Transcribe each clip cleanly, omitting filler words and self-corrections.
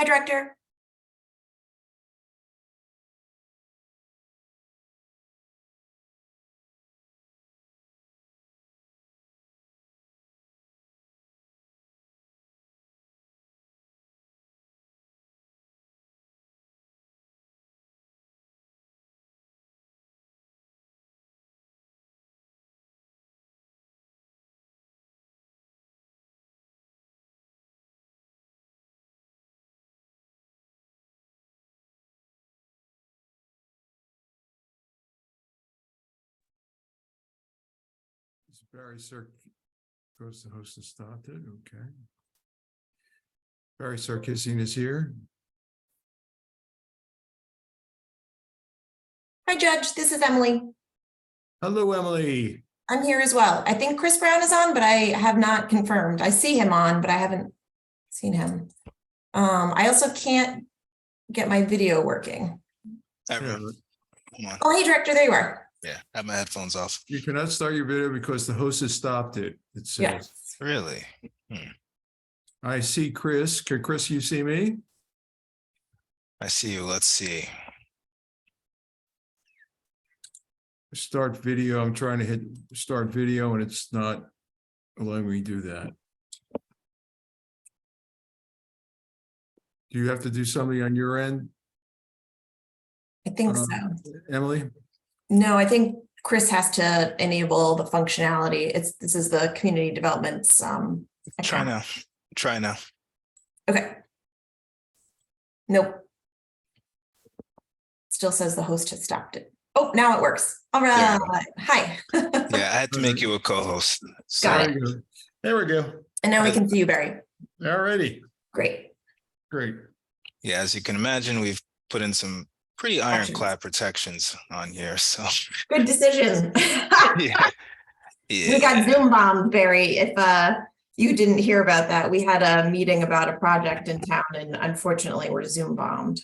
Hi, Director. Barry goes to host and stopped it. Okay. Barry Sarkisian is here. Hi, Judge. This is Emily. Hello, Emily. I'm here as well. I think Chris Brown is on, but I have not confirmed. I see him on, but I haven't seen him. I also can't get my video working. Hold on. Oh, hey, Director, there you are. Yeah, I have my headphones off. You cannot start your video because the host has stopped it. It says. Yes. Really? I see Chris. Can Chris, you see me? I see you. Let's see. Start video. I'm trying to hit start video and it's not allowing me to do that. Do you have to do something on your end? I think so. Emily? No, I think Chris has to enable the functionality. This is the community development's Try account. now. Try now. Okay. Nope. Still says the host has stopped it. Oh, now it works. All right. Hi. Yeah, I had to make you a co-host. So Got it. There we go. And now we can see you, Barry. All righty. Great. Great. yeah, as you can imagine, we've put in some pretty ironclad protections on here. So Good decision. yeah. We got Zoom bombed, Barry. If you didn't hear about that, we had a meeting about a project in town and unfortunately we're Zoom bombed.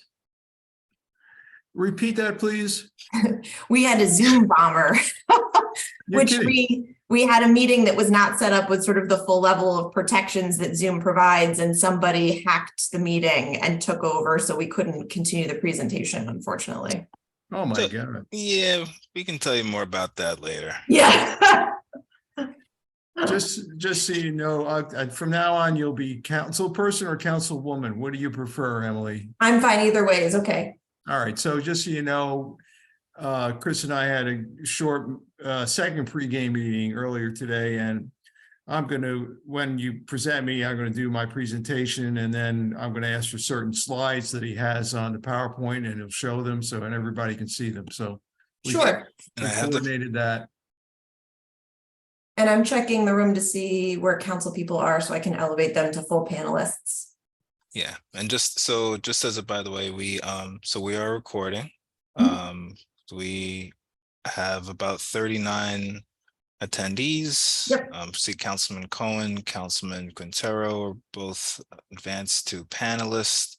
Repeat that, please. We had a Zoom bomber, You're which kidding. we had a meeting that was not set up with sort of the full level of protections that Zoom provides, and somebody hacked the meeting and took over, so we couldn't continue the presentation, unfortunately. Oh my So- God. Yeah, we can tell you more about that later. Yeah. Just so you know, from now on, you'll be council person or councilwoman. What do you prefer, Emily? I'm fine either way is okay. All right, so just so you know, Chris and I had a short second pregame meeting earlier today, and I'm going to, when you present me, I'm going to do my presentation, and then I'm going to ask for certain slides that he has on the PowerPoint, and he'll show them so and everybody can see them. So we Sure. And I have the coordinated that. And I'm checking the room to see where council people are so I can elevate them to full panelists. yeah, and just as a by the way, we are recording. We have about 39 attendees. Yep. See Councilman Cohen, Councilman Quintero are both advanced to panelists.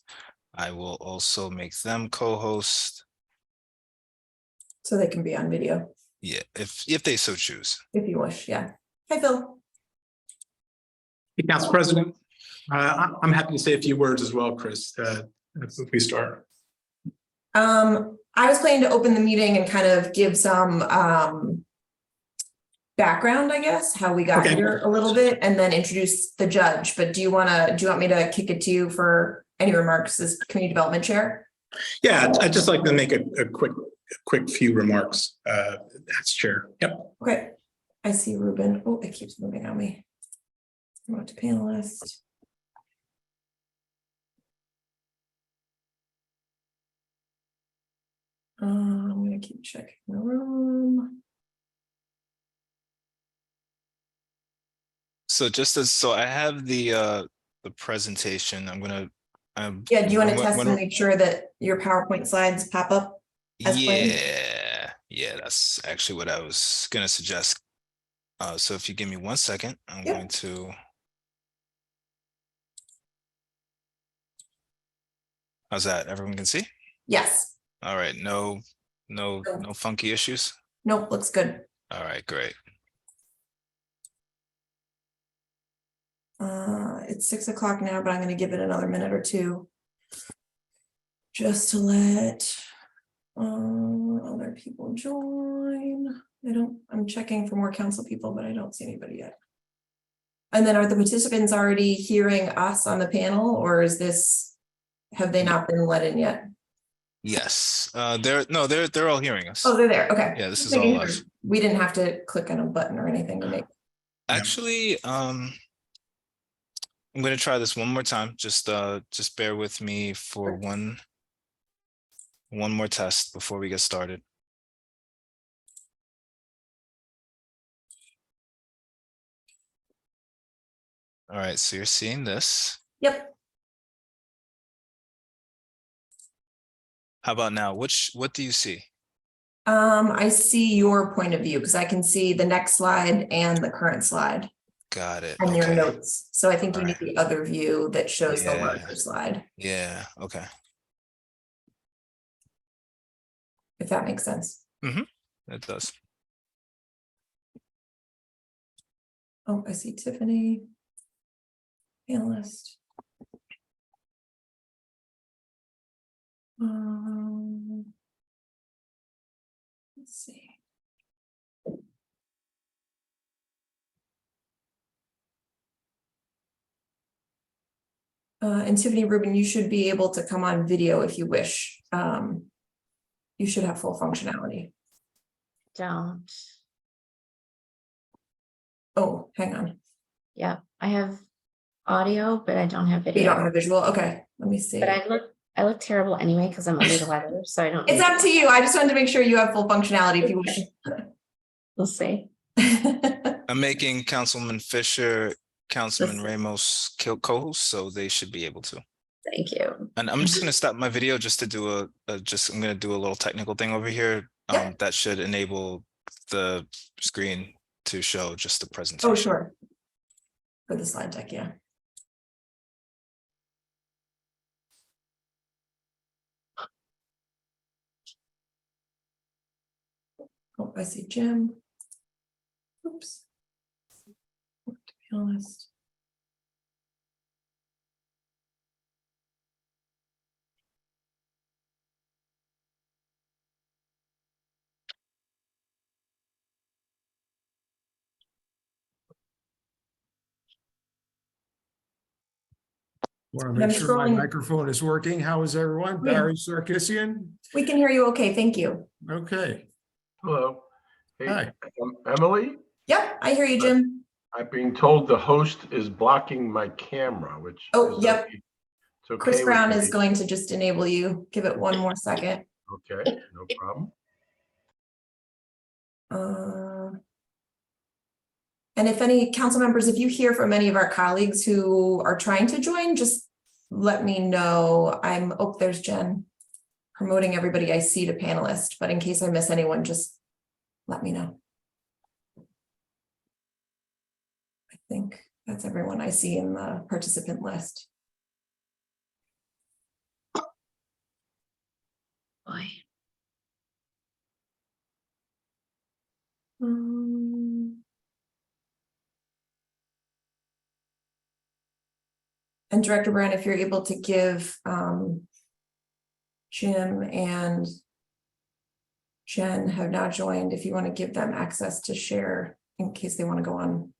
I will also make them co-host. So they can be on video Yeah, if they so choose. if you wish. Yeah. Hi, Phil. Hey, Council President, I'm happy to say a few words as well, Chris, if we start. I was planning to open the meeting and kind of give some background, I guess, how we got here a little bit, and then introduce the judge. But do you want me to kick it to you for any remarks as community development chair? Yeah, I'd just like to make a quick few remarks as chair. Yep. Okay. I see Ruben. Oh, it keeps moving on me. Promote to panelist. I'm gonna keep checking the room. So I have the presentation. I'm gonna Yeah, do you want to test when- and make sure that your PowerPoint slides pop up? as planned? yeah, that's actually what I was gonna suggest. So if you give me 1 second, I'm Yep. going to. How's that? Everyone can see? Yes. All right, no funky issues. Nope, looks good. All right, great. It's 6 o'clock now, but I'm gonna give it another minute or two. just to let other people join. I'm checking for more council people, but I don't see anybody yet. And then are the participants already hearing us on the panel, or have they not been let in yet? Yes, they're all hearing us. Oh, they're there. Okay. Yeah, this Just is all making live. sure. We didn't have to click on a button or anything to make. Actually, I'm gonna try this one more time. Just bear with me for one more test before we get started. All right, so you're seeing this. Yep. How about now? What do you see? I see your point of view because I can see the next slide and the current slide Got it. and your Okay. notes. So I think you need Alright. the other view that shows the Yeah. larger slide, Yeah. Okay. if that makes sense. It does. Oh, I see Tiffany. Panelist. Let's see. And Tiffany Rubin, you should be able to come on video if you wish. You should have full functionality. Don't. Oh, hang on. Yeah, I have audio, but I don't have You video. don't have visual? Okay, let me see. But I look terrible anyway because I'm a legal editor, so I don't. It's up to you. I just wanted to make sure you have full functionality if you wish. We'll see. I'm making Councilman Fisher, Councilman Ramos co-host, so they should be able to. Thank you. And I'm just gonna stop my video just to do I'm gonna do a little technical thing over here. Yeah. That should enable the screen to show just the presentation. Oh, sure. For the slide deck, yeah. Oh, I see Jim. Oops. To be honest. Want I'm to make sure my scrolling. microphone is working. How is everyone? Yeah. Barry Sarkisian? We can hear you okay, thank you. Okay. Hello. Hey, Hi. Emily, Yep, I hear you, Jim. I'm being told the host is blocking my camera, which. Oh, is yep. okay. It's okay Chris with Brown me. is going to just enable you. Give it one more second. Okay, no problem. And if any council members, if you hear from any of our colleagues who are trying to join, just let me know. There's Jen promoting everybody I see to panelist, but in case I miss anyone, just let me know. I think that's everyone I see in the participant list. Boy. And Director Brown, if you're able to give Jim and Jen have now joined, if you want to give them access to share in case they want to go on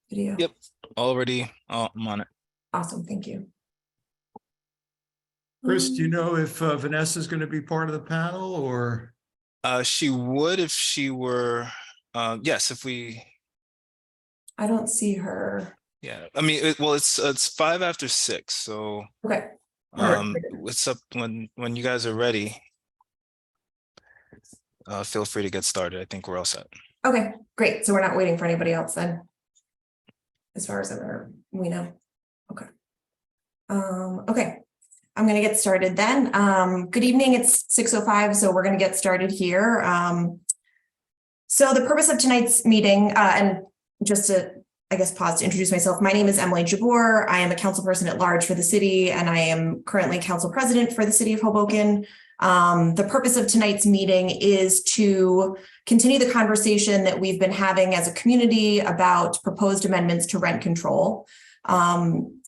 video. Yep, already I'm on it. Awesome, thank you. Chris, do you know if Vanessa is going to be part of the panel or? She would if she were, yes, if we. I don't see her. Yeah, I mean, it's 6:05, so Okay. it's up when you guys are ready. Feel free to get started. I think we're all set. Okay, great. So we're not waiting for anybody else then, as far as we know. Okay. Okay, I'm going to get started then. Good evening. It's 6:05, so we're going to get started here. So the purpose of tonight's meeting, and just to, I guess, pause to introduce myself. My name is Emily Jabbour. I am a council person at large for the city, and I am currently council president for the city of Hoboken. The purpose of tonight's meeting is to continue the conversation that we've been having as a community about proposed amendments to rent control.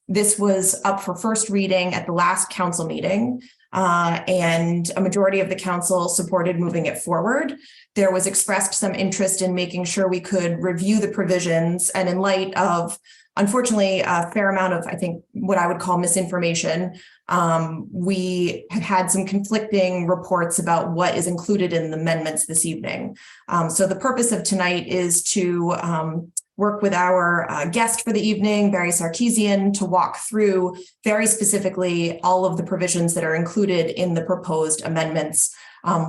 This was up for first reading at the last council meeting, and a majority of the council supported moving it forward. There was expressed some interest in making sure we could review the provisions, and in light of, unfortunately, a fair amount of, I think, what I would call misinformation, we have had some conflicting reports about what is included in the amendments this evening. So the purpose of tonight is to work with our guest for the evening, Barry Sarkeesian, to walk through very specifically all of the provisions that are included in the proposed amendments,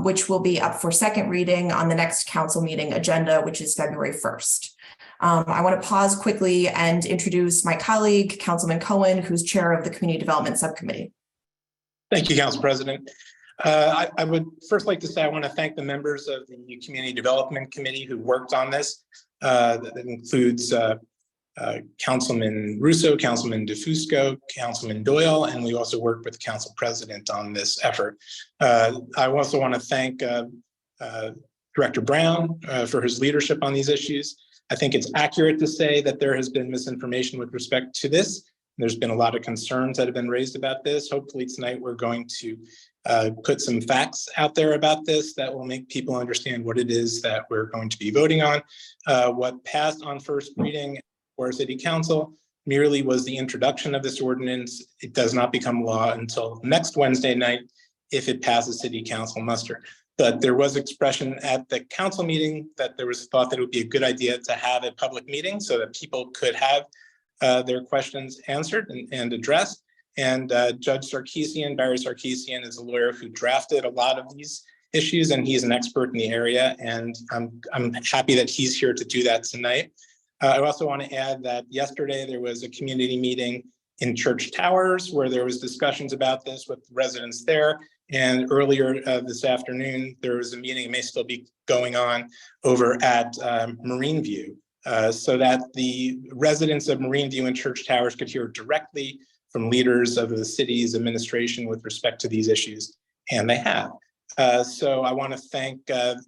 which will be up for second reading on the next council meeting agenda, which is February 1st. I want to pause quickly and introduce my colleague, Councilman Cohen, who's chair of the Community Development Subcommittee. Thank you, Council President. I would first like to say I want to thank the members of the Community Development Committee who worked on this. That includes Councilman Russo, Councilman DeFusco, Councilman Doyle, and we also worked with the Council President on this effort. I also want to thank Director Brown for his leadership on these issues. I think it's accurate to say that there has been misinformation with respect to this. There's been a lot of concerns that have been raised about this. Hopefully tonight we're going to put some facts out there about this that will make people understand what it is that we're going to be voting on. What passed on first reading for City Council merely was the introduction of this ordinance. It does not become law until next Wednesday night if it passes City Council muster. But there was expression at the council meeting that there was thought that it would be a good idea to have a public meeting so that people could have their questions answered and addressed. And Judge Sarkeesian, Barry Sarkeesian, is a lawyer who drafted a lot of these issues, and he's an expert in the area. And I'm happy that he's here to do that tonight. I also want to add that yesterday there was a community meeting in Church Towers where there was discussions about this with residents there. And earlier this afternoon, there was a meeting, it may still be going on, over at Marine View, so that the residents of Marine View and Church Towers could hear directly from leaders of the city's administration with respect to these issues, and they have. So I want to thank the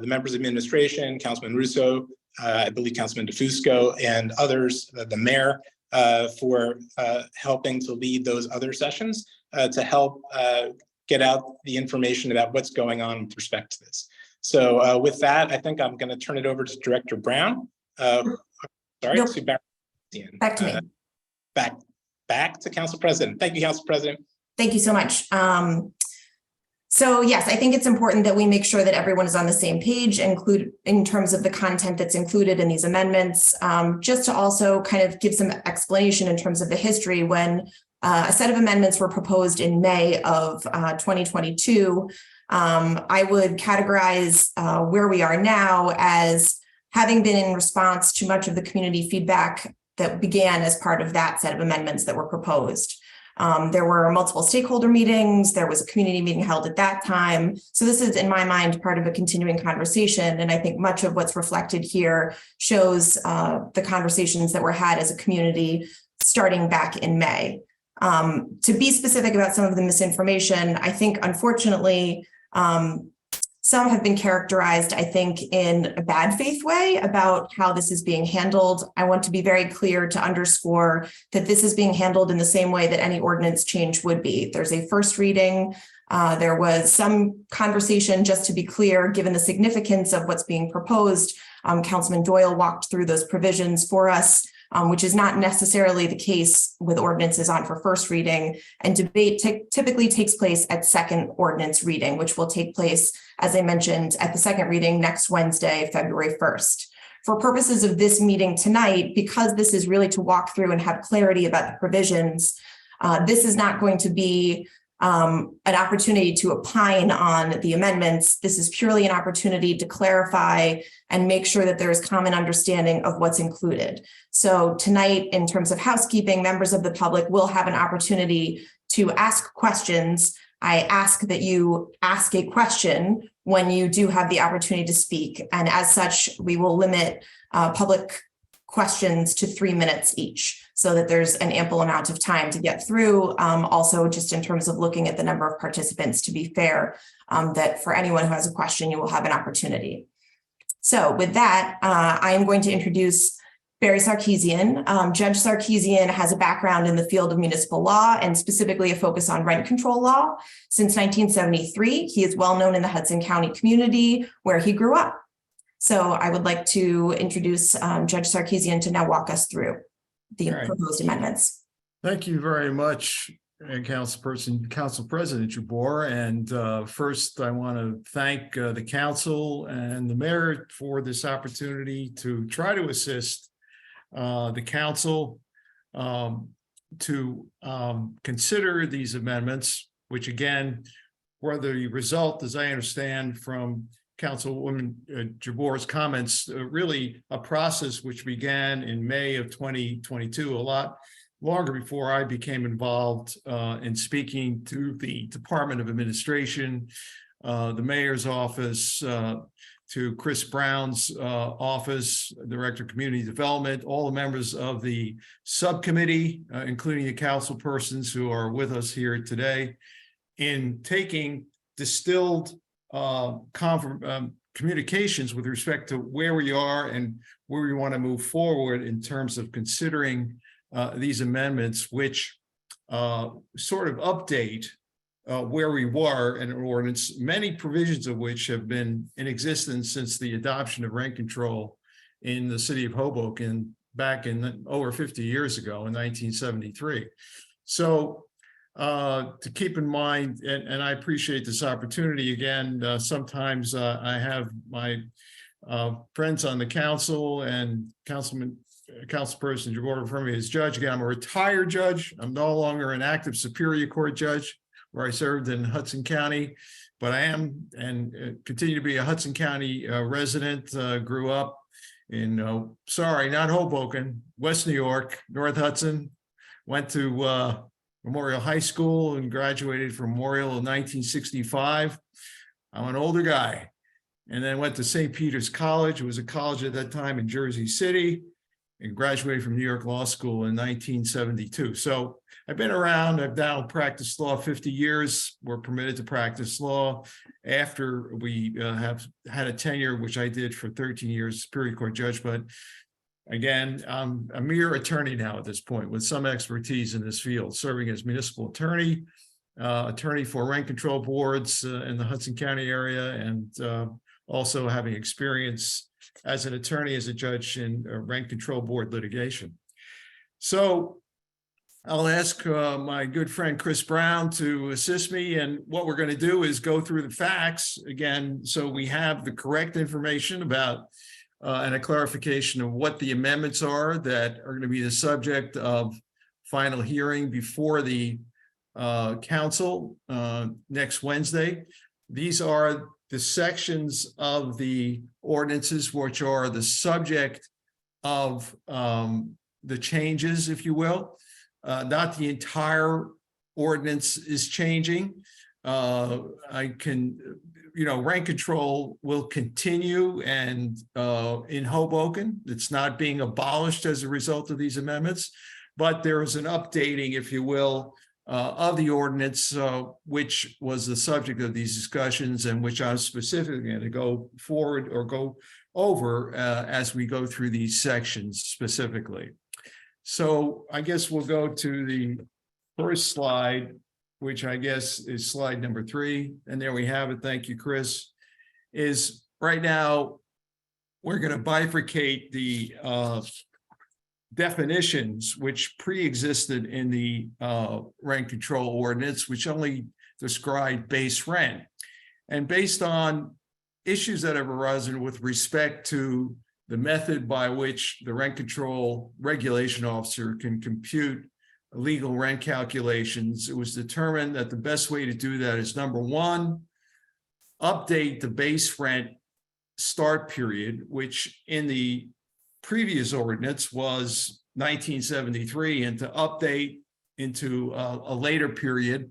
members of administration, Councilman Russo, I believe Councilman DeFusco, and others, the mayor, for helping to lead those other sessions to help get out the information about what's going on with respect to this. So with that, I think I'm going to turn it over to Director Brown. Sorry, Nope. to Barry. Back to me. Back to Council President. Thank you, Council President. Thank you so much. So yes, I think it's important that we make sure that everyone is on the same page, include in terms of the content that's included in these amendments. Just to also kind of give some explanation in terms of the history, when a set of amendments were proposed in May of 2022, I would categorize where we are now as having been in response to much of the community feedback that began as part of that set of amendments that were proposed. There were multiple stakeholder meetings. There was a community meeting held at that time. So this is, in my mind, part of a continuing conversation. And I think much of what's reflected here shows the conversations that were had as a community starting back in May. To be specific about some of the misinformation, I think, unfortunately, some have been characterized, I think, in a bad faith way about how this is being handled. I want to be very clear to underscore that this is being handled in the same way that any ordinance change would be. There's a first reading. There was some conversation, just to be clear, given the significance of what's being proposed. Councilman Doyle walked through those provisions for us, which is not necessarily the case with ordinances on for first reading, and debate typically takes place at second ordinance reading, which will take place, as I mentioned, at the second reading next Wednesday, February 1st. For purposes of this meeting tonight, because this is really to walk through and have clarity about the provisions, this is not going to be an opportunity to opine on the amendments. This is purely an opportunity to clarify and make sure that there is common understanding of what's included. So tonight, in terms of housekeeping, members of the public will have an opportunity to ask questions. I ask that you ask a question when you do have the opportunity to speak. And as such, we will limit public questions to 3 minutes each, so that there's an ample amount of time to get through. Also, just in terms of looking at the number of participants, to be fair, that for anyone who has a question, you will have an opportunity. So with that, I am going to introduce Barry Sarkeesian. Judge Sarkeesian has a background in the field of municipal law and specifically a focus on rent control law. Since 1973, he is well known in the Hudson County community where he grew up. So I would like to introduce Judge Sarkeesian to now walk us through the All right. proposed amendments. Thank you very much, Council President Jabor. And first, I want to thank the council and the mayor for this opportunity to try to assist the council to consider these amendments, which again, were the result, as I understand from Councilwoman Jabor's comments, really a process which began in May of 2022, a lot longer before I became involved in speaking to the Department of Administration, the mayor's office, to Chris Brown's office, Director of Community Development, all the members of the subcommittee, including the council persons who are with us here today, in taking distilled communications with respect to where we are and where we want to move forward in terms of considering these amendments, which sort of update where we were in an ordinance, many provisions of which have been in existence since the adoption of rent control in the city of Hoboken back in over 50 years ago in 1973. So to keep in mind, and I appreciate this opportunity again, sometimes I have my friends on the council and councilperson Jabor from me as judge. Again, I'm a retired judge. I'm no longer an active Superior Court judge where I served in Hudson County, but I am and continue to be a Hudson County resident. Grew up in, sorry, not Hoboken, West New York, North Hudson. Went to Memorial High School and graduated from Memorial in 1965. I'm an older guy. And then went to St. Peter's College. It was a college at that time in Jersey City, and graduated from New York Law School in 1972. So I've been around. I've now practiced law 50 years. We're permitted to practice law after we have had a tenure, which I did for 13 years, Superior Court judge. But again, I'm a mere attorney now at this point with some expertise in this field, serving as municipal attorney, attorney for rent control boards in the Hudson County area, and also having experience as an attorney, as a judge in rent control board litigation. So I'll ask my good friend Chris Brown to assist me, and what we're going to do is go through the facts again, so we have the correct information about and a clarification of what the amendments are that are going to be the subject of final hearing before the council next Wednesday. These are the sections of the ordinances which are the subject of the changes, if you will. Not the entire ordinance is changing. Rent control will continue and in Hoboken, it's not being abolished as a result of these amendments, but there is an updating, if you will, of the ordinance, which was the subject of these discussions and which I'm specifically going to go forward or go over as we go through these sections specifically. So I guess we'll go to the first slide, which I guess is slide number 3. And there we have it. Thank you, Chris. Is right now, we're going to bifurcate the definitions which pre-existed in the rent control ordinance, which only described base rent. And based on issues that have arisen with respect to the method by which the rent control regulation officer can compute legal rent calculations, it was determined that the best way to do that is, number one, update the base rent start period, which in the previous ordinance was 1973, and to update into a later period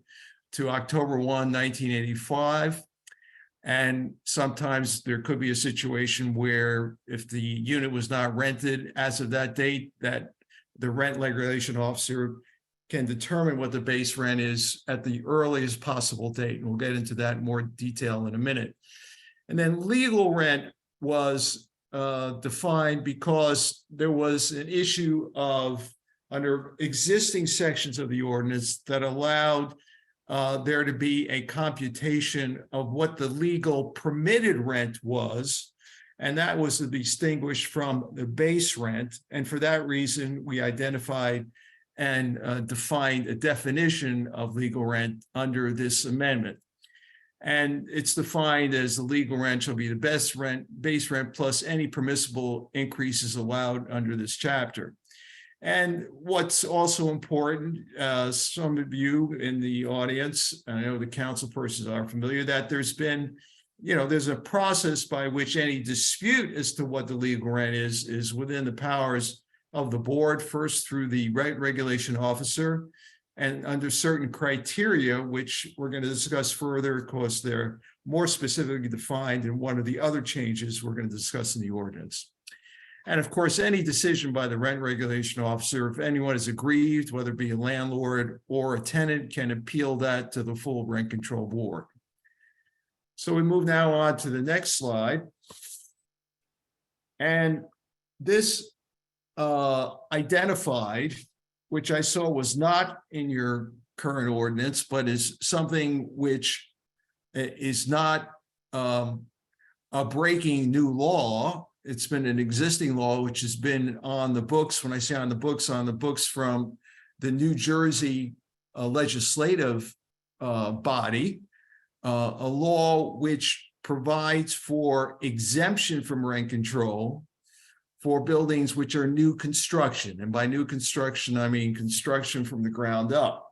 to October 1, 1985. And sometimes there could be a situation where if the unit was not rented as of that date, that the rent regulation officer can determine what the base rent is at the earliest possible date. And we'll get into that in more detail in a minute. And then legal rent was defined because there was an issue of under existing sections of the ordinance that allowed there to be a computation of what the legal permitted rent was. And that was to distinguish from the base rent. And for that reason, we identified and defined a definition of legal rent under this amendment. And it's defined as the legal rent shall be the base rent plus any permissible increases allowed under this chapter. And what's also important, some of you in the audience, I know the council persons are familiar, that there's been, there's a process by which any dispute as to what the legal rent is within the powers of the board, first through the rent regulation officer, and under certain criteria, which we're going to discuss further, of course, they're more specifically defined in one of the other changes we're going to discuss in the ordinance. And of course, any decision by the rent regulation officer, if anyone is aggrieved, whether it be a landlord or a tenant, can appeal that to the full rent control board. So we move now on to the next slide. And this identified, which I saw was not in your current ordinance, but is something which is not a breaking new law. It's been an existing law, which has been on the books. When I say on the books from the New Jersey legislative body, a law which provides for exemption from rent control for buildings which are new construction. And by new construction, I mean construction from the ground up.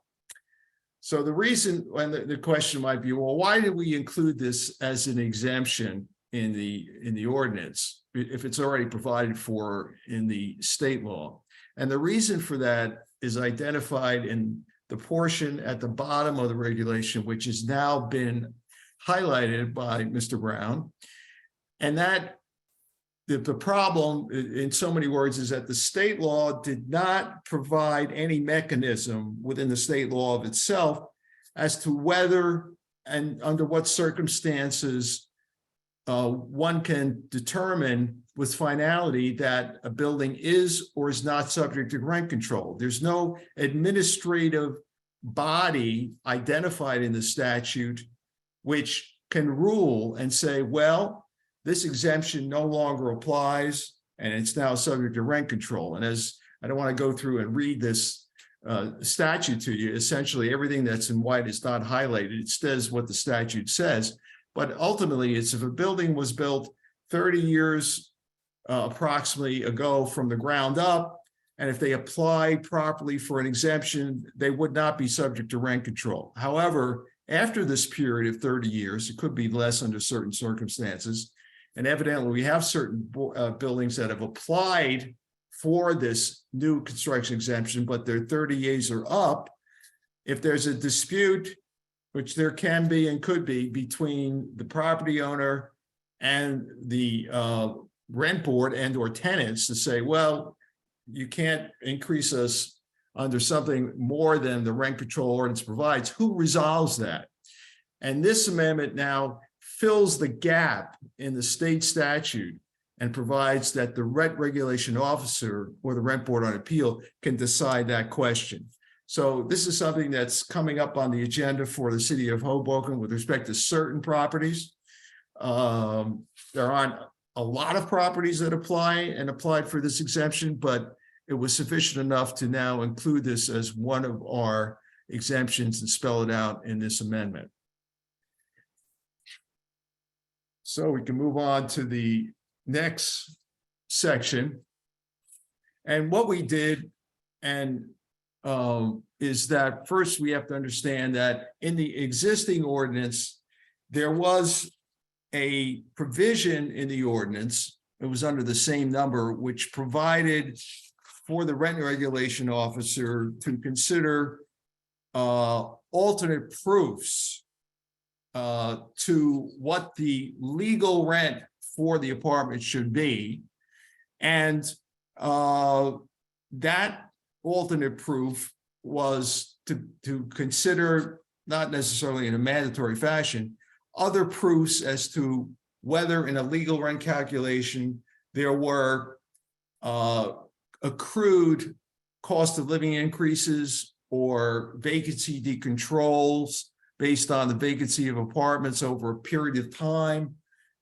So the reason, and the question might be, well, why did we include this as an exemption in the ordinance if it's already provided for in the state law? And the reason for that is identified in the portion at the bottom of the regulation, which has now been highlighted by Mr. Brown. And that the problem, in so many words, is that the state law did not provide any mechanism within the state law of itself as to whether and under what circumstances one can determine with finality that a building is or is not subject to rent control. There's no administrative body identified in the statute which can rule and say, well, this exemption no longer applies and it's now subject to rent control. And as I don't want to go through and read this statute to you, essentially everything that's in white is not highlighted. It says what the statute says, but ultimately it's if a building was built 30 years approximately ago from the ground up, and if they applied properly for an exemption, they would not be subject to rent control. However, after this period of 30 years, it could be less under certain circumstances. And evidently, we have certain buildings that have applied for this new construction exemption, but their 30 years are up. If there's a dispute, which there can be and could be between the property owner and the rent board and or tenants to say, well, you can't increase us under something more than the rent control ordinance provides, who resolves that? And this amendment now fills the gap in the state statute and provides that the rent regulation officer or the rent board on appeal can decide that question. So this is something that's coming up on the agenda for the city of Hoboken with respect to certain properties. There aren't a lot of properties that applied for this exemption, but it was sufficient enough to now include this as one of our exemptions and spell it out in this amendment. So we can move on to the next section. And what we did is that first we have to understand that in the existing ordinance, there was a provision in the ordinance, it was under the same number, which provided for the rent regulation officer to consider alternate proofs to what the legal rent for the apartment should be. And that alternate proof was to consider, not necessarily in a mandatory fashion, other proofs as to whether in a legal rent calculation there were accrued cost of living increases or vacancy decontrols based on the vacancy of apartments over a period of time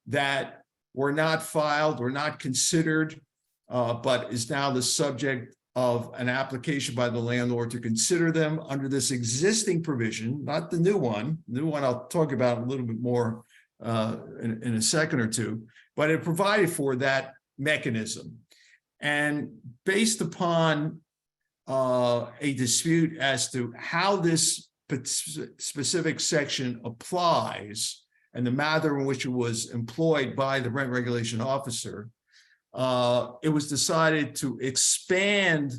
that were not filed or not considered, but is now the subject of an application by the landlord to consider them under this existing provision, not the new one. The new one I'll talk about a little bit more in a second or two, but it provided for that mechanism. And based upon a dispute as to how this specific section applies and the manner in which it was employed by the rent regulation officer, it was decided to expand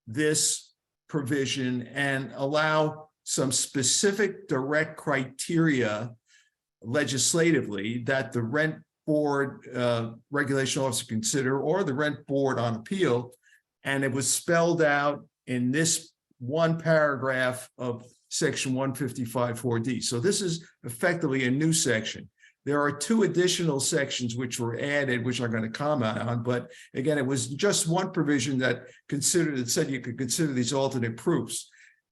this provision and allow some specific direct criteria legislatively that the rent board regulation officer consider, or the rent board on appeal. And it was spelled out in this one paragraph of section 155-4D. So this is effectively a new section. There are two additional sections which were added, which I'm going to comment on. But again, it was just one provision that said you could consider these alternate proofs.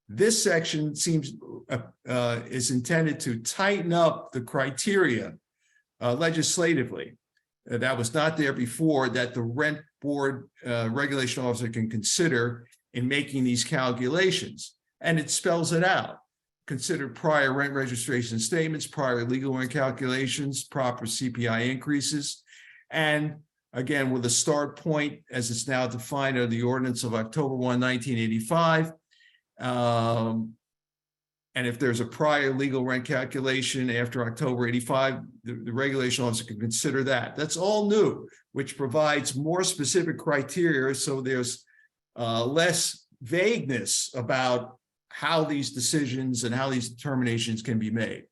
This section seems is intended to tighten up the criteria legislatively. That was not there before, that the rent board regulation officer can consider in making these calculations. And it spells it out. Consider prior rent registration statements, prior legal rent calculations, proper CPI increases. And again, with a start point as it's now defined under the ordinance of October 1, 1985. And if there's a prior legal rent calculation after October 85, the regulation officer can consider that. That's all new, which provides more specific criteria. So there's less vagueness about how these decisions and how these determinations can be made.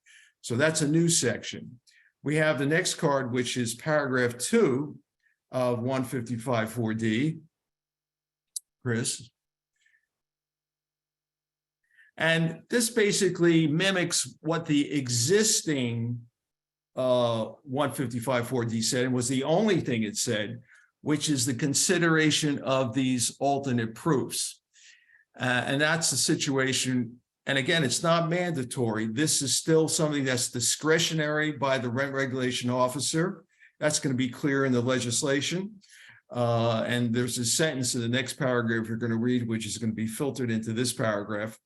So that's a new section. We have the next card, which is paragraph 2 of 155-4D. Chris. And this basically mimics what the existing 155-4D said, and was the only thing it said, which is the consideration of these alternate proofs. And that's the situation. And again, it's not mandatory. This is still something that's discretionary by the rent regulation officer. That's going to be clear in the legislation. And there's a sentence in the next paragraph you're going to read, which is going to be filtered into this paragraph.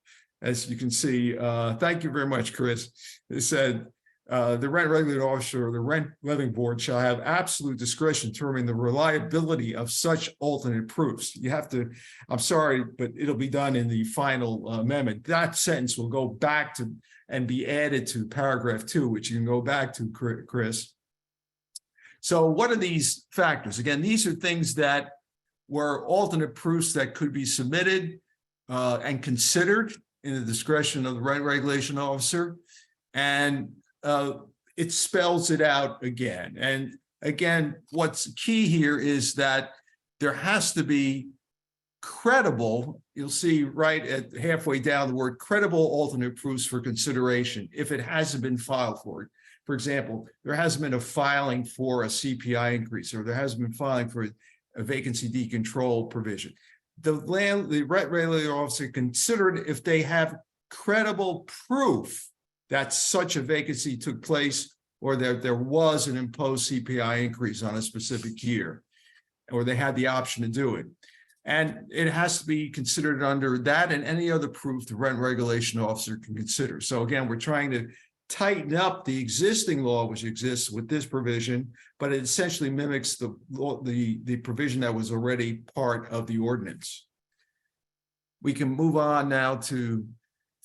As you can see, thank you very much, Chris. It said, the rent regulating officer or the rent living board shall have absolute discretion to determine the reliability of such alternate proofs. You have to, I'm sorry, but it'll be done in the final amendment. That sentence will go back to and be added to paragraph 2, which you can go back to, Chris. So what are these factors? Again, these are things that were alternate proofs that could be submitted and considered in the discretion of the rent regulation officer. And it spells it out again. And again, what's key here is that there has to be credible, you'll see right at halfway down the word credible alternate proofs for consideration if it hasn't been filed for it. For example, there hasn't been a filing for a CPI increase, or there hasn't been filing for a vacancy decontrol provision. The rent regulating officer considered if they have credible proof that such a vacancy took place, or that there was an imposed CPI increase on a specific year, or they had the option to do it. And it has to be considered under that and any other proof the rent regulation officer can consider. So again, we're trying to tighten up the existing law which exists with this provision, but it essentially mimics the provision that was already part of the ordinance. We can move on now to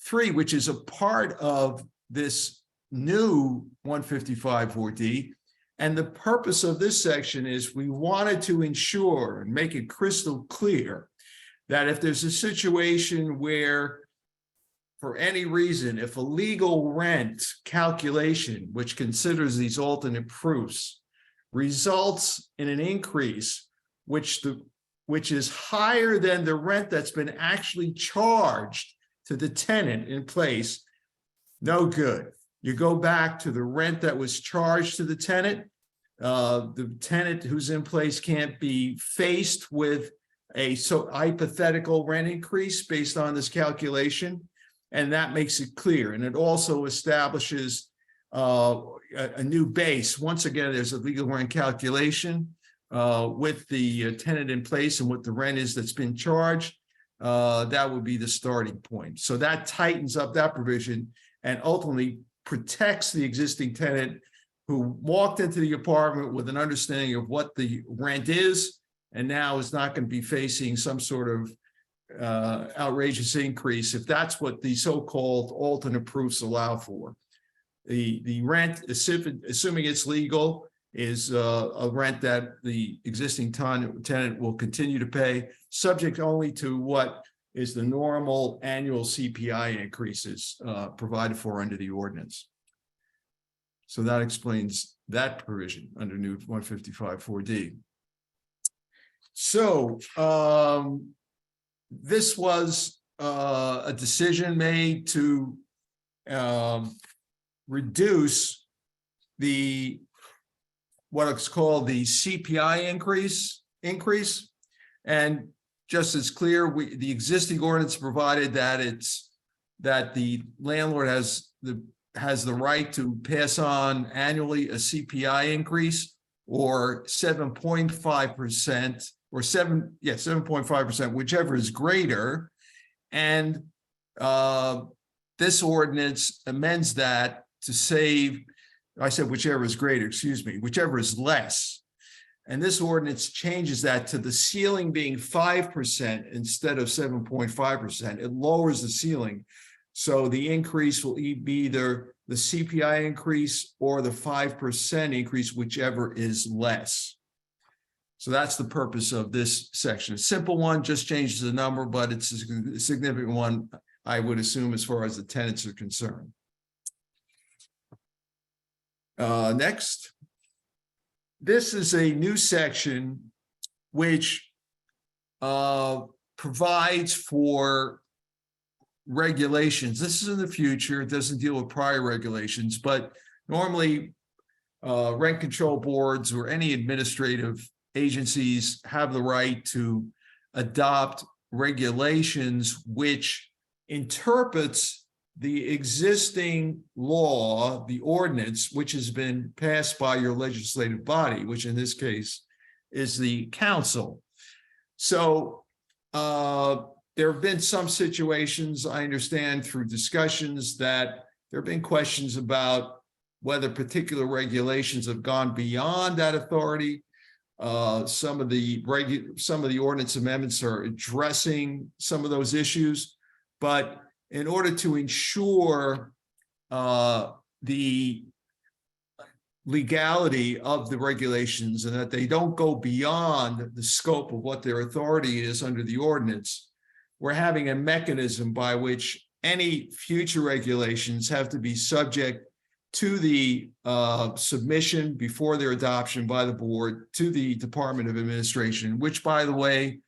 3, which is a part of this new 155-4D. And the purpose of this section is we wanted to ensure and make it crystal clear that if there's a situation where, for any reason, if a legal rent calculation, which considers these alternate proofs, results in an increase which is higher than the rent that's been actually charged to the tenant in place, no good. You go back to the rent that was charged to the tenant, The tenant who's in place can't be faced with a hypothetical rent increase based on this calculation. And that makes it clear. And it also establishes a new base. Once again, there's a legal rent calculation with the tenant in place and what the rent is that's been charged. That would be the starting point. So that tightens up that provision and ultimately protects the existing tenant who walked into the apartment with an understanding of what the rent is and now is not going to be facing some sort of outrageous increase if that's what the so-called alternate proofs allow for. The rent, assuming it's legal, is a rent that the existing tenant will continue to pay, subject only to what is the normal annual CPI increases provided for under the ordinance. So that explains that provision under new 155-4D. So this was a decision made to reduce what is called the CPI increase. And just as clear, the existing ordinance provided that the landlord has the right to pass on annually a CPI increase or 7.5% or 7.5%, whichever is greater. And this ordinance amends that to save, I said whichever is greater, excuse me, whichever is less. And this ordinance changes that to the ceiling being 5% instead of 7.5%. It lowers the ceiling. So the increase will be either the CPI increase or the 5% increase, whichever is less. So that's the purpose of this section. A simple one, just changes the number, but it's a significant one, I would assume, as far as the tenants are concerned. Next. This is a new section which provides for regulations. This is in the future. It doesn't deal with prior regulations, but normally rent control boards or any administrative agencies have the right to adopt regulations which interprets the existing law, the ordinance, which has been passed by your legislative body, which in this case is the council. So there have been some situations, I understand through discussions, that there have been questions about whether particular regulations have gone beyond that authority. Some of the ordinance amendments are addressing some of those issues, but in order to ensure the legality of the regulations and that they don't go beyond the scope of what their authority is under the ordinance, we're having a mechanism by which any future regulations have to be subject to the submission before their adoption by the board to the Department of Administration, which, by the way,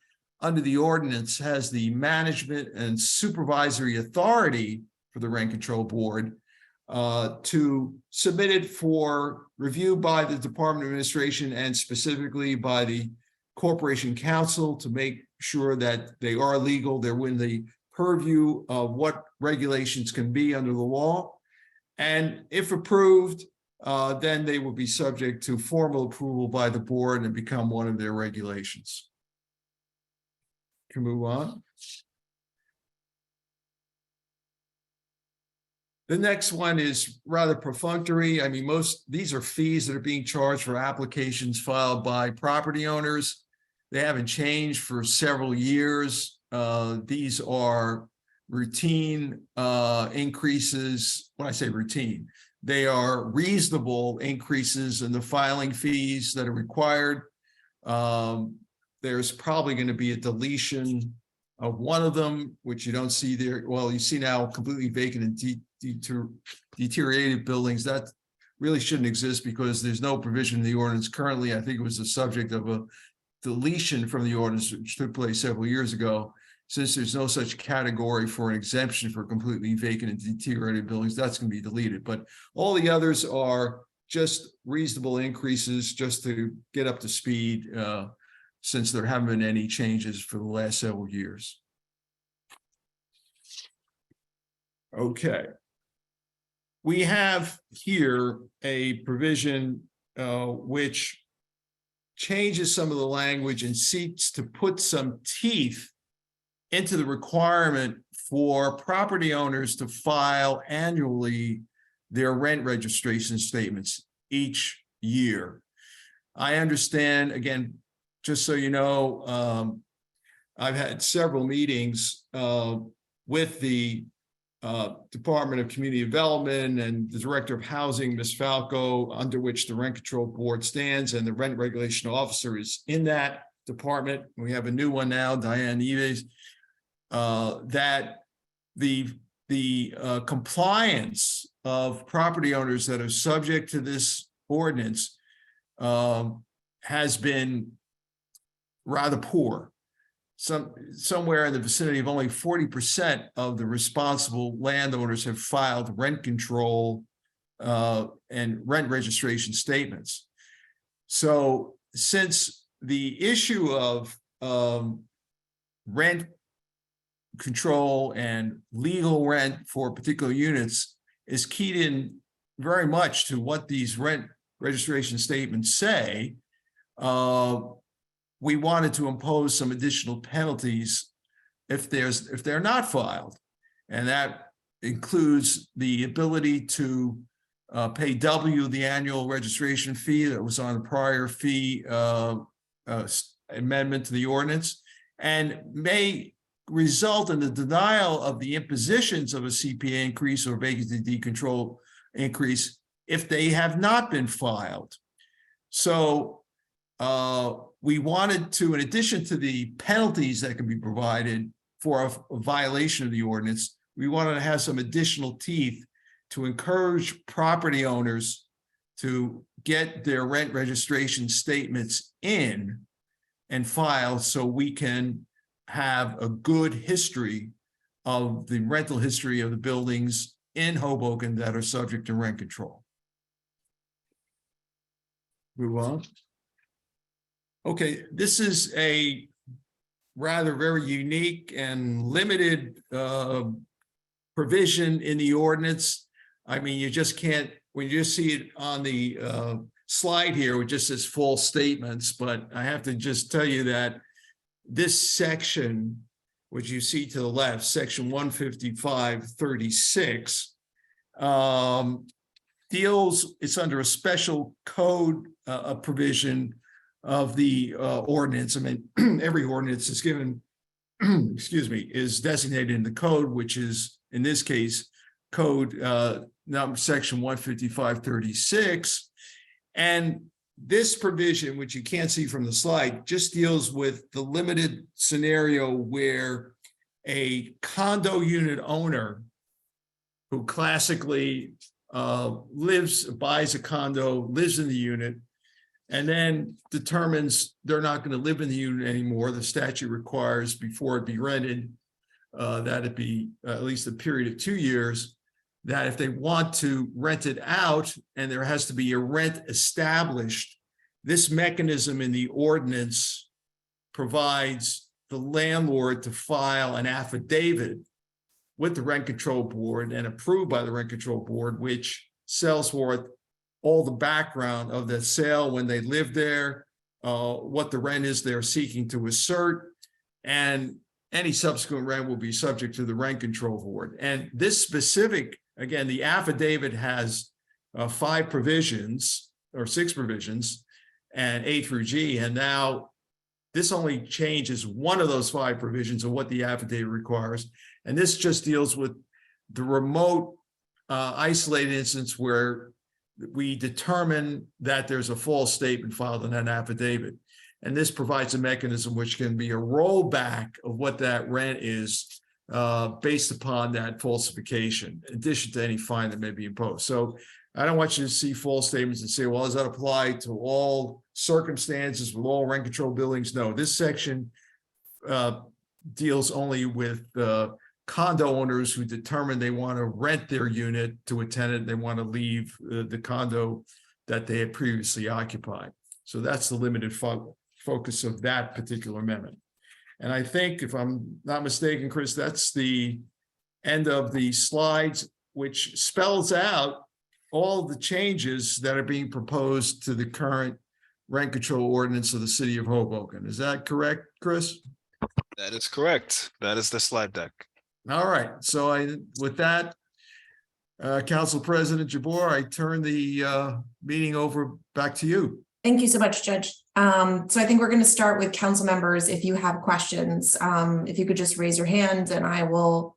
under the ordinance has the management and supervisory authority for the Rent Control Board to submit it for review by the Department of Administration and specifically by the Corporation Council to make sure that they are legal, they're within the purview of what regulations can be under the law. And if approved, then they will be subject to formal approval by the board and become one of their regulations. Can move on. The next one is rather perfunctory. I mean, these are fees that are being charged for applications filed by property owners. They haven't changed for several years. These are routine increases. When I say routine, they are reasonable increases in the filing fees that are required. There's probably going to be a deletion of one of them, which you don't see there. Well, you see now completely vacant and deteriorated buildings. That really shouldn't exist because there's no provision in the ordinance currently. I think it was the subject of a deletion from the ordinance, which took place several years ago. Since there's no such category for an exemption for completely vacant and deteriorated buildings, that's going to be deleted. But all the others are just reasonable increases just to get up to speed, since there haven't been any changes for the last several years. Okay. We have here a provision which changes some of the language and seeks to put some teeth into the requirement for property owners to file annually their rent registration statements each year. I understand, again, just so you know, I've had several meetings with the Department of Community Development and the Director of Housing, Ms. Falco, under which the Rent Control Board stands, and the Rent Regulation Officer is in that department. We have a new one now, Diane Eves, that the compliance of property owners that are subject to this ordinance has been rather poor. Somewhere in the vicinity of only 40% of the responsible landowners have filed rent control and rent registration statements. So since the issue of rent control and legal rent for particular units is keyed in very much to what these rent registration statements say, we wanted to impose some additional penalties if they're not filed. And that includes the ability to pay double the annual registration fee that was on the prior fee amendment to the ordinance, and may result in the denial of the impositions of a CPA increase or vacancy decontrol increase if they have not been filed. So we wanted to, in addition to the penalties that can be provided for a violation of the ordinance, we wanted to have some additional teeth to encourage property owners to get their rent registration statements in and filed, so we can have a good history of the rental history of the buildings in Hoboken that are subject to rent control. Move on. Okay, this is a rather very unique and limited provision in the ordinance. I mean, you just can't, when you just see it on the slide here, it just says false statements, but I have to just tell you that this section, which you see to the left, section 155.36, deals, it's under a special code provision of the ordinance. I mean, every ordinance is given, excuse me, is designated in the code, which is, in this case, code number section 155.36. And this provision, which you can't see from the slide, just deals with the limited scenario where a condo unit owner who classically buys a condo, lives in the unit, and then determines they're not going to live in the unit anymore. The statute requires, before it be rented, that it be at least a period of 2 years, that if they want to rent it out and there has to be a rent established, this mechanism in the ordinance provides the landlord to file an affidavit with the Rent Control Board and approved by the Rent Control Board, which sells forth all the background of the sale, when they live there, what the rent is they're seeking to assert, and any subsequent rent will be subject to the Rent Control Board. And this specific, again, the affidavit has 5 provisions or 6 provisions and A through G, and now this only changes one of those 5 provisions of what the affidavit requires. And this just deals with the remote isolated instance where we determine that there's a false statement filed in that affidavit. And this provides a mechanism which can be a rollback of what that rent is based upon that falsification, in addition to any fine that may be imposed. So I don't want you to see false statements and say, well, does that apply to all circumstances with all rent control buildings? No, this section deals only with condo owners who determine they want to rent their unit to a tenant, they want to leave the condo that they had previously occupied. So that's the limited focus of that particular amendment. And I think, if I'm not mistaken, Chris, that's the end of the slides, which spells out all the changes that are being proposed to the current rent control ordinance of the city of Hoboken. Is that correct, Chris? That is correct. That is the slide deck. All right. So with that, Council President Jabour, I turn the meeting over back to you. Thank you so much, Judge. So I think we're going to start with council members. If you have questions, if you could just raise your hand and I will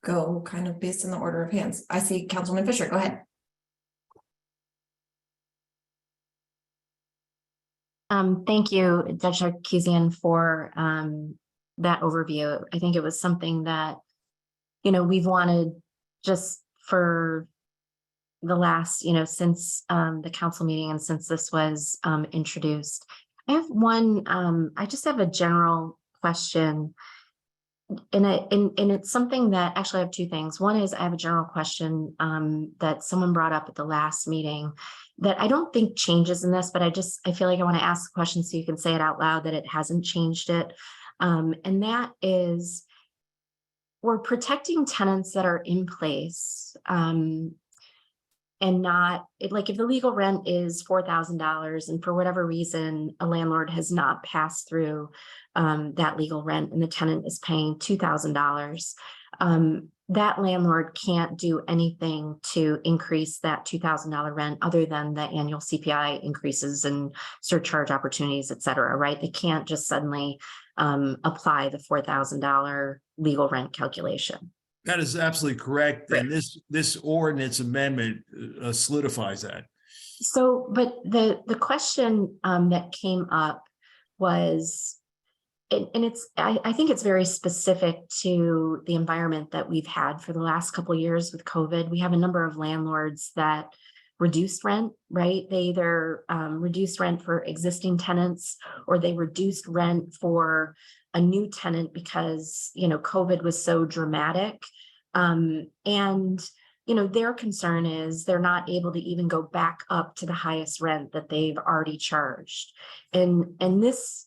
go kind of based on the order of hands. I see Councilman Fisher. Go ahead. Thank you, Judge Sarkeesian, for that overview. I think it was something that, we've wanted just for the last, since the council meeting and since this was introduced. I have I just have a general question. And it's something that actually I have two things. One is I have a general question that someone brought up at the last meeting that I don't think changes in this, but I feel like I want to ask the question so you can say it out loud that it hasn't changed it. And that is, we're protecting tenants that are in place and not like if the legal rent is $4,000 and for whatever reason a landlord has not passed through that legal rent and the tenant is paying $2,000, that landlord can't do anything to increase that $2,000 rent other than the annual CPI increases and surcharge opportunities, et cetera, right? They can't just suddenly apply the $4,000 legal rent calculation. That is absolutely correct. Right. And this ordinance amendment solidifies that. So, but the question that came up was, and I think it's very specific to the environment that we've had for the last couple of years with COVID. We have a number of landlords that reduced rent, right? They either reduced rent for existing tenants or they reduced rent for a new tenant because, COVID was so dramatic. And, their concern is they're not able to even go back up to the highest rent that they've already charged. And this,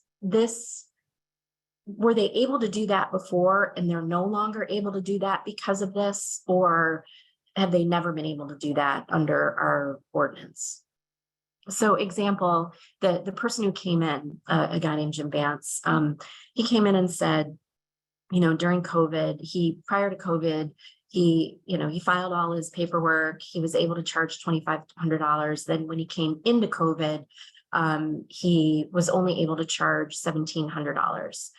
were they able to do that before and they're no longer able to do that because of this, or have they never been able to do that under our ordinance? So example, the person who came in, a guy named Jim Vance, he came in and said, during COVID, prior to COVID, he filed all his paperwork. He was able to charge $2,500. Then when he came into COVID, he was only able to charge $1,700.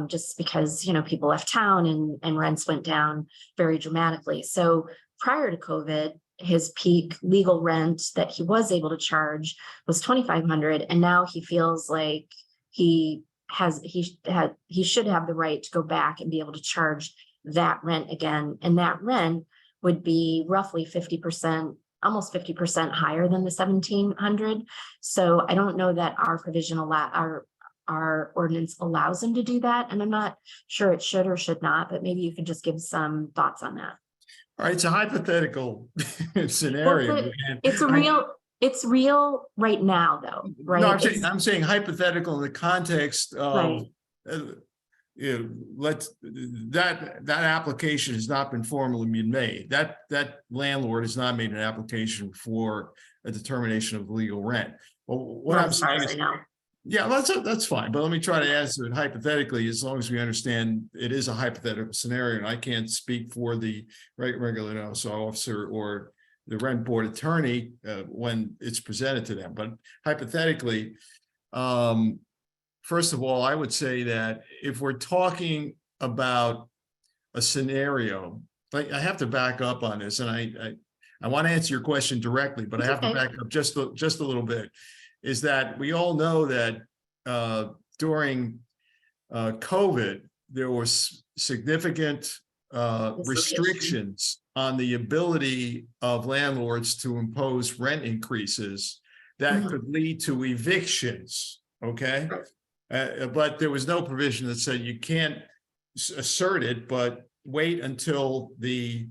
Just because, people left town and rents went down very dramatically. So prior to COVID, his peak legal rent that he was able to charge was $2,500. And now he feels like he should have the right to go back and be able to charge that rent again. And that rent would be roughly 50%, almost 50% higher than the $1,700. So I don't know that our provision our ordinance allows him to do that. And I'm not sure it should or should not, but maybe you can just give some thoughts on that. All right, it's a hypothetical scenario. Well, it's real right now though, right? No, I'm saying hypothetical in the context of that application has not been formally been made. That landlord has not made an application for a determination of legal rent. Well, what I'm saying is, yeah, that's fine. But let me try to answer it hypothetically, as long as we understand it is a hypothetical scenario, and I can't speak for the regular notice officer or the rent board attorney when it's presented to them. But hypothetically, first of all, I would say that if we're talking about a scenario, like I have to back up on this, and I want to answer your question directly, but I have to back up just a little bit. Is that we all know that during COVID, there was significant restrictions on the ability of landlords to impose rent increases that could lead to evictions, okay? But there was no provision that said you can't assert it, but wait until the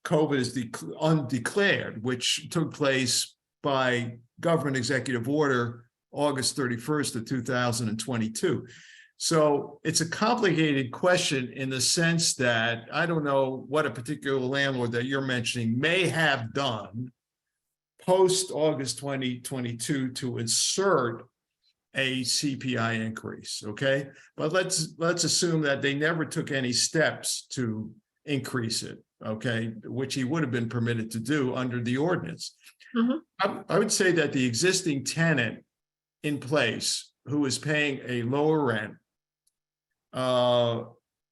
COVID is undeclared, which took place by government executive order August 31st of 2022. So it's a complicated question in the sense that I don't know what a particular landlord that you're mentioning may have done post August 2022 to insert a CPI increase, okay? But let's assume that they never took any steps to increase it, okay? Which he would have been permitted to do under the ordinance. I would say that the existing tenant in place who is paying a lower rent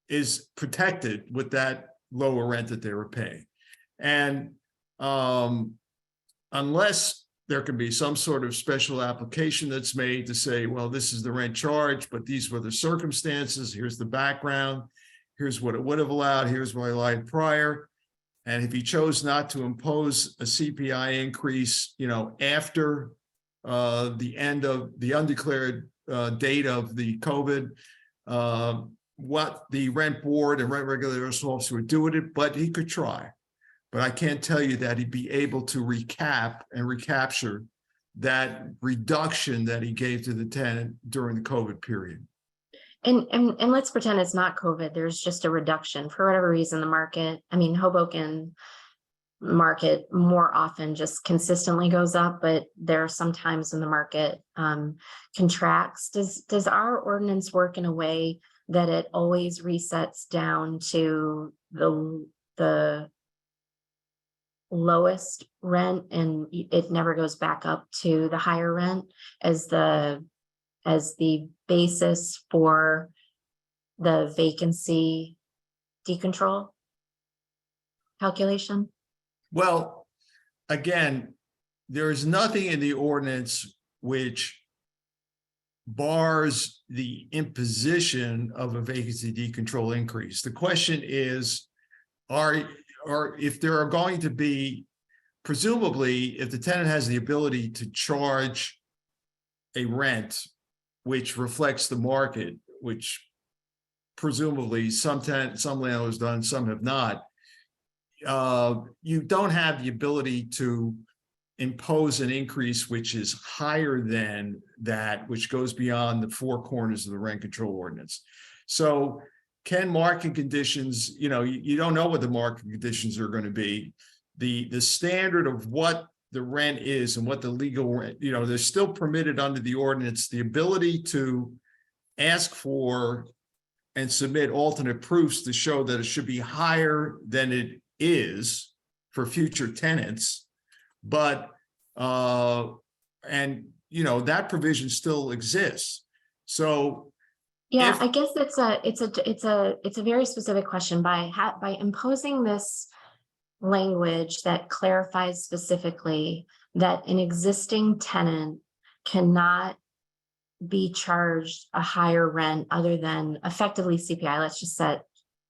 is protected with that lower rent that they were paying. And unless there can be some sort of special application that's made to say, well, this is the rent charge, but these were the circumstances. Here's the background. Here's what it would have allowed. Here's what I lied prior. And if he chose not to impose a CPI increase, after the end of the undeclared date of the COVID, what the rent board and rent regulators officer would do with it, but he could try. But I can't tell you that he'd be able to recap and recapture that reduction that he gave to the tenant during the COVID period. And let's pretend it's not COVID. There's just a reduction for whatever reason. The market, Hoboken market more often just consistently goes up, but there are some times when the market contracts. Does our ordinance work in a way that it always resets down to the lowest rent and it never goes back up to the higher rent as the basis for the vacancy decontrol calculation? Well, again, there is nothing in the ordinance which bars the imposition of a vacancy decontrol increase. The question is, if there are going to be, presumably, if the tenant has the ability to charge a rent which reflects the market, which presumably some landlords done, some have not, you don't have the ability to impose an increase which is higher than that, which goes beyond the four corners of the rent control ordinance. So can market conditions, you don't know what the market conditions are going to be. The standard of what the rent is and what the legal rent, they're still permitted under the ordinance the ability to ask for and submit alternate proofs to show that it should be higher than it is for future tenants. But that provision still exists. So yeah, I guess it's a very specific question. By imposing this language that clarifies specifically that an existing tenant cannot be charged a higher rent other than effectively CPI, let's just set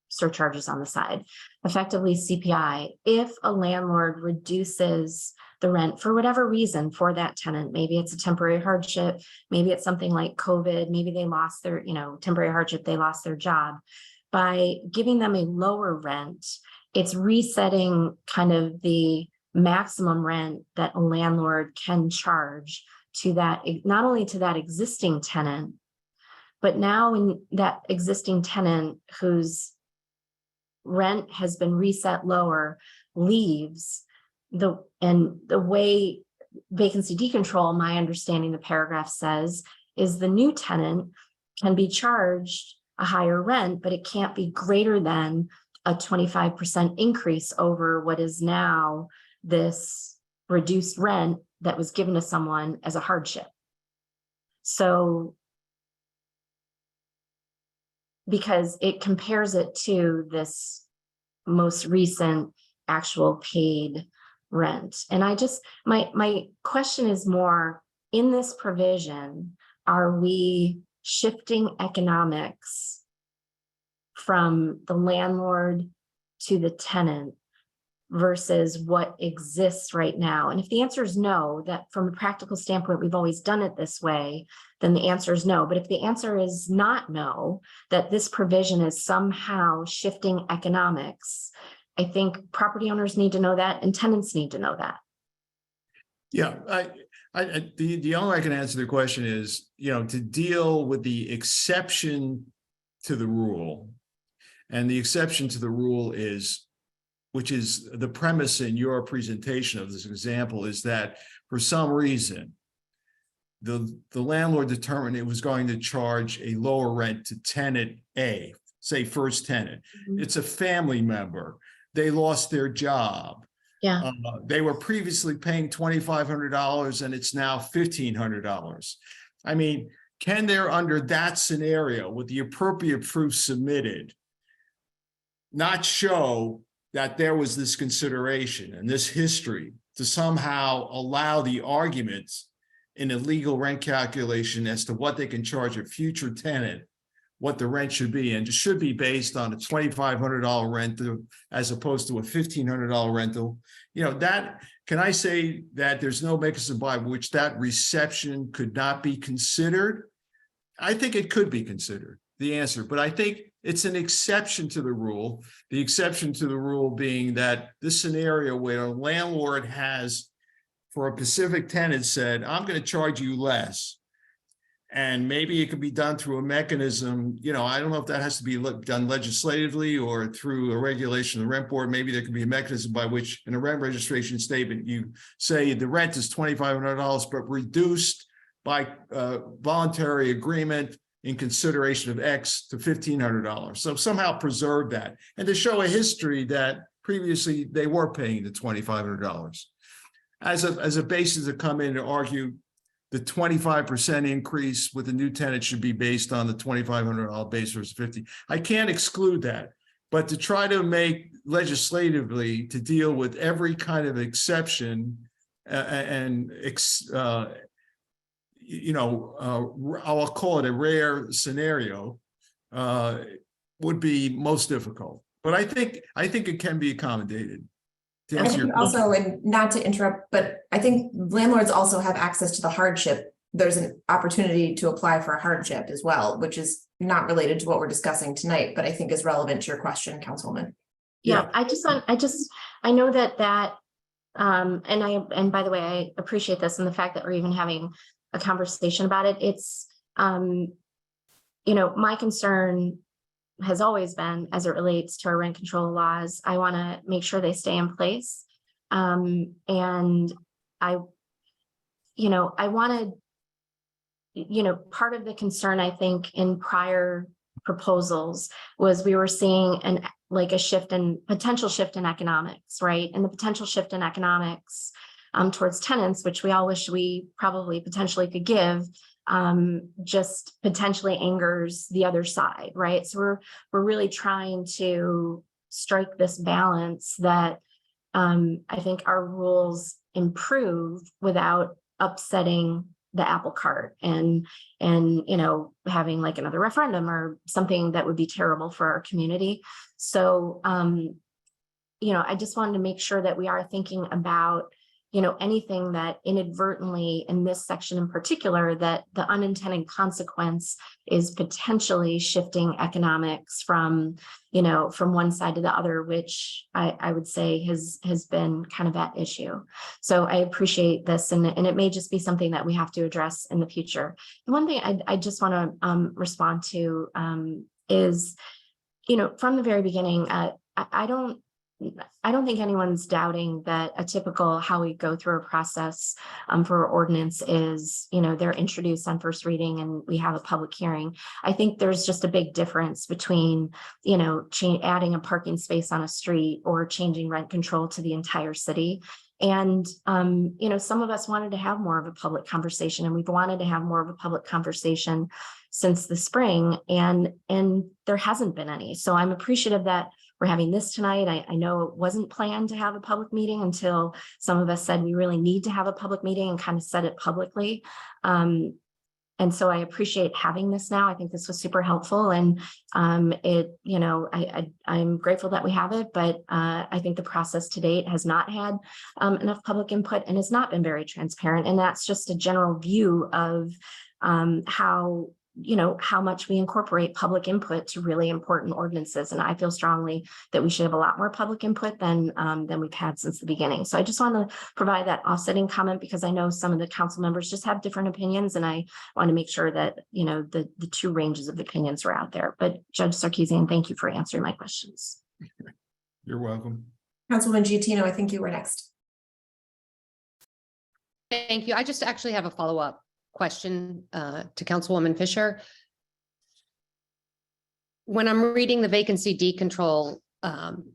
surcharges on the side, effectively CPI, if a landlord reduces the rent for whatever reason for that tenant, maybe it's a temporary hardship, maybe it's something like COVID, maybe they lost their, temporary hardship, they lost their job. By giving them a lower rent, it's resetting kind of the maximum rent that a landlord can charge to that, not only to that existing tenant, but now when that existing tenant whose rent has been reset lower leaves, the way vacancy decontrol, my understanding the paragraph says, is the new tenant can be charged a higher rent, but it can't be greater than a 25% increase over what is now this reduced rent that was given to someone as a hardship. So, because it compares it to this most recent actual paid rent. And my question is more, in this provision, are we shifting economics from the landlord to the tenant versus what exists right now? And if the answer is no, that from a practical standpoint, we've always done it this way, then the answer is no. But if the answer is not no, that this provision is somehow shifting economics, I think property owners need to know that and tenants need to know that. Yeah, the only way I can answer the question is, to deal with the exception to the rule. And the exception to the rule is, which is the premise in your presentation of this example, is that for some reason, the landlord determined it was going to charge a lower rent to tenant A, say first tenant. Mhm. It's a family member. They lost their job. Yeah. They were previously paying $2,500 and it's now $1,500. I mean, can there, under that scenario, with the appropriate proof submitted, not show that there was this consideration and this history to somehow allow the arguments in a legal rent calculation as to what they can charge a future tenant, what the rent should be, and it should be based on a $2,500 rental as opposed to a $1,500 rental? That, can I say that there's no mechanism by which that reception could not be considered? I think it could be considered, the answer, but I think it's an exception to the rule. The exception to the rule being that this scenario where a landlord has, for a specific tenant, said, I'm going to charge you less. And maybe it could be done through a mechanism, I don't know if that has to be done legislatively or through a regulation of the rent board. Maybe there could be a mechanism by which in a rent registration statement, you say the rent is $2,500, but reduced by voluntary agreement in consideration of X to $1,500. So somehow preserve that and to show a history that previously they were paying the $2,500 as a basis to come in and argue the 25% increase with the new tenant should be based on the $2,500 base versus 50. I can't exclude that, but to try to make legislatively to deal with every kind of exception I'll call it a rare scenario, would be most difficult. But I think it can be accommodated. To And I answer your think also, and not to interrupt, but I think landlords also have access to the hardship. There's an opportunity to apply for a hardship as well, which is not related to what we're discussing tonight, but I think is relevant to your question, Councilwoman. Yeah, I know that and by the way, I appreciate this and the fact that we're even having a conversation about it. It's, my concern has always been, as it relates to our rent control laws, I want to make sure they stay in place. And I wanted, part of the concern, I think, in prior proposals was we were seeing a potential shift in economics, right? And the potential shift in economics towards tenants, which we all wish we probably potentially could give, just potentially angers the other side, right? So we're really trying to strike this balance that I think our rules improve without upsetting the apple cart and having like another referendum or something that would be terrible for our community. So I just wanted to make sure that we are thinking about anything that inadvertently in this section in particular, that the unintended consequence is potentially shifting economics from one side to the other, which I would say has been kind of at issue. So I appreciate this, and it may just be something that we have to address in the future. And one thing I just want to respond to is, from the very beginning, I don't think anyone's doubting that a typical how we go through a process for ordinance is, they're introduced on first reading and we have a public hearing. I think there's just a big difference between, adding a parking space on a street or changing rent control to the entire city. And, some of us wanted to have more of a public conversation, and we've wanted to have more of a public conversation since the spring, and there hasn't been any. So I'm appreciative that we're having this tonight. I know it wasn't planned to have a public meeting until some of us said we really need to have a public meeting and kind of said it publicly. And so I appreciate having this now. I think this was super helpful, and I'm grateful that we have it, but I think the process to date has not had enough public input and has not been very transparent. And that's just a general view of how you know, how much we incorporate public input to really important ordinances. And I feel strongly that we should have a lot more public input than we've had since the beginning. So I just want to provide that offsetting comment because I know some of the council members just have different opinions, and I want to make sure that, you know, the two ranges of opinions are out there. But Judge Sarkeesian, thank you for answering my questions. You're welcome. Councilwoman Giatino, I think you were next. Thank you. I just actually have a follow-up question to Councilwoman Fisher. When I'm reading the vacancy decontrol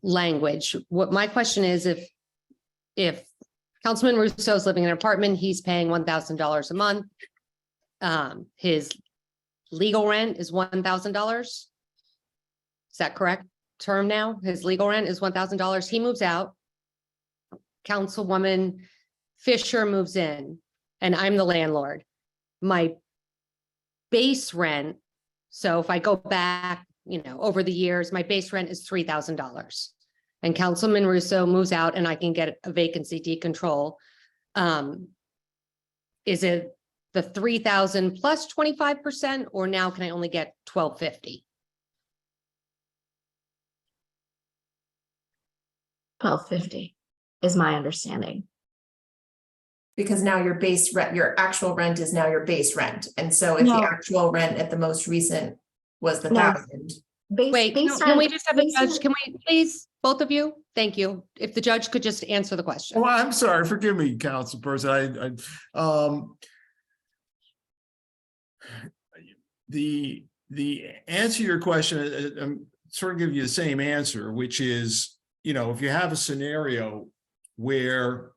language, what my question is, if Councilman Russo is living in an apartment, he's paying $1,000 a month. His legal rent is $1,000. Is that correct term now? His legal rent is $1,000. He moves out. Councilwoman Fisher moves in, and I'm the landlord. My base rent, so if I go back, you know, over the years, my base rent is $3,000. And Councilman Russo moves out and I can get a vacancy decontrol. Is it the 3,000 plus 25%, or now can I only get 1,250? 1,250 is my understanding. Because now your base rent, your actual rent is now your base rent. And so if the No. actual rent at the most recent was the No. 1,000. Wait, Base can we rent- just have a base judge? rent- Can we please, both of you? Thank you. If the judge could just answer the question. Oh, I'm sorry. Forgive me, Councilperson. The answer to your question, I'm sort of give you the same answer, which is, you know, if you have a scenario where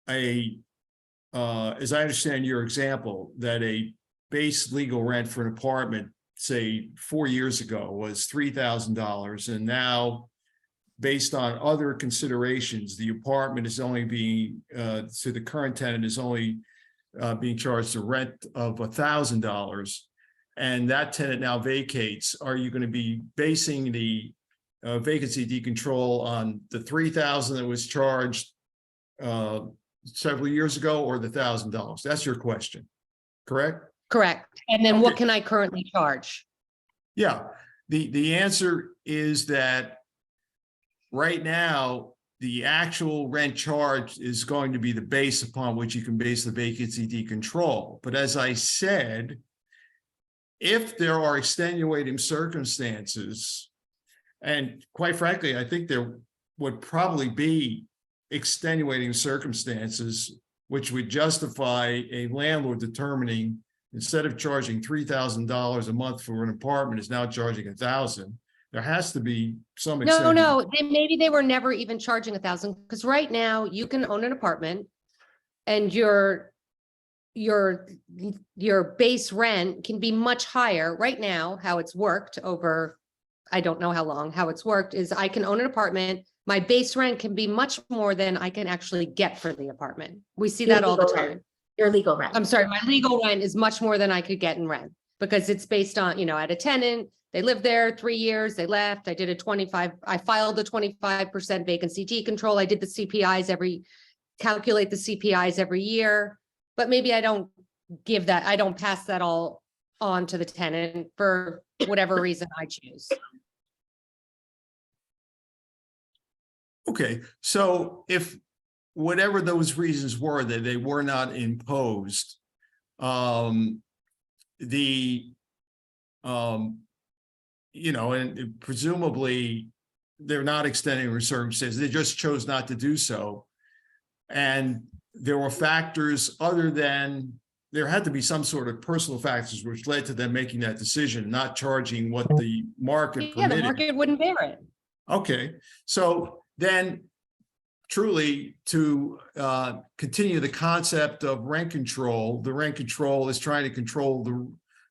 as I understand your example, that a base legal rent for an apartment, say 4 years ago, was $3,000, and now, based on other considerations, the apartment is only being, so the current tenant is only being charged a rent of $1,000, and that tenant now vacates. Are you going to be basing the vacancy decontrol on the $3,000 that was charged several years ago, or the $1,000? That's your question, correct? Correct. And then what Okay. can I currently charge? Yeah, the answer is that right now, the actual rent charge is going to be the base upon which you can base the vacancy decontrol. But as I said, if there are extenuating circumstances, and quite frankly, I think there would probably be extenuating circumstances which would justify a landlord determining, instead of charging $3,000 a month for an apartment, is now charging $1,000. There has to be some. No, maybe they were never even charging 1,000, because right now you can own an apartment and your base rent can be much higher. Right now, how it's worked over, I don't know how long, how it's worked is I can own an apartment. My base rent can be much more than I can actually get for the apartment. We see that all the time. Your legal rent. I'm sorry, my legal rent is much more than I could get in rent, because it's based on, you know, at a tenant, they lived there 3 years, they left, I filed a 25% vacancy decontrol. I did the CPIs calculate the CPIs every year, but maybe I don't pass that all on to the tenant for whatever reason I choose. Okay, so if whatever those reasons were that they were not imposed, you know, and presumably they're not extending their circumstances, they just chose not to do so. And there were factors other than, there had to be some sort of personal factors which led to them making that decision, not charging what the market Yeah, the permitted. market wouldn't bear it. Okay, so then truly to continue the concept of rent control, the rent control is trying to control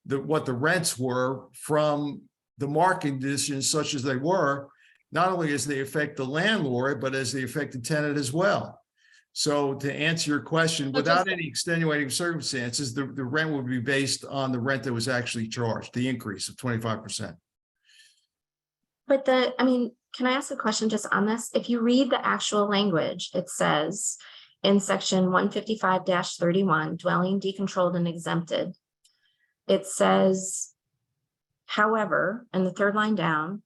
what the rents were from the market conditions such as they were, not only as they affect the landlord, but as they affect the tenant as well. So to answer your question, without any extenuating circumstances, the rent would be based on the rent that was actually charged, the increase of 25%. But can I ask a question just on this? If you read the actual language, it says in section 155-31, dwelling decontrolled and exempted, it says, however, and the third line down,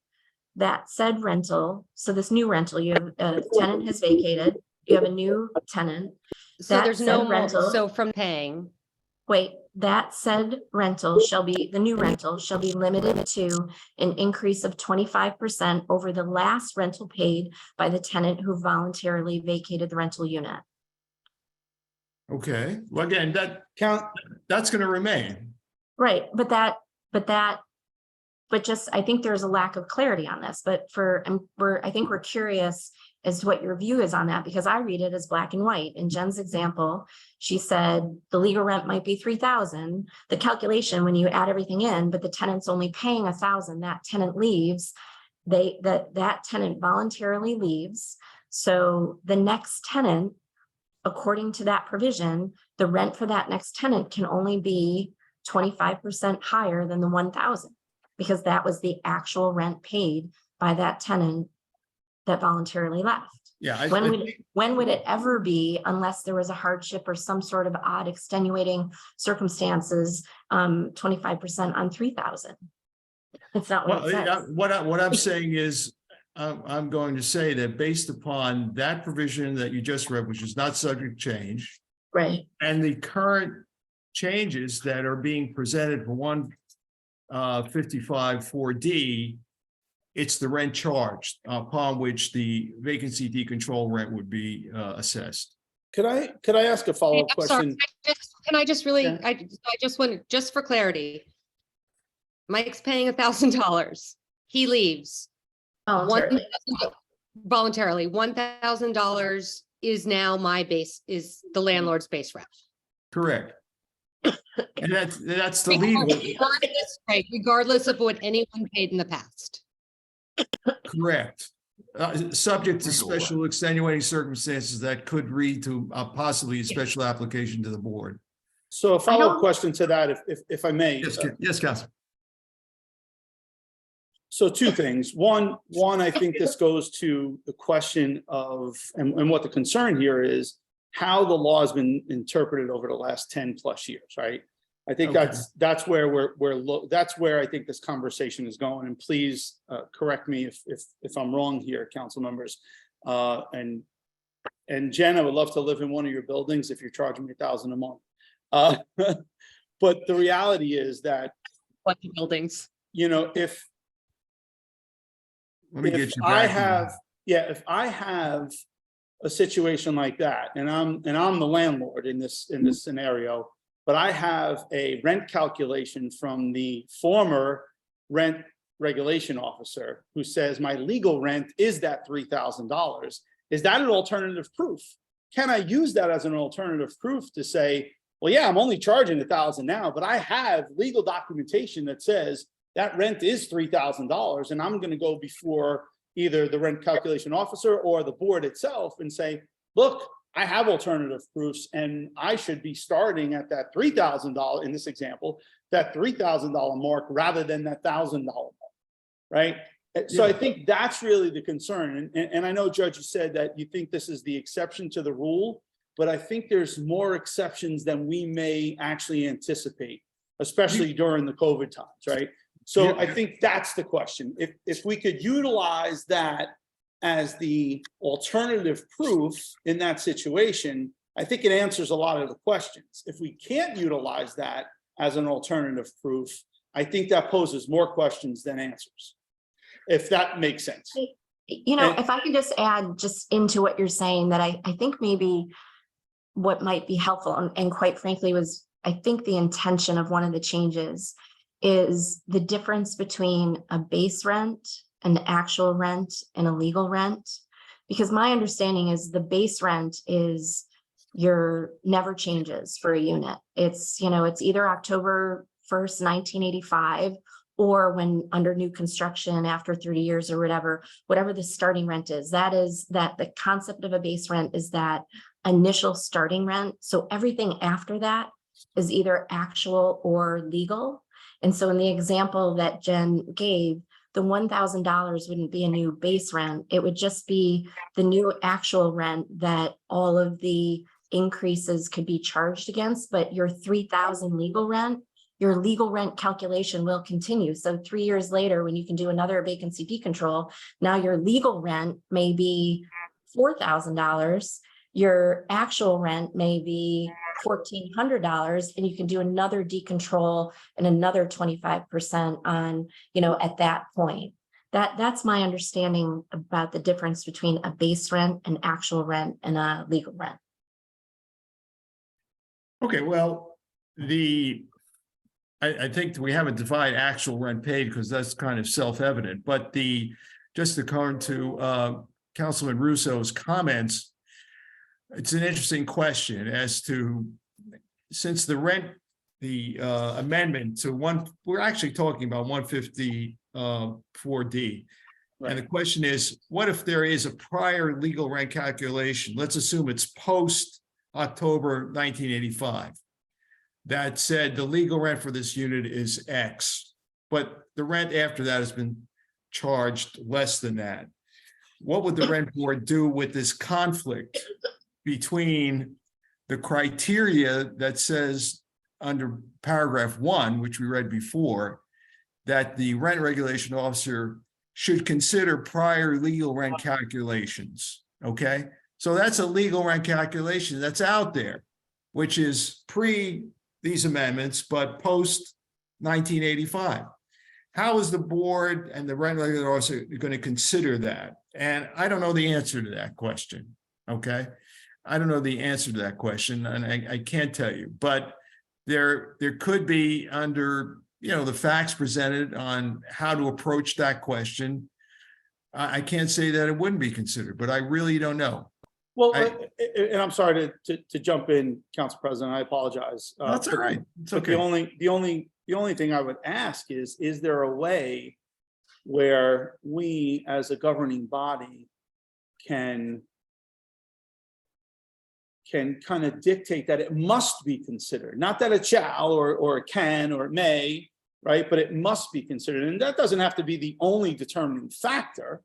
that said rental, so this new rental, you have a tenant has vacated, you have a new tenant. So That there's no said more, rental- so from paying, Wait, that said rental shall be, the new rental shall be limited to an increase of 25% over the last rental paid by the tenant who voluntarily vacated the rental unit. Okay, well, again, that's gonna remain. Right, but just, I think there's a lack of clarity on this, but I think we're curious as to what your view is on that, because I read it as black and white. In Jen's example, she said the legal rent might be 3,000. The calculation, when you add everything in, but the tenant's only paying 1,000, that tenant leaves, that tenant voluntarily leaves. So the next tenant, according to that provision, the rent for that next tenant can only be 25% higher than the 1,000, because that was the actual rent paid by that tenant that voluntarily left. Yeah. When would it ever be, unless there was a hardship or some sort of odd extenuating circumstances, 25% on 3,000? It's not what it says. What I'm saying is, I'm going to say that based upon that provision that you just read, which is not subject to change, Right. and the current changes that are being presented for 155-4D, it's the rent charged upon which the vacancy decontrol rent would be assessed. Could I ask a follow-up I'm sorry, question? can I just really, Yeah. I just want, just for clarity. Mike's paying $1,000. He leaves. Voluntarily. Voluntarily, $1,000 is now my base, is the landlord's base rent. Correct. And that's the legal, Right, regardless of what anyone paid in the past. correct. Subject to special extenuating circumstances that could lead to possibly a special application to the board. So a follow-up question to that, if I may. Yes, Council. So two things. One, I think this goes to the question of, and what the concern here is, how the law has been interpreted over the last 10 plus years, right? I think Okay. that's where that's where I think this conversation is going. And please correct me if I'm wrong here, council members. And Jen, I would love to live in one of your buildings if you're charging me $1,000 a month. But the reality is that, Bunch of buildings. you know, if Let me get you I back. have, if I have a situation like that, and I'm the landlord in this scenario, but I have a rent calculation from the former rent regulation officer who says my legal rent is that $3,000. Is that an alternative proof? Can I use that as an alternative proof to say, well, yeah, I'm only charging $1,000 now, but I have legal documentation that says that rent is $3,000, and I'm going to go before either the rent calculation officer or the board itself and say, look, I have alternative proofs, and I should be starting at that $3,000 in this example, that $3,000 mark rather than that $1,000 mark, right? So I think that's really the concern. And I know, Judge, you said that you think this is the exception to the rule, but I think there's more exceptions than we may actually anticipate, especially during the COVID times, right? So I think that's the question. If we could utilize that as the alternative proof in that situation, I think it answers a lot of the questions. If we can't utilize that as an alternative proof, I think that poses more questions than answers, if that makes sense. You know, if I could just add just into what you're saying, that I think maybe what might be helpful, and quite frankly was, I think the intention of one of the changes is the difference between a base rent, an actual rent, and a legal rent. Because my understanding is the base rent is your never changes for a unit. It's, you know, it's either October 1st, 1985, or when under new construction after 30 years or whatever the starting rent is. That is that the concept of a base rent is that initial starting rent. So everything after that is either actual or legal. And so in the example that Jen gave, the $1,000 wouldn't be a new base rent. It would just be the new actual rent that all of the increases could be charged against, but your $3,000 legal rent your legal rent calculation will continue. So 3 years later, when you can do another vacancy decontrol, now your legal rent may be $4,000. Your actual rent may be $1,400, and you can do another decontrol and another 25% on, at that point. That's my understanding about the difference between a base rent, an actual rent, and a legal rent. Okay, well, I think we haven't defined actual rent paid because that's kind of self-evident, but just to come to Councilman Russo's comments, it's an interesting question as to, since the amendment to we're actually talking about 154D. And the question is, what if there is a prior legal rent calculation? Let's assume it's post October 1985. That said, the legal rent for this unit is X, but the rent after that has been charged less than that. What would the rent board do with this conflict between the criteria that says under paragraph 1, which we read before, that the rent regulation officer should consider prior legal rent calculations? Okay, so that's a legal rent calculation that's out there, which is pre these amendments, but post 1985. How is the board and the rent regulator officer going to consider that? And I don't know the answer to that question. Okay, I don't know the answer to that question, and I can't tell you. But there could be, under the facts presented on how to approach that question, I can't say that it wouldn't be considered, but I really don't know. Well, and I'm sorry to jump in, Council President, I apologize. That's all right. It's okay. The only thing I would ask is there a way where we as a governing body can kind of dictate that it must be considered, not that it shall or it can or it may, right? But it must be considered. And that doesn't have to be the only determining factor.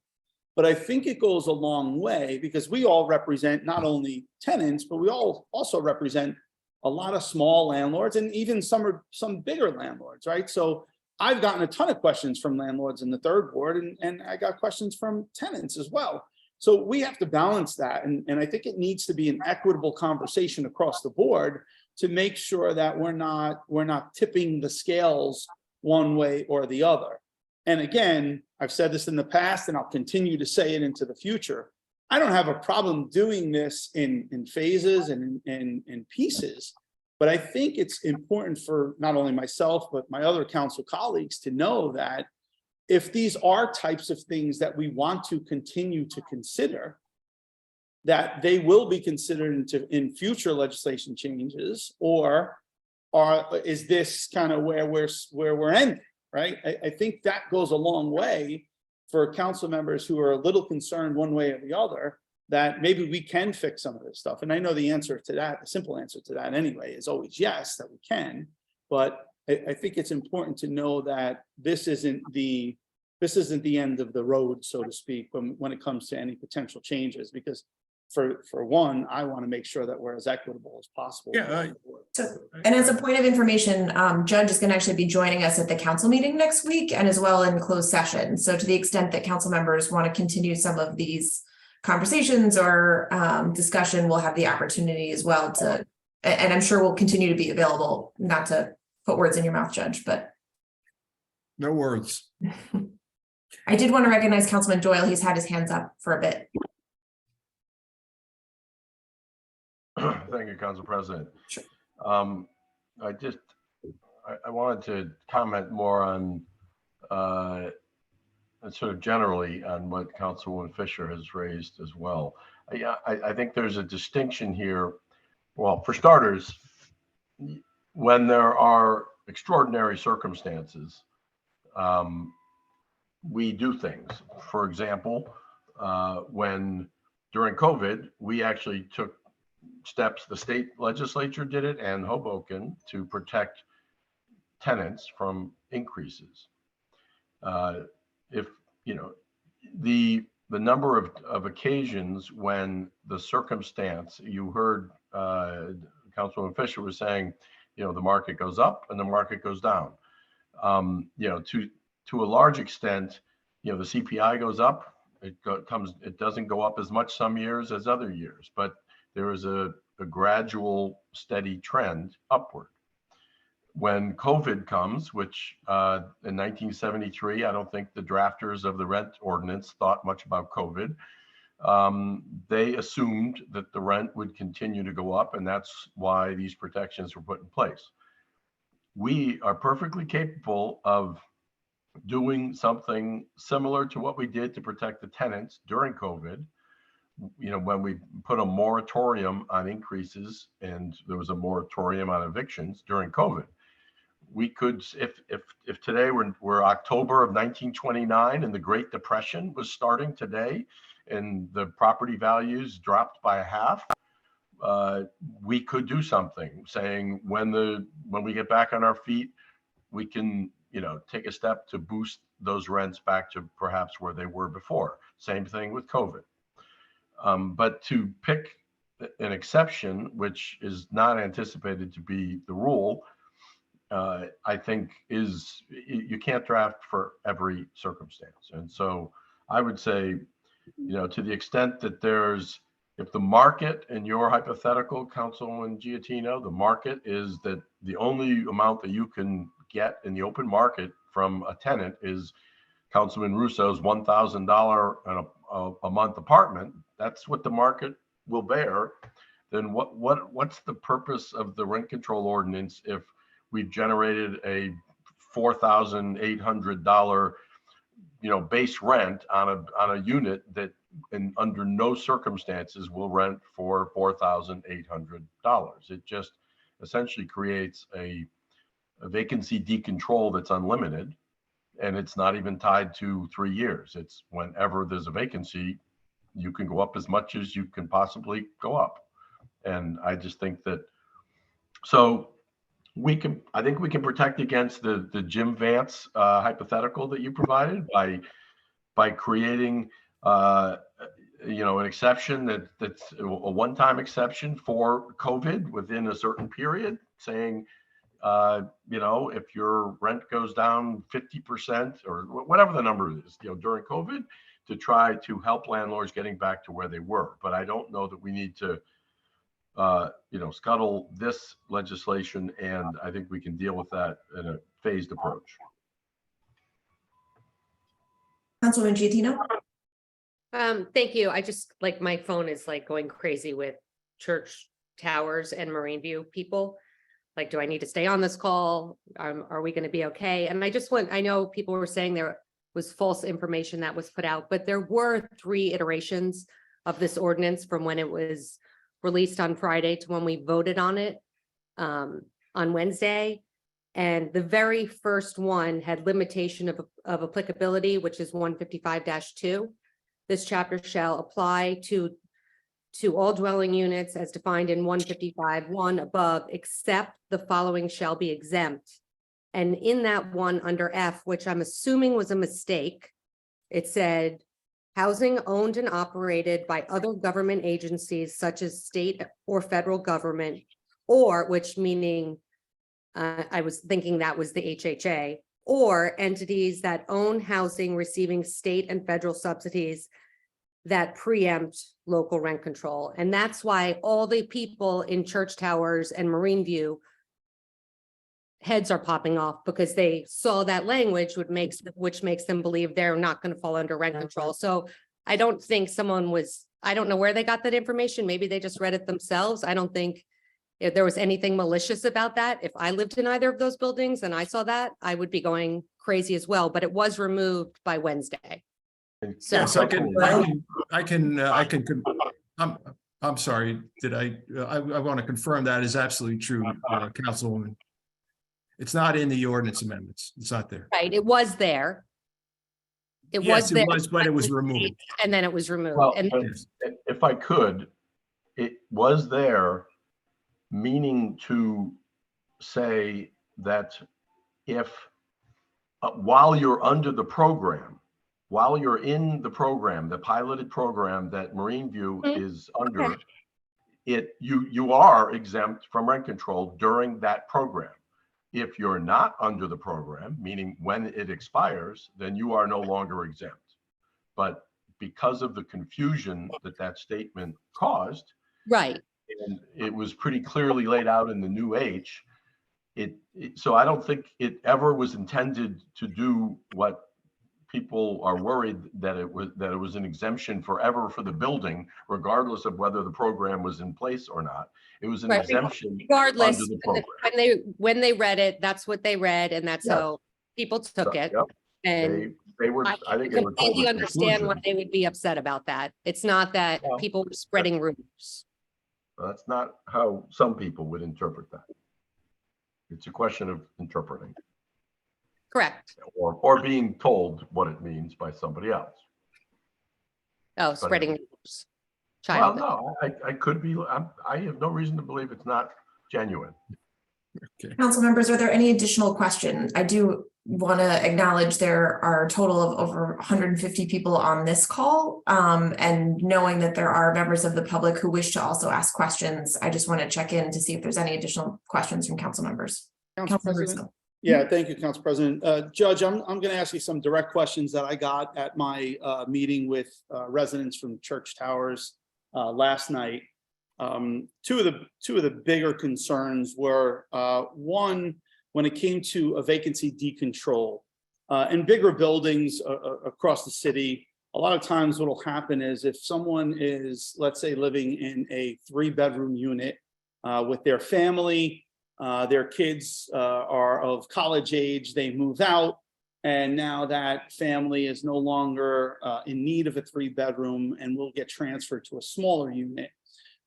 But I think it goes a long way, because we all represent not only tenants, but we all also represent a lot of small landlords, and even some bigger landlords, right? So I've gotten a ton of questions from landlords in the third ward, and I got questions from tenants as well. So we have to balance that. And I think it needs to be an equitable conversation across the board to make sure that we're not tipping the scales one way or the other. And again, I've said this in the past, and I'll continue to say it into the future. I don't have a problem doing this in phases and in pieces, but I think it's important for not only myself, but my other council colleagues to know that if these are types of things that we want to continue to consider, that they will be considered in future legislation changes, or is this kind of where we're ending? Right? I think that goes a long way for council members who are a little concerned one way or the other, that maybe we can fix some of this stuff. And I know the answer to that, the simple answer to that anyway, is always yes, that we can. But I think it's important to know that this isn't the end of the road, so to speak, when it comes to any potential changes, because for one, I want to make sure that we're as equitable as possible. Yeah. And as a point of information, Judge is going to actually be joining us at the council meeting next week, and as well in closed session. So to the extent that council members want to continue some of these conversations or discussion, we'll have the opportunity as well to, and I'm sure we'll continue to be available, not to put words in your mouth, Judge, but. No words. I did want to recognize Councilman Doyle. He's had his hands up for a bit. Thank you, Council President. Sure. I wanted to comment more on sort of generally on what Councilwoman Fisher has raised as well. I think there's a distinction here. Well, for starters, when there are extraordinary circumstances, we do things. For example, when during COVID, we actually took steps, the state legislature did it, and Hoboken, to protect tenants from increases. If the number of occasions when the circumstance, you heard Councilwoman Fisher was saying, the market goes up and the market goes down. To a large extent, the CPI goes up. It doesn't go up as much some years as other years, but there is a gradual, steady trend upward. When COVID comes, which in 1973, I don't think the drafters of the rent ordinance thought much about COVID. They assumed that the rent would continue to go up, and that's why these protections were put in place. We are perfectly capable of doing something similar to what we did to protect the tenants during COVID. When we put a moratorium on increases and there was a moratorium on evictions during COVID, we could, if today we're October of 1929 and the Great Depression was starting today and the property values dropped by half, we could do something saying when we get back on our feet, we can take a step to boost those rents back to perhaps where they were before. Same thing with COVID. But to pick an exception, which is not anticipated to be the rule, I think you can't draft for every circumstance. And so I would say, to the extent that if the market in your hypothetical, Councilman Giattino, the market is that the only amount that you can get in the open market from a tenant is Councilman Russo's $1,000 a month apartment, that's what the market will bear. Then what's the purpose of the rent control ordinance if we've generated a $4,800 base rent on a unit that under no circumstances will rent for $4,800? It just essentially creates a vacancy decontrol that's unlimited, and it's not even tied to 3 years. It's whenever there's a vacancy, you can go up as much as you can possibly go up. And I just think that, so I think we can protect against the Jim Vance hypothetical that you provided by creating an exception that's a one-time exception for COVID within a certain period, saying if your rent goes down 50% or whatever the number is, during COVID, to try to help landlords getting back to where they were. But I don't know that we need to, scuttle this legislation, and I think we can deal with that in a phased approach. Councilman Giattino? Thank you. I just my phone is going crazy with church towers and Marine View people. Do I need to stay on this call? Are we going to be okay? And I know people were saying there was false information that was put out, but there were 3 iterations of this ordinance from when it was released on Friday to when we voted on it on Wednesday. And the very first one had limitation of applicability, which is 155-2. This chapter shall apply to all dwelling units as defined in 155(1) above, except the following shall be exempt. And in that one under F, which I'm assuming was a mistake, it said housing owned and operated by other government agencies such as state or federal government, or which meaning I was thinking that was the HHA, or entities that own housing receiving state and federal subsidies that preempt local rent control. And that's why all the people in church towers and Marine View heads are popping off, because they saw that language, which makes them believe they're not going to fall under rent control. So I don't think I don't know where they got that information. Maybe they just read it themselves. I don't think if there was anything malicious about that. If I lived in either of those buildings and I saw that, I would be going crazy as well, but it was removed by Wednesday. So Yes, I'm sorry. I want to confirm that is absolutely true, Councilwoman. It's not in the ordinance amendments. It's not there. right, it was there. Yes, it was, but it was removed. And then it was removed. Well, And if I could, it was there, meaning to say that if while you're under the program, while you're in the program, the piloted program that Marine View is under, you are exempt from rent control during that program. If you're not under the program, meaning when it expires, then you are no longer exempt. But because of the confusion that statement caused, Right. and it was pretty clearly laid out in the new H, so I don't think it ever was intended to do what people are worried that it was an exemption forever for the building, regardless of whether the program was in place or not. It was an Right. exemption Regardless, under the program. when they read it, that's what they read, and that's Yes. how people took it. Yep. And They were, I I think they were told. completely the understand why conclusion. they would be upset about that. It's not that Well, people were spreading rumors. That's not how some people would interpret that. It's a question of interpreting Correct. or being told what it means by somebody else. Oh, spreading rumors. Well, Child. no, I could be, I have no reason to believe it's not genuine. Council members, are there any additional questions? I do want to acknowledge there are a total of over 150 people on this call. And knowing that there are members of the public who wish to also ask questions, I just want to check in to see if there's any additional questions from council members. Council Councilmember President? Snow. Yeah, thank you, Council President. Judge, I'm going to ask you some direct questions that I got at my meeting with residents from Church Towers last night. Two of the bigger concerns were one, when it came to a vacancy decontrol. In bigger buildings across the city, a lot of times what will happen is if someone is, let's say, living in a 3-bedroom unit with their family, their kids are of college age, they move out, and now that family is no longer in need of a 3-bedroom and will get transferred to a smaller unit.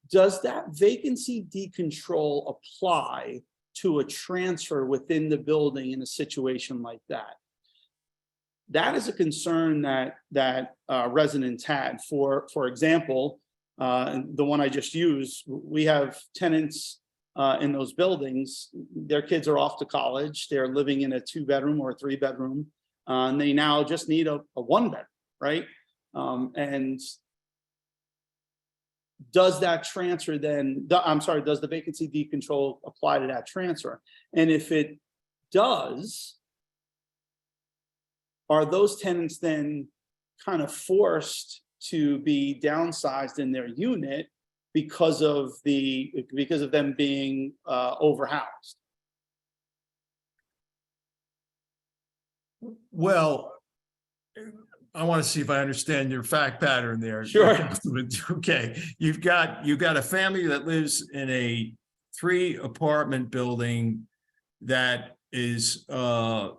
Does that vacancy decontrol apply to a transfer within the building in a situation like that? That is a concern that residents had. For example, the one I just used, we have tenants in those buildings. Their kids are off to college. They're living in a 2-bedroom or a 3-bedroom, and they now just need a 1-bedroom, right? And does that transfer then, does the vacancy decontrol apply to that transfer? And if it does, are those tenants then kind of forced to be downsized in their unit because of them being overhoused? Well, I want to see if I understand your fact pattern there. Sure. Okay, you've got a family that lives in a 3-apartment building that is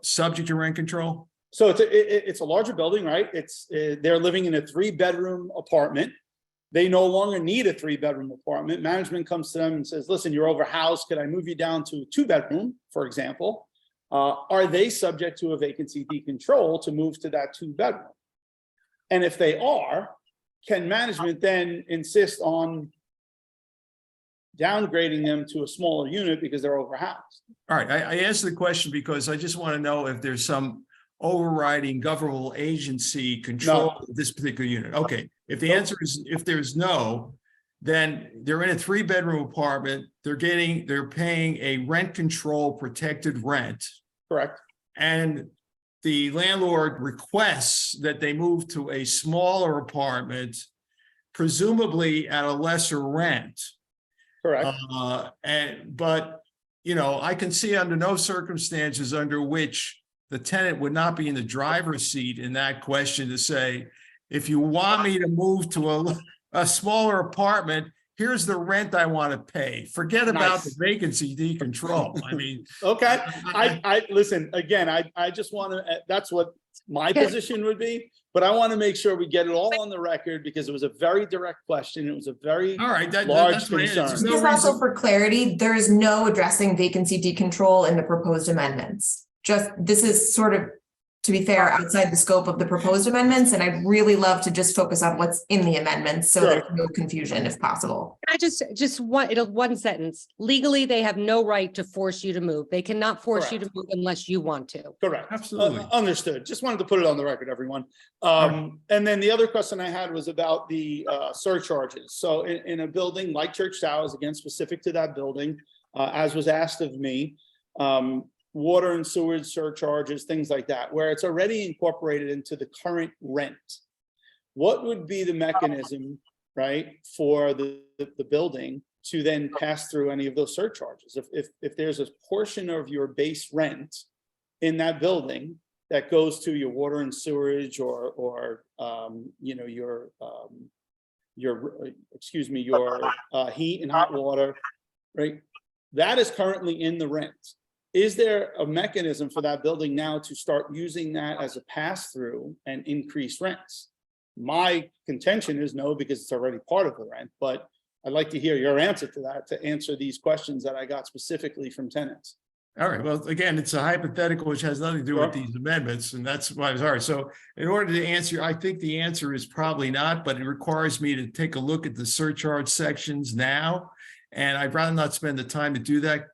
subject to rent control. So it's a larger building, right? They're living in a 3-bedroom apartment. They no longer need a 3-bedroom apartment. Management comes to them and says, listen, you're overhoused. Could I move you down to a 2-bedroom, for example? Are they subject to a vacancy decontrol to move to that 2-bedroom? And if they are, can management then insist on downgrading them to a smaller unit because they're overhoused? All right, I asked the question because I just want to know if there's some overriding governmental agency control of this particular unit. Okay, if the answer is if there's no, then they're in a 3-bedroom apartment. They're paying a rent control protected rent. Correct. And the landlord requests that they move to a smaller apartment, presumably at a lesser rent. Correct. But I can see under no circumstances under which the tenant would not be in the driver's seat in that question to say, if you want me to move to a smaller apartment, here's the rent I want to pay. Forget about the vacancy decontrol. I mean, okay. I listen again. I just want to. That's what my position would be. But I want to make sure we get it all on the record because it was a very direct question. It was a very large concern. There's no Just also reason. for clarity, there is no addressing vacancy decontrol in the proposed amendments. Just this is sort of to be fair, outside the scope of the proposed amendments, and I'd really love to just focus on what's in the amendments, so Sure. there's no confusion if possible. I just one sentence. Legally, they have no right to force you to move. They cannot force you to move unless you want to. Correct. Absolutely. Understood. Just wanted to put it on the record, everyone. And then the other question I had was about the surcharges. So in a building like Church Towers, again, specific to that building, as was asked of me, water and sewage surcharges, things like that, where it's already incorporated into the current rent. What would be the mechanism, right, for the building to then pass through any of those surcharges? If there's a portion of your base rent in that building that goes to your water and sewage or you know, your heat and hot water, right? That is currently in the rent. Is there a mechanism for that building now to start using that as a pass-through and increase rents? My contention is no, because it's already part of the rent, but I'd like to hear your answer to that, to answer these questions that I got specifically from tenants. All right, well, again, it's a hypothetical which has nothing to do with these amendments, and that's why it's hard. So in order to answer, I think the answer is probably not, but it requires me to take a look at the surcharge sections now. And I'd rather not spend the time to do that,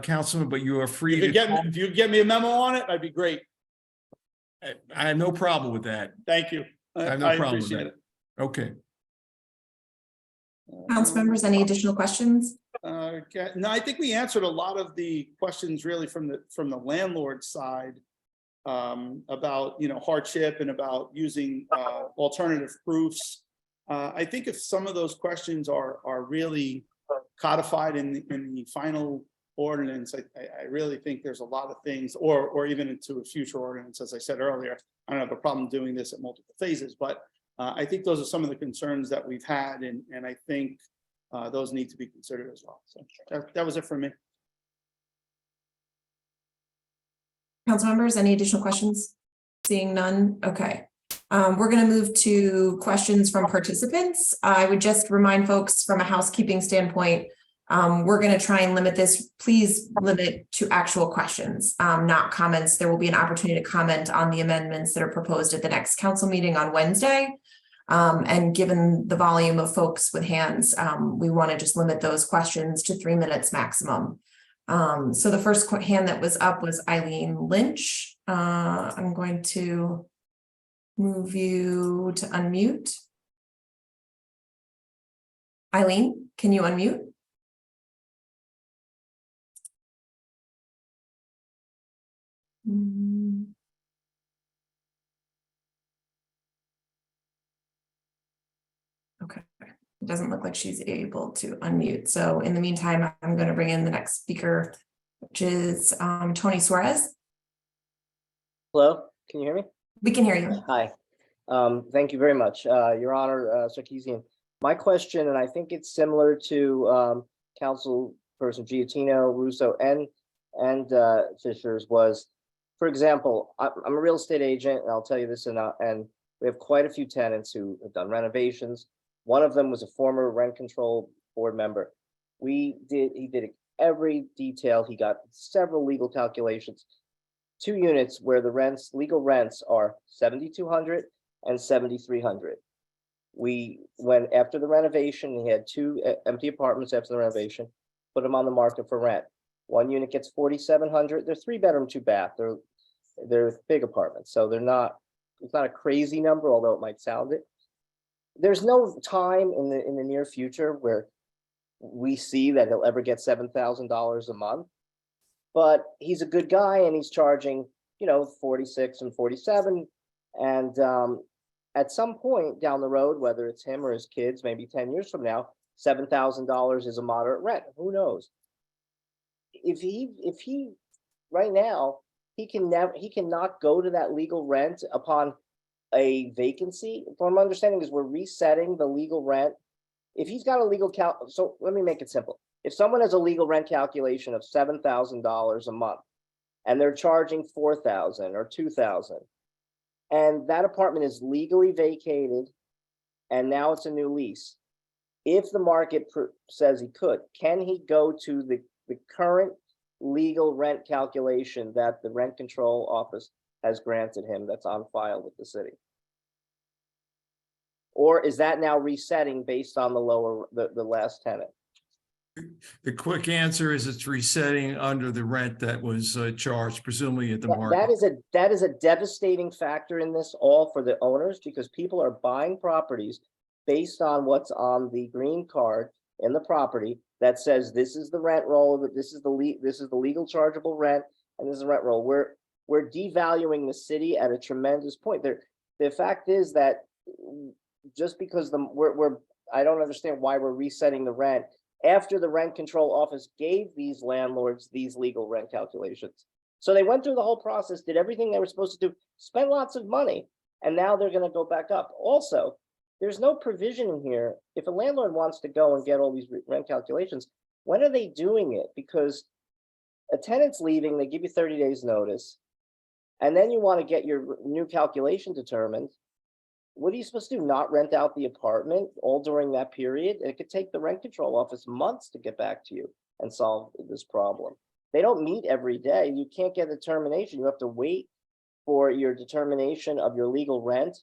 Councilman, but you are free to. If you get me a memo on it, that'd be great. I have no problem with that. Thank you. I have no problem with appreciate that. Okay. Council members, any additional questions? Okay, no, I think we answered a lot of the questions really from the landlord side, about, you know, hardship and about using alternative proofs. I think if some of those questions are really codified in the final ordinance, I really think there's a lot of things, or even into a future ordinance, as I said earlier. I don't have a problem doing this at multiple phases, but I think those are some of the concerns that we've had, and I think those need to be considered as well. So that was it for me. Council members, any additional questions? Seeing none, okay. We're going to move to questions from participants. I would just remind folks from a housekeeping standpoint, we're going to try and limit this. Please limit to actual questions, not comments. There will be an opportunity to comment on the amendments that are proposed at the next council meeting on Wednesday. And given the volume of folks with hands, we want to just limit those questions to 3 minutes maximum. So the first hand that was up was Eileen Lynch. I'm going to move you to unmute. Eileen, can you unmute? Okay, it doesn't look like she's able to unmute. So in the meantime, I'm going to bring in the next speaker, which is Tony Suarez. Hello, can you hear me? We can hear you. Hi. Thank you very much, Your Honor, Sarkeesian. My question, and I think it's similar to Councilperson Giatino, Russo, and Fisher's, was, for example, I'm a real estate agent, and I'll tell you this, and we have quite a few tenants who have done renovations. One of them was a former rent control board member. He did every detail. He got several legal calculations. 2 units where the legal rents are $7,200 and $7,300. We went after the renovation. He had 2 empty apartments after the renovation, put them on the market for rent. 1 unit gets $4,700. They're 3-bedroom, 2-bath. They're big apartments, so it's not a crazy number, although it might sound it. There's no time in the near future where we see that he'll ever get $7,000 a month. But he's a good guy, and he's charging, you know, 46 and 47. And at some point down the road, whether it's him or his kids, maybe 10 years from now, $7,000 is a moderate rent. Who knows? If he right now, he cannot go to that legal rent upon a vacancy. What I'm understanding is we're resetting the legal rent. If he's got a legal so let me make it simple. If someone has a legal rent calculation of $7,000 a month, and they're charging $4,000 or $2,000, and that apartment is legally vacated, and now it's a new lease, if the market says he could, can he go to the current legal rent calculation that the rent control office has granted him that's on file with the city? Or is that now resetting based on the last tenant? The quick answer is it's resetting under the rent that was charged, presumably at the That market. is a devastating factor in this all for the owners, because people are buying properties based on what's on the green card in the property that says this is the rent roll, that this is the legal chargeable rent, and this is the rent roll. We're devaluing the city at a tremendous point. The fact is that just because I don't understand why we're resetting the rent after the rent control office gave these landlords these legal rent calculations. So they went through the whole process, did everything they were supposed to do, spent lots of money, and now they're going to go back up. Also, there's no provision in here. If a landlord wants to go and get all these rent calculations, when are they doing it? Because a tenant's leaving, they give you 30 days notice, and then you want to get your new calculation determined. What are you supposed to do? Not rent out the apartment all during that period? It could take the rent control office months to get back to you and solve this problem. They don't meet every day. You can't get a determination. You have to wait for your determination of your legal rent.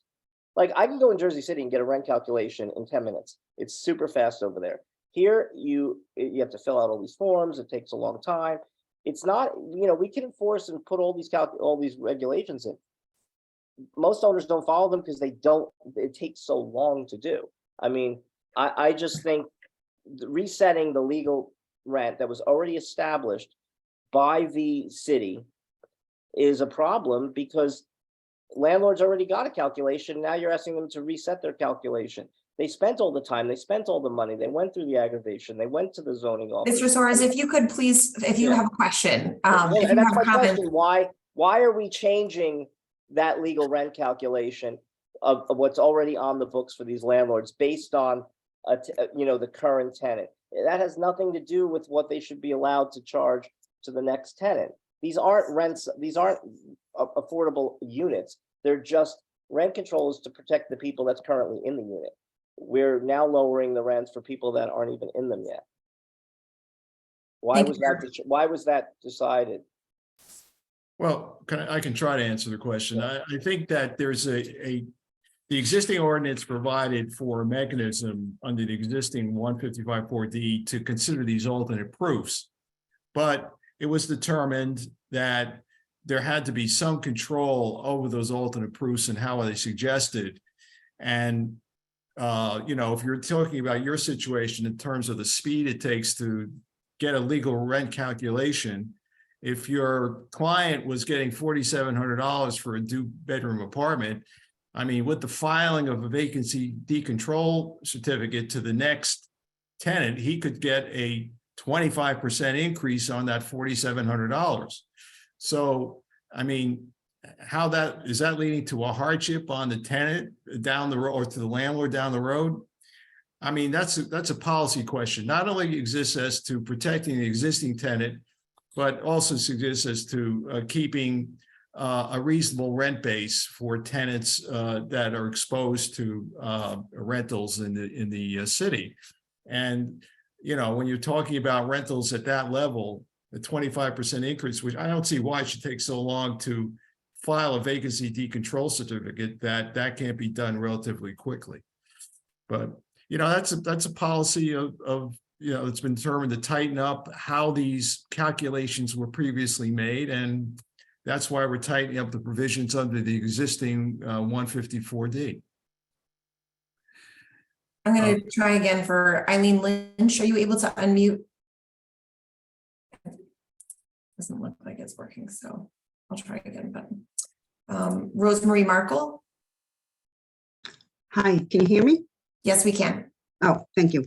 Like, I can go in Jersey City and get a rent calculation in 10 minutes. It's super fast over there. Here, you have to fill out all these forms. It takes a long time. It's not, we can enforce and put all these regulations in. Most owners don't follow them because it takes so long to do. I mean, I just think resetting the legal rent that was already established by the city is a problem, because landlords already got a calculation. Now you're asking them to reset their calculation. They spent all the time, they spent all the money, they went through the aggravation, they went to the zoning office. Mr. Suarez, if you could please, if you have a question, if And you that's have my comments. question, why are we changing that legal rent calculation of what's already on the books for these landlords based on the current tenant? That has nothing to do with what they should be allowed to charge to the next tenant. These aren't rents, these aren't affordable units. They're just rent controls to protect the people that's currently in the unit. We're now lowering the rents for people that aren't even in them yet. Why was that decided? Well, I can try to answer the question. I think that there's the existing ordinance provided for a mechanism under the existing 155.4D to consider these alternate proofs. But it was determined that there had to be some control over those alternate proofs and how they suggested. And, if you're talking about your situation in terms of the speed it takes to get a legal rent calculation, if your client was getting $4,700 for a two-bedroom apartment, I mean, with the filing of a vacancy decontrol certificate to the next tenant, he could get a 25% increase on that $4,700. So, I mean, how is that leading to a hardship on the tenant down the road, or to the landlord down the road? I mean, that's a policy question. Not only exists as to protecting the existing tenant, but also exists as to keeping a reasonable rent base for tenants that are exposed to rentals in the city. And when you're talking about rentals at that level, a 25% increase, which I don't see why it should take so long to file a vacancy decontrol certificate, that can't be done relatively quickly. But that's a policy of it's been determined to tighten up how these calculations were previously made, and that's why we're tightening up the provisions under the existing 154D. I'm going to try again for Eileen Lynch. Are you able to unmute? Doesn't look like it's working, so I'll try again. But Rosemarie Markle. Hi, can you hear me? Yes, we can. Oh, thank you.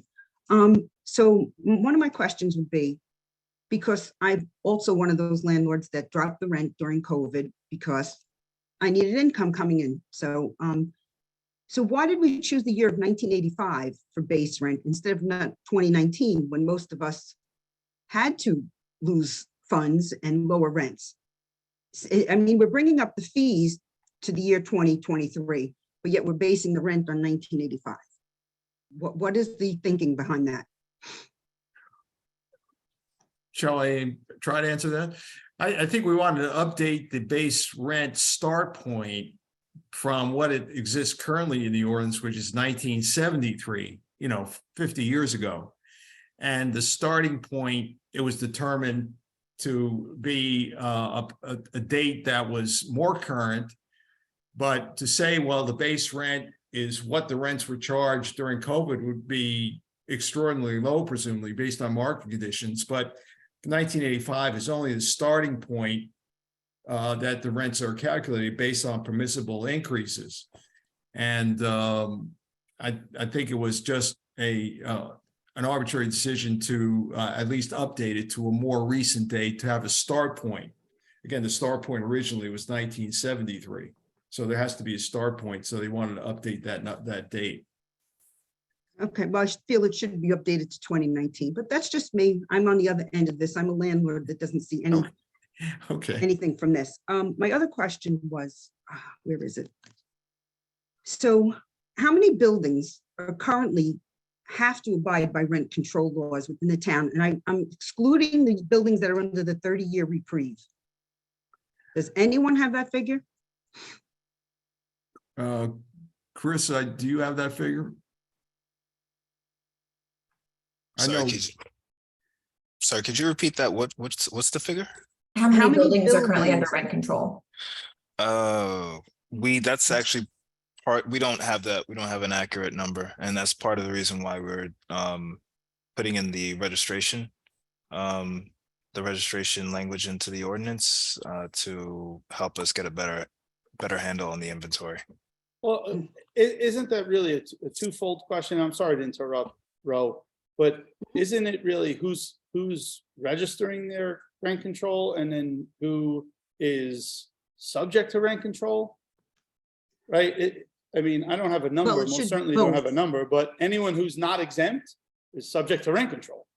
So one of my questions would be, because I'm also one of those landlords that dropped the rent during COVID because I needed income coming in. So why did we choose the year of 1985 for base rent instead of not 2019, when most of us had to lose funds and lower rents? I mean, we're bringing up the fees to the year 2023, but yet we're basing the rent on 1985. What is the thinking behind that? Shall I try to answer that? I think we wanted to update the base rent start point from what it exists currently in the ordinance, which is 1973, 50 years ago. And the starting point, it was determined to be a date that was more current. But to say, well, the base rent is what the rents were charged during COVID would be extraordinarily low, presumably based on market conditions. But 1985 is only the starting point that the rents are calculated based on permissible increases. And I think it was just an arbitrary decision to at least update it to a more recent date to have a start point. Again, the start point originally was 1973. So there has to be a start point. So they wanted to update that date. Okay, well, I feel it should be updated to 2019, but that's just me. I'm on the other end of this. I'm a landlord that doesn't see anything from this. My other question was, where is it? So how many buildings are currently have to abide by rent control laws within the town? And I'm excluding the buildings that are under the 30-year reprieve. Does anyone have that figure? Chris, do you have that figure? Sorry, could you repeat that? What's the figure? How many many buildings are currently under buildings? rent control? That's actually part, we don't have that. We don't have an accurate number. And that's part of the reason why we're putting in the registration language into the ordinance to help us get a better handle on the inventory. Well, isn't that really a twofold question? I'm sorry to interrupt, Ro, but isn't it really who's registering their rent control and then who is subject to rent control? Right? I mean, I don't have a number, Well, it most should certainly both. don't have a number, but anyone who's not exempt is subject to rent control.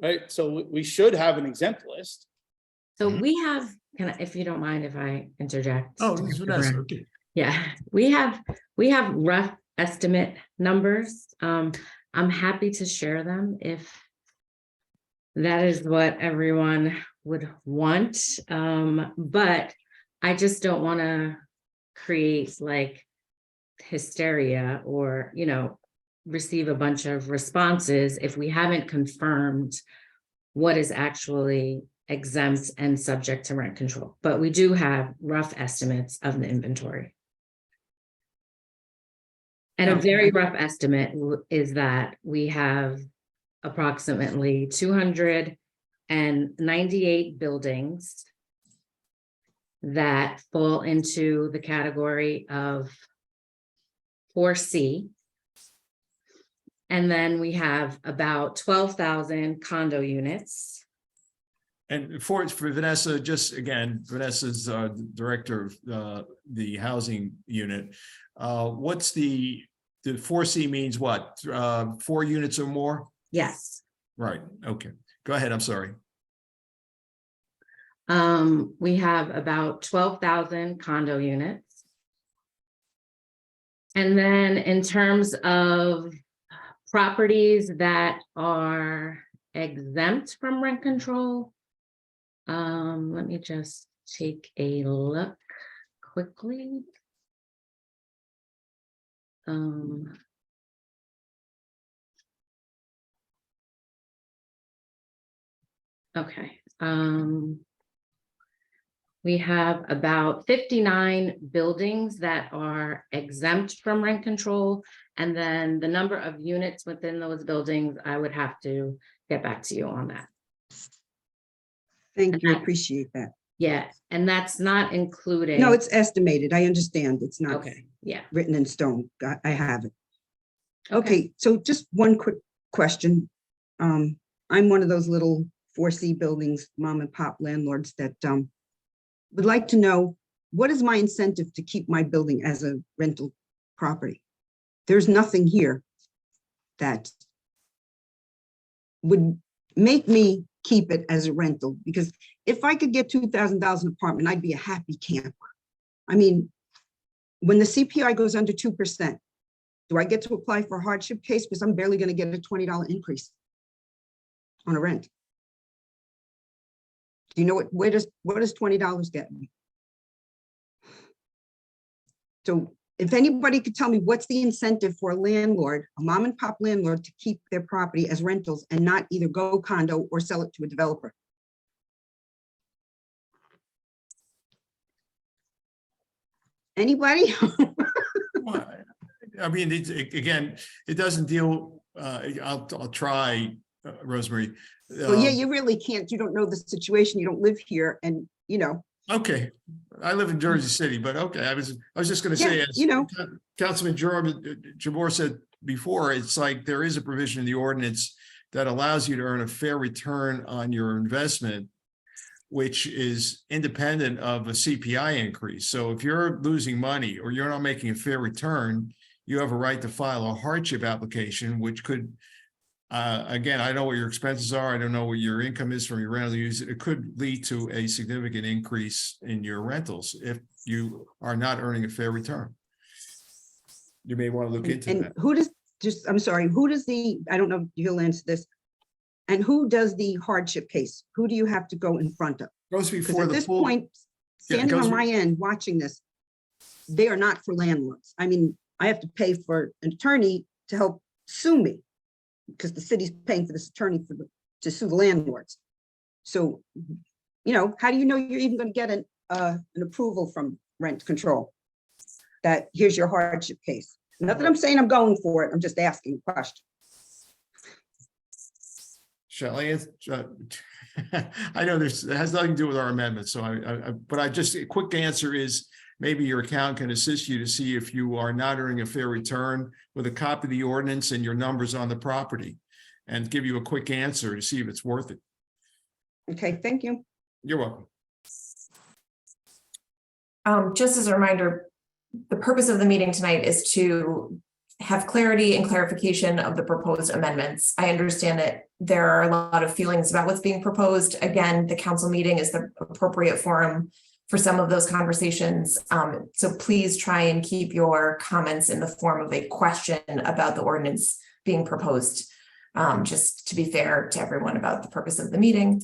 Right? So we should have an exempt list. So we have, if you don't mind if I interject? Oh, this is Dr. Vanessa. Brown? Okay. Yeah, we have rough estimate numbers. I'm happy to share them if that is what everyone would want. But I just don't want to create like hysteria or, receive a bunch of responses if we haven't confirmed what is actually exempt and subject to rent control. But we do have rough estimates of the inventory. And a very rough estimate is that we have approximately 298 buildings that fall into the category of 4C. And then we have about 12,000 condo units. And for Vanessa, just again, Vanessa's director of the housing unit. What's the 4C means what? 4 units or more? Yes. Right. Okay. Go ahead. I'm sorry. We have about 12,000 condo units. And then in terms of properties that are exempt from rent control, let me just take a look quickly. Okay. We have about 59 buildings that are exempt from rent control. And then the number of units within those buildings, I would have to get back to you on that. Thank you, appreciate that. Yeah, and that's not including. No, it's estimated. I understand. It's not Okay, yeah. written in stone. I have it. Okay, so just one quick question. I'm one of those little 4C buildings, mom and pop landlords that would like to know, what is my incentive to keep my building as a rental property? There's nothing here that would make me keep it as a rental, because if I could get $2,000 an apartment, I'd be a happy camper. I mean, when the CPI goes under 2%, do I get to apply for a hardship case? Because I'm barely going to get a $20 increase on a rent. Do you know what does $20 get me? So if anybody could tell me what's the incentive for a landlord, a mom and pop landlord, to keep their property as rentals and not either go condo or sell it to a developer? Anybody? Well, I mean, again, it doesn't deal, I'll try, Rosemary. Well, yeah, you really can't. You don't know the situation. You don't live here, and you know. Okay, I live in Jersey City, but okay, I was just gonna say, Yeah, as you know. Councilman Jabor said before, it's like there is a provision in the ordinance that allows you to earn a fair return on your investment, which is independent of a CPI increase. So if you're losing money or you're not making a fair return, you have a right to file a hardship application, which could, again, I know what your expenses are. I don't know what your income is from your rental use. It could lead to a significant increase in your rentals if you are not earning a fair return. You may want to look into And that. who does, I'm sorry, who does I don't know if you'll answer this. And who does the hardship case? Who do you have to go in front of? Goes Because before at the this full. point, Yeah, it standing goes on my end, watching this, they are not for landlords. I mean, I have to pay for an attorney to help sue me because the city's paying for this attorney to sue the landlords. So, you know, how do you know you're even going to get an approval from rent control? That here's your hardship case. Not that I'm saying I'm going for it. I'm just asking a question. Shall I answer? I know it has nothing to do with our amendment, so but I just, a quick answer is maybe your account can assist you to see if you are not earning a fair return with a copy of the ordinance and your numbers on the property and give you a quick answer to see if it's worth it. Okay, thank you. You're welcome. Just as a reminder, the purpose of the meeting tonight is to have clarity and clarification of the proposed amendments. I understand that there are a lot of feelings about what's being proposed. Again, the council meeting is the appropriate forum for some of those conversations. So please try and keep your comments in the form of a question about the ordinance being proposed, just to be fair to everyone about the purpose of the meeting.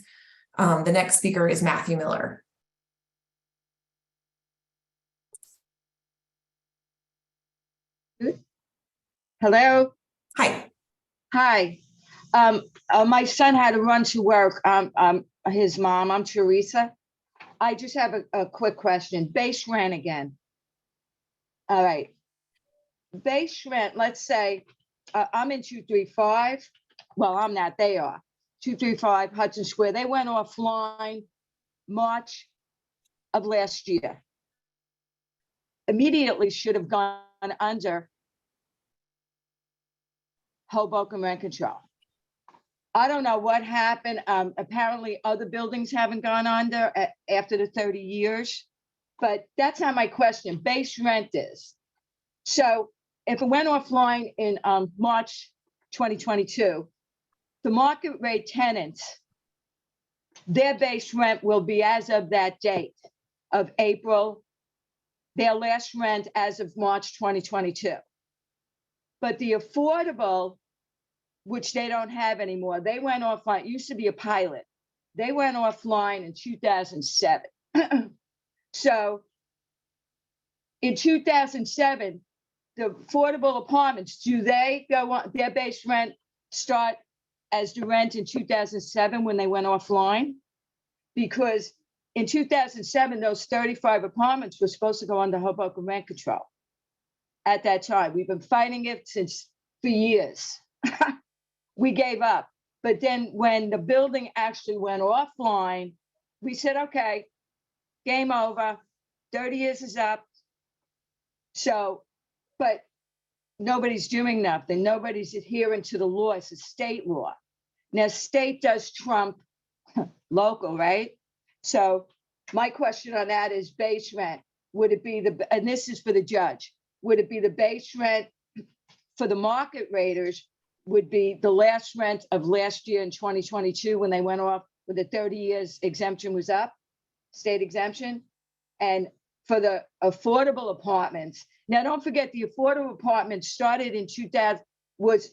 The next speaker is Matthew Miller. Hello. Hi. Hi. My son had to run to work. His mom, I'm Teresa. I just have a quick question. Base rent again. All right. Base rent, let's say, I'm in 235. Well, I'm not, they are. 235 Hudson Square. They went offline March of last year. Immediately should have gone under Hoboken rent control. I don't know what happened. Apparently other buildings haven't gone under after the 30 years, but that's not my question. Base rent is. So if it went offline in March 2022, the market rate tenants, their base rent will be as of that date of April, their last rent as of March 2022. But the affordable, which they don't have anymore, they went offline. It used to be a pilot. They went offline in 2007. So in 2007, the affordable apartments, do they go on, their base rent start as the rent in 2007 when they went offline? Because in 2007, those 35 apartments were supposed to go under Hoboken rent control. At that time, we've been fighting it for years. We gave up. But then when the building actually went offline, we said, okay, game over, 30 years is up. So, but nobody's doing nothing. Nobody's adhering to the law. It's a state law. Now, state does trump local, right? So my question on that is base rent. Would it be and this is for the judge, would it be the base rent for the market raters would be the last rent of last year in 2022 when they went off with the 30 years exemption was up, state exemption? And for the affordable apartments, now don't forget the affordable apartments started in 2000, was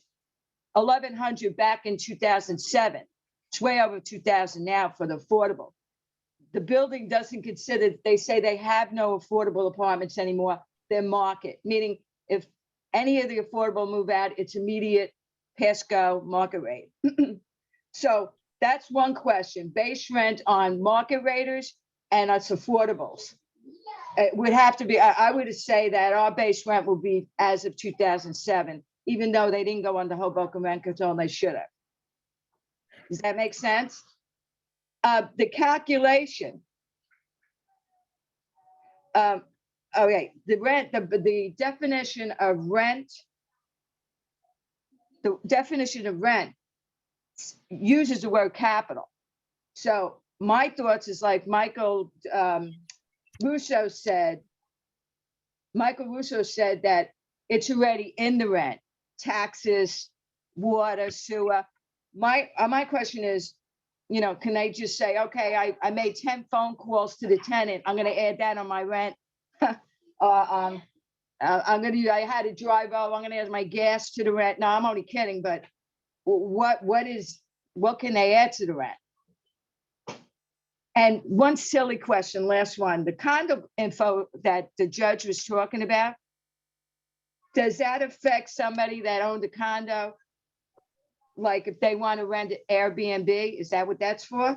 1,100 back in 2007. It's way over 2,000 now for the affordable. the building doesn't consider, they say they have no affordable apartments anymore. They're market, meaning if any of the affordable move out, it's immediate pass go market rate. So that's one question, base rent on market raters and us affordables. It would have to be, I would say that our base rent will be as of 2007, even though they didn't go under Hoboken rent control and they should have. Does that make sense? The calculation. Okay, the rent, the definition of rent. The definition of rent uses the word capital. So my thoughts is like Michael Russo said that it's already in the rent, taxes, water, sewer. My question is, you know, can they just say, okay, I made 10 phone calls to the tenant, I'm gonna add that on my rent. I had to drive over, I'm gonna add my gas to the rent. No, I'm only kidding, but what can they add to the rent? And one silly question, last one, the condo info that the judge was talking about, does that affect somebody that owned a condo? Like if they want to rent it Airbnb, is that what that's for?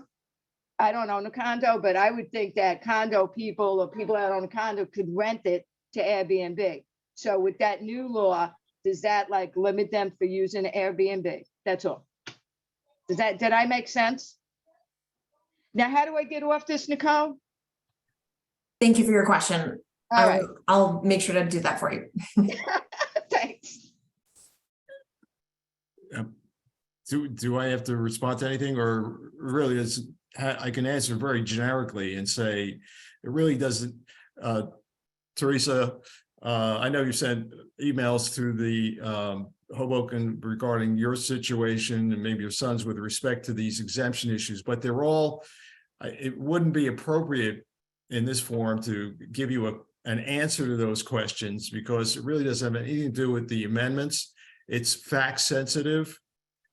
I don't own a condo, but I would think that condo people or people that own a condo could rent it to Airbnb. So with that new law, does that like limit them for using Airbnb? That's all. Did I make sense? Now, how do I get off this, Nicole? Thank you for your question. All right. I'll make sure to do that for you. Thanks. Do I have to respond to anything, or really I can answer very generically and say it really doesn't. Teresa, I know you sent emails to the Hoboken regarding your situation and maybe your sons with respect to these exemption issues, but they're all, it wouldn't be appropriate in this forum to give you an answer to those questions because it really doesn't have anything to do with the amendments. It's fact sensitive,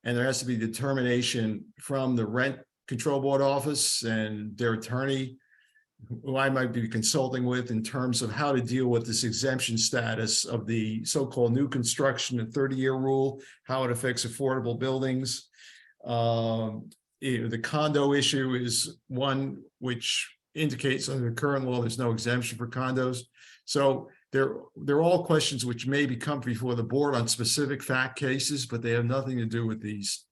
and there has to be determination from the Rent Control Board office and their attorney, who I might be consulting with in terms of how to deal with this exemption status of the so-called new construction and 30-year rule, how it affects affordable buildings. The condo issue is one which indicates under the current law, there's no exemption for condos. So they're all questions which may come before the board on specific fact cases, but they have nothing to do with these,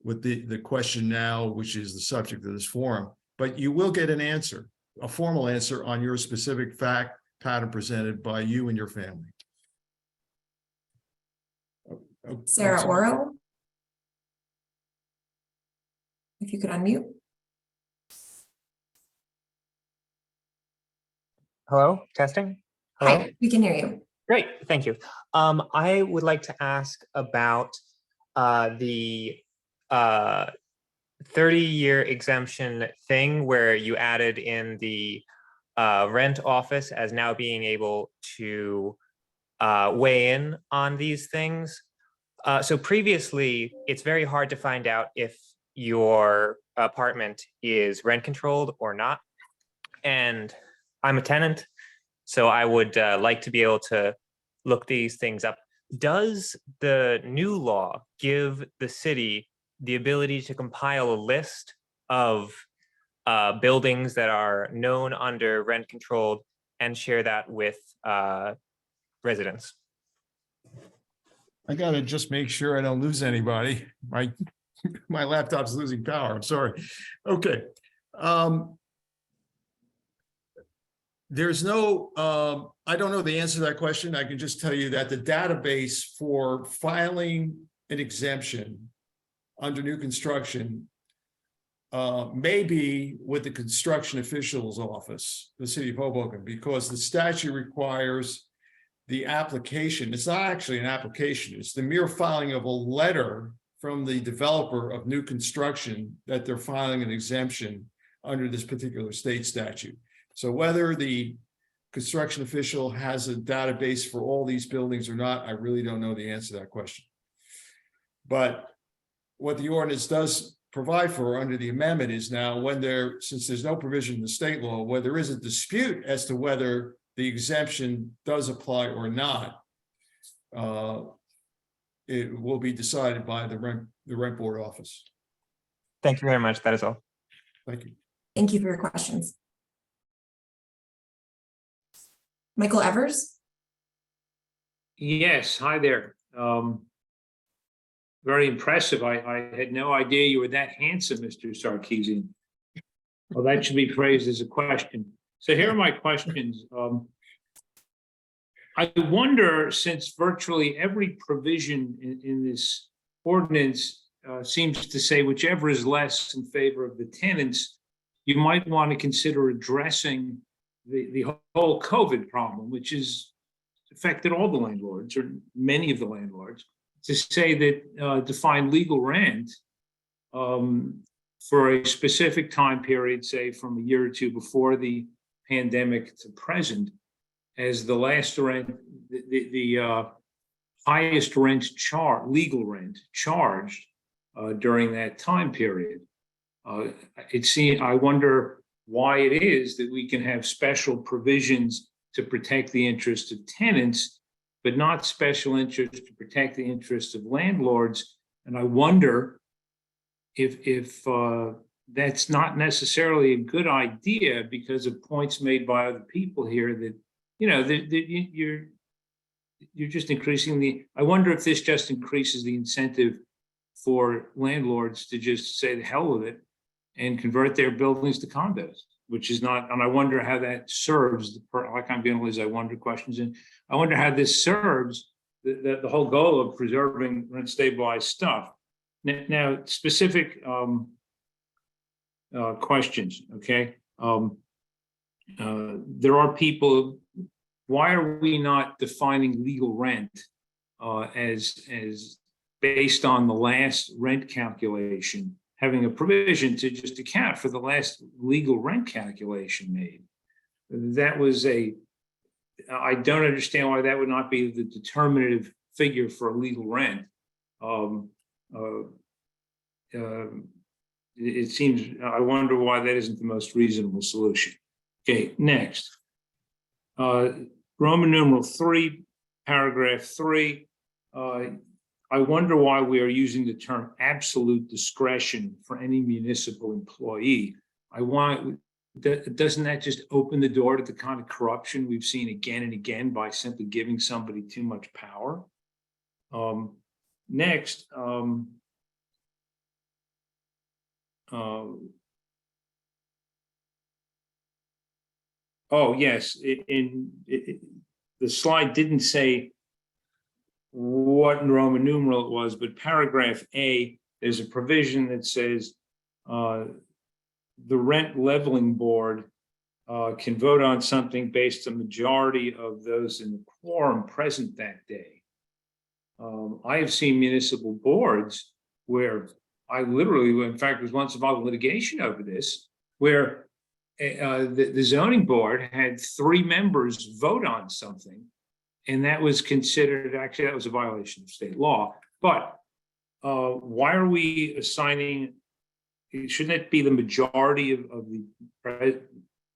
with the question now, which is the subject of this forum. But you will get an answer, a formal answer on your specific fact pattern presented by you and your family. Sarah Oro. If you could unmute. Hello, testing. Hello. Hi, we can hear you. Great, thank you. I would like to ask about the 30-year exemption thing where you added in the rent office as now being able to weigh in on these things. So previously, it's very hard to find out if your apartment is rent controlled or not. And I'm a tenant, so I would like to be able to look these things up. Does the new law give the city the ability to compile a list of buildings that are known under rent controlled and share that with residents? I gotta just make sure I don't lose anybody. My laptop's losing power. I'm sorry. Okay. There's no, I don't know the answer to that question. I can just tell you that the database for filing an exemption under new construction may be with the construction official's office, the city of Hoboken, because the statute requires the application. It's not actually an application. It's the mere filing of a letter from the developer of new construction that they're filing an exemption under this particular state statute. So whether the construction official has a database for all these buildings or not, I really don't know the answer to that question. But what the ordinance does provide for under the amendment is now when there, since there's no provision in the state law, where there is a dispute as to whether the exemption does apply or not, it will be decided by the rent board office. Thank you very much. That is all. Thank you. Thank you for your questions. Michael Evers? Yes, hi there. Very impressive. I had no idea you were that handsome, Mr. Sarkeesian. Well, that should be phrased as a question. So here are my questions. I wonder, since virtually every provision in this ordinance seems to say whichever is less in favor of the tenants, you might want to consider addressing the whole COVID problem, which has affected all the landlords or many of the landlords, to say that define legal rent for a specific time period, say from a year or two before the pandemic to present, as the last rent, the highest rent legal rent charged during that time period. I wonder why it is that we can have special provisions to protect the interests of tenants, but not special interests to protect the interests of landlords. And I wonder if that's not necessarily a good idea because of points made by other people here that, you know, that you're just increasing I wonder if this just increases the incentive for landlords to just say the hell with it and convert their buildings to condos, which is not, and I wonder how that serves, like I'm getting Liz, I wonder questions, and I wonder how this serves the whole goal of preserving rent stabilized stuff. Now, specific questions, okay? There are people, why are we not defining legal rent as based on the last rent calculation, having a provision to just account for the last legal rent calculation made? That was I don't understand why that would not be the determinative figure for legal rent. It seems, I wonder why that isn't the most reasonable solution. Okay, next. Roman numeral 3, paragraph 3. I wonder why we are using the term absolute discretion for any municipal employee. Doesn't that just open the door to the kind of corruption we've seen again and again by simply giving somebody too much power? Next, oh yes, the slide didn't say what in Roman numeral it was, but paragraph A, there's a provision that says the rent leveling board can vote on something based on majority of those in the quorum present that day. I have seen municipal boards where I literally, in fact, was once involved in litigation over this, where the zoning board had 3 members vote on something, and that was considered, actually, that was a violation of state law. But why are we assigning, shouldn't it be the majority of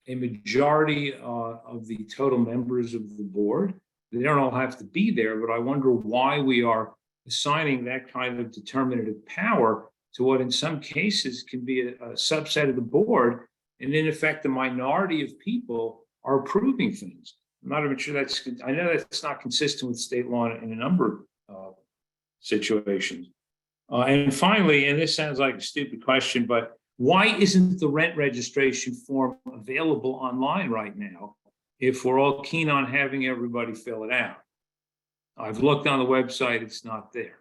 a majority of the total members of the board? They don't all have to be there, but I wonder why we are assigning that kind of determinative power to what in some cases can be a subset of the board, and in effect, the minority of people are approving things. I'm not even sure I know that's not consistent with state law in a number of situations. And finally, and this sounds like a stupid question, but why isn't the rent registration form available online right now if we're all keen on having everybody fill it out? I've looked on the website, it's not there.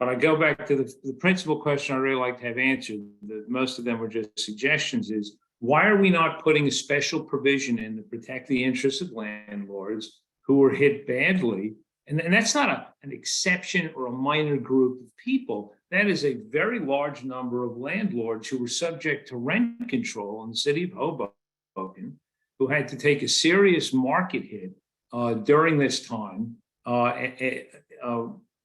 But I go back to the principal question I really like to have answered, most of them were just suggestions, is why are we not putting a special provision in to protect the interests of landlords who were hit badly? And that's not an exception or a minor group of people. That is a very large number of landlords who were subject to rent control in the city of Hoboken, who had to take a serious market hit during this time.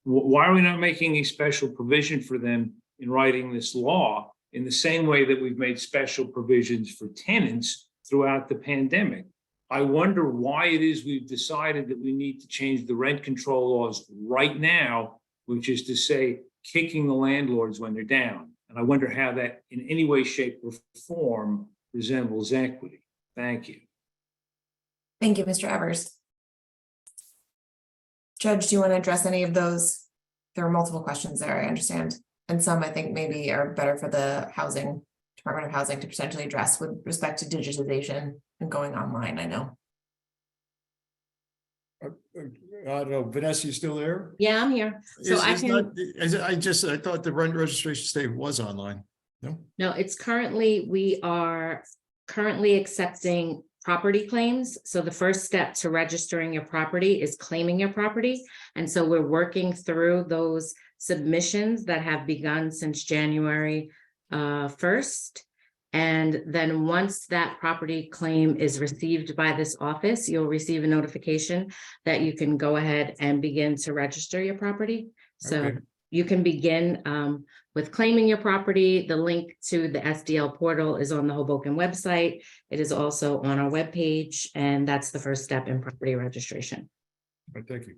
Why are we not making a special provision for them in writing this law in the same way that we've made special provisions for tenants throughout the pandemic. I wonder why it is we've decided that we need to change the rent control laws right now, which is to say, kicking the landlords when they're down. And I wonder how that in any way, shape, or form resembles equity. Thank you. Thank you, Mr. Evers. Judge, do you want to address any of those? There are multiple questions there, I understand. And some I think maybe are better for the Department of Housing to potentially address with respect to digitization and going online, I know. I don't know, Vanessa, you still there? Yeah, I'm here. So I can, I thought the rent registration statement was online. No? no, it's currently, we are currently accepting property claims. So the first step to registering your property is claiming your property. And so we're working through those submissions that have begun since January 1st. And then once that property claim is received by this office, you'll receive a notification that you can go ahead and begin to register your property. So Okay. you can begin with claiming your property. The link to the SDL portal is on the Hoboken website. It is also on our webpage, and that's the first step in property registration. All right, thank you.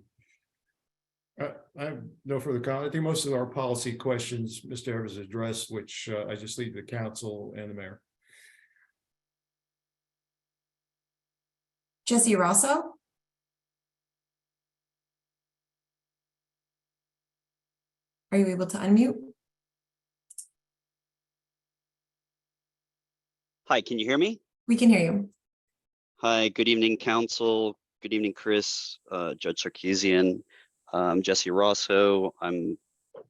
I have no further comment. I think most of our policy questions, Mr. Evers addressed, which I just leave to the council and the mayor. Jesse Rosso? Are you able to unmute? Hi, can you hear me? We can hear you. Hi, good evening, council. Good evening, Chris, Judge Sarkeesian. I'm Jesse Rosso. I'm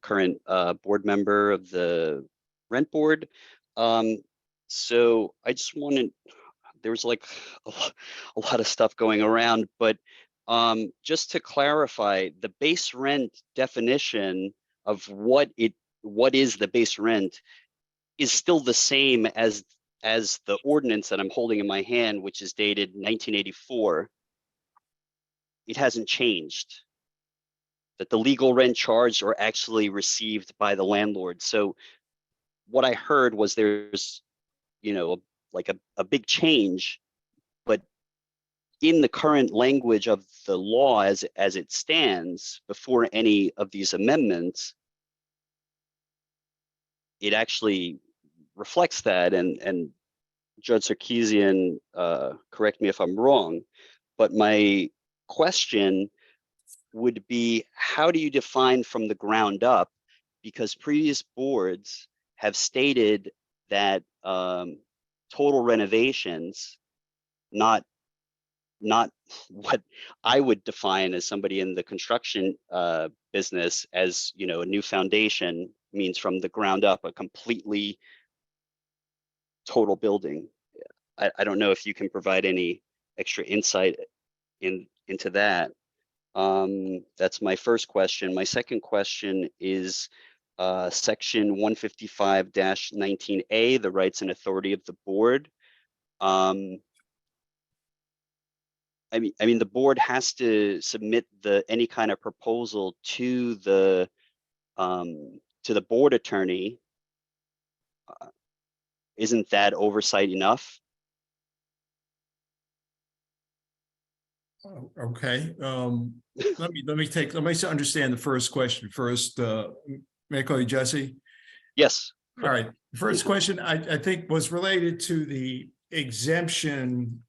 current board member of the rent board. So I just wanted, there was like a lot of stuff going around, but just to clarify, the base rent definition of what is the base rent is still the same as the ordinance that I'm holding in my hand, which is dated 1984. It hasn't changed. That the legal rent charged are actually received by the landlord. So what I heard was there's, like a big change, but in the current language of the law as it stands before any of these amendments, it actually reflects that. And Judge Sarkeesian, correct me if I'm wrong, but my question would be, how do you define from the ground up? Because previous boards have stated that total renovations, not what I would define as somebody in the construction business as, a new foundation means from the ground up, a completely total building. I don't know if you can provide any extra insight into that. That's my first question. My second question is section 155-19A, the rights and authority of the board. I mean, the board has to submit any kind of proposal to the board attorney. Isn't that oversight enough? Okay. Let me understand the first question first. May I call you Jesse? Yes. All right. First question, I think was related to the exemption,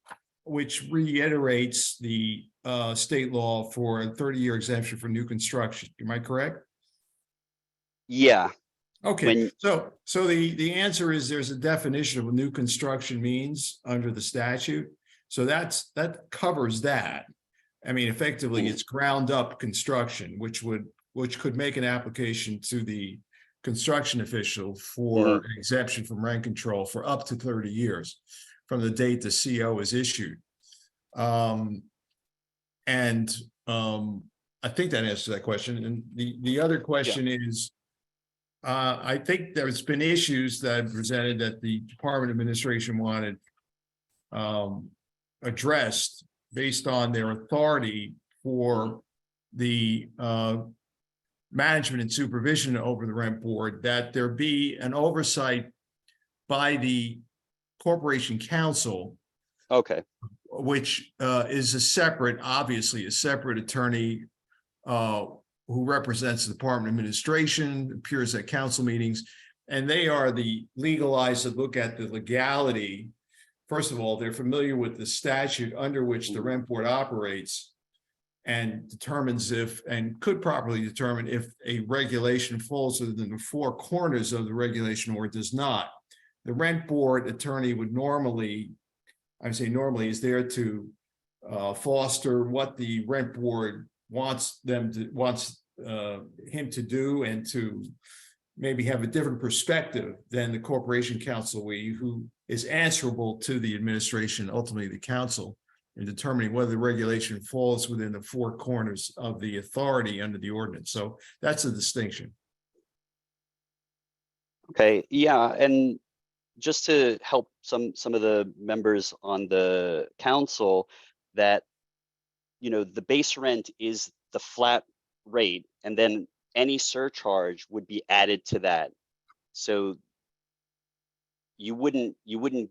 which reiterates the state law for a 30-year exemption for new construction. Am I correct? Yeah. Okay, so the answer is there's a definition of what new construction means under the statute. So that covers that. I mean, effectively, it's ground up construction, which could make an application to the construction official for an exemption from rent control for up to 30 years from the date the CO is issued. I think that answers that question. And the other question is, I think there's been issues that I've presented that the Department of Administration wanted addressed based on their authority for the management and supervision over the rent board, that there be an oversight by the corporation council, Okay, which is obviously a separate attorney who represents the Department of Administration, appears at council meetings, and they are the legal eyes that look at the legality. First of all, they're familiar with the statute under which the rent board operates and determines if, and could properly determine if a regulation falls within the four corners of the regulation or does not. The rent board attorney would normally, I say normally, is there to foster what the rent board wants him to do, and to maybe have a different perspective than the corporation council, who is answerable to the administration, ultimately the council, in determining whether the regulation falls within the four corners of the authority under the ordinance. So that's a distinction. okay, yeah, and just to help some of the members on the council, that, you know, the base rent is the flat rate, and then any surcharge would be added to that. So you wouldn't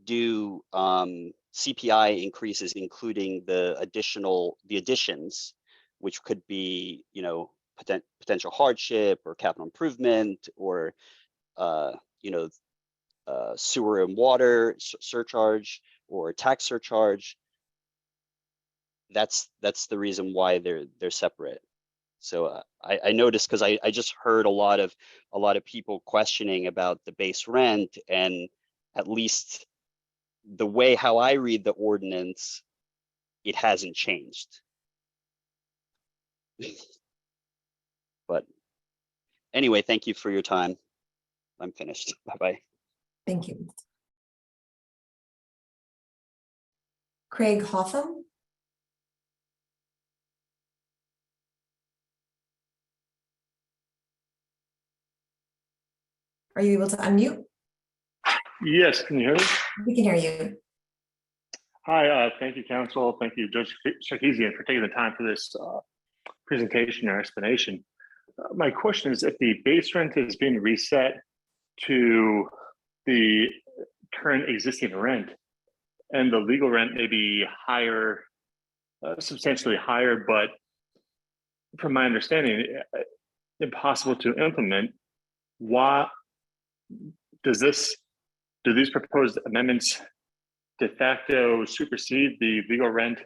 do CPI increases, including the additions, which could be, you know, potential hardship or capital improvement, or you know, sewer and water surcharge or tax surcharge. That's the reason why they're separate. So I noticed, because I just heard a lot of people questioning about the base rent, and at least the way how I read the ordinance, it hasn't changed. But anyway, thank you for your time. I'm finished. Bye-bye. Thank you. Craig Hotham. Are you able to unmute? Yes, can you hear me? We can hear you. Hi, thank you, council. Thank you, Judge Sarkeesian, for taking the time for this presentation or explanation. My question is, if the base rent is being reset to the current existing rent, and the legal rent may be higher, substantially higher, but from my understanding, impossible to implement, why do these proposed amendments de facto supersede the legal rent,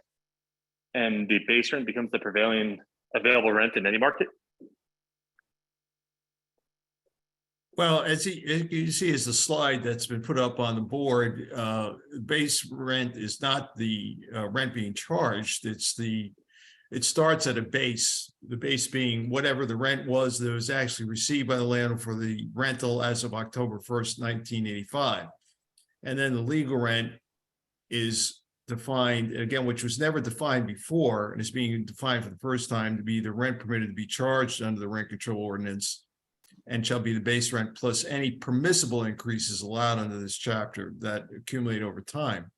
and the base rent becomes the prevailing available rent in any market? Well, as you see, as the slide that's been put up on the board, base rent is not the rent being charged. It starts at a base, the base being whatever the rent was that was actually received by the landlord for the rental as of October 1st, 1985. And then the legal rent is defined, again, which was never defined before, and is being defined for the first time to be the rent permitted to be charged under the rent control ordinance, and shall be the base rent plus any permissible increases allowed under this chapter that accumulate over time.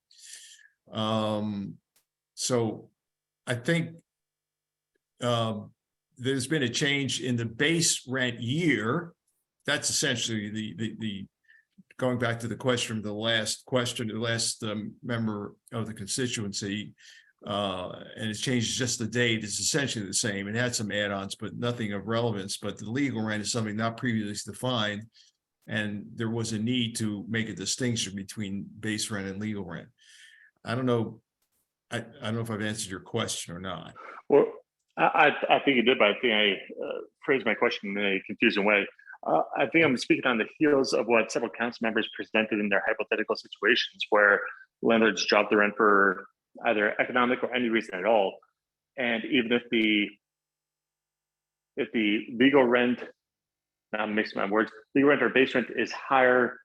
So I think there's been a change in the base rent year. That's essentially the going back to the question from the last member of the constituency, and it's changed just the date. It's essentially the same. It had some add-ons, but nothing of relevance. But the legal rent is something not previously defined, and there was a need to make a distinction between base rent and legal rent. I don't know. I don't know if I've answered your question or not. Well, I think you did, but I think I phrased my question in a confusing way. I think I'm speaking on the heels of what several council members presented in their hypothetical situations where landlords drop the rent for either economic or any reason at all. And even if the legal rent, now I'm mixing my words, legal rent or base rent is higher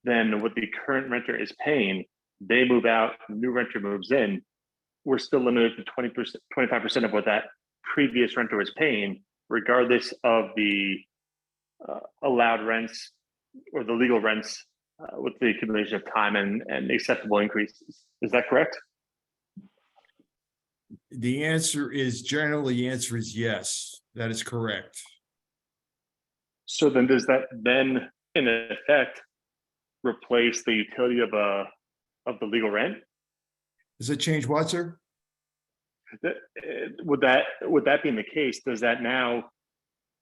than what the current renter is paying, they move out, new renter moves in, we're still limited to 20%, 25% of what that previous renter was paying, regardless of the allowed rents or the legal rents with the accumulation of time and acceptable increases. Is that correct? The answer is generally, the answer is yes, that is correct. So then does that then in effect replace the utility of the legal rent? Does it change what, sir? Would that being the case, does that now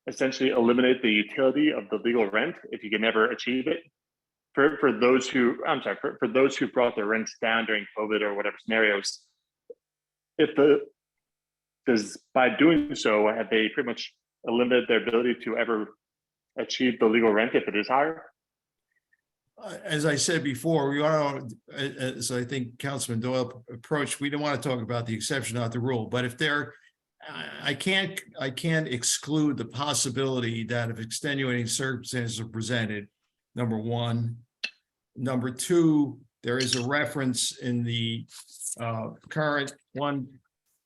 essentially eliminate the utility of the legal rent if you can never achieve it? For those who, I'm sorry, for those who brought their rents down during COVID or whatever scenarios, by doing so, have they pretty much eliminated their ability to ever achieve the legal rent if it is higher? As I said before, we are, as I think Councilman Doyle approached, we don't want to talk about the exception, not the rule, but if there, I can't exclude the possibility that if extenuating circumstances are presented, number one. Number two, there is a reference in the current one,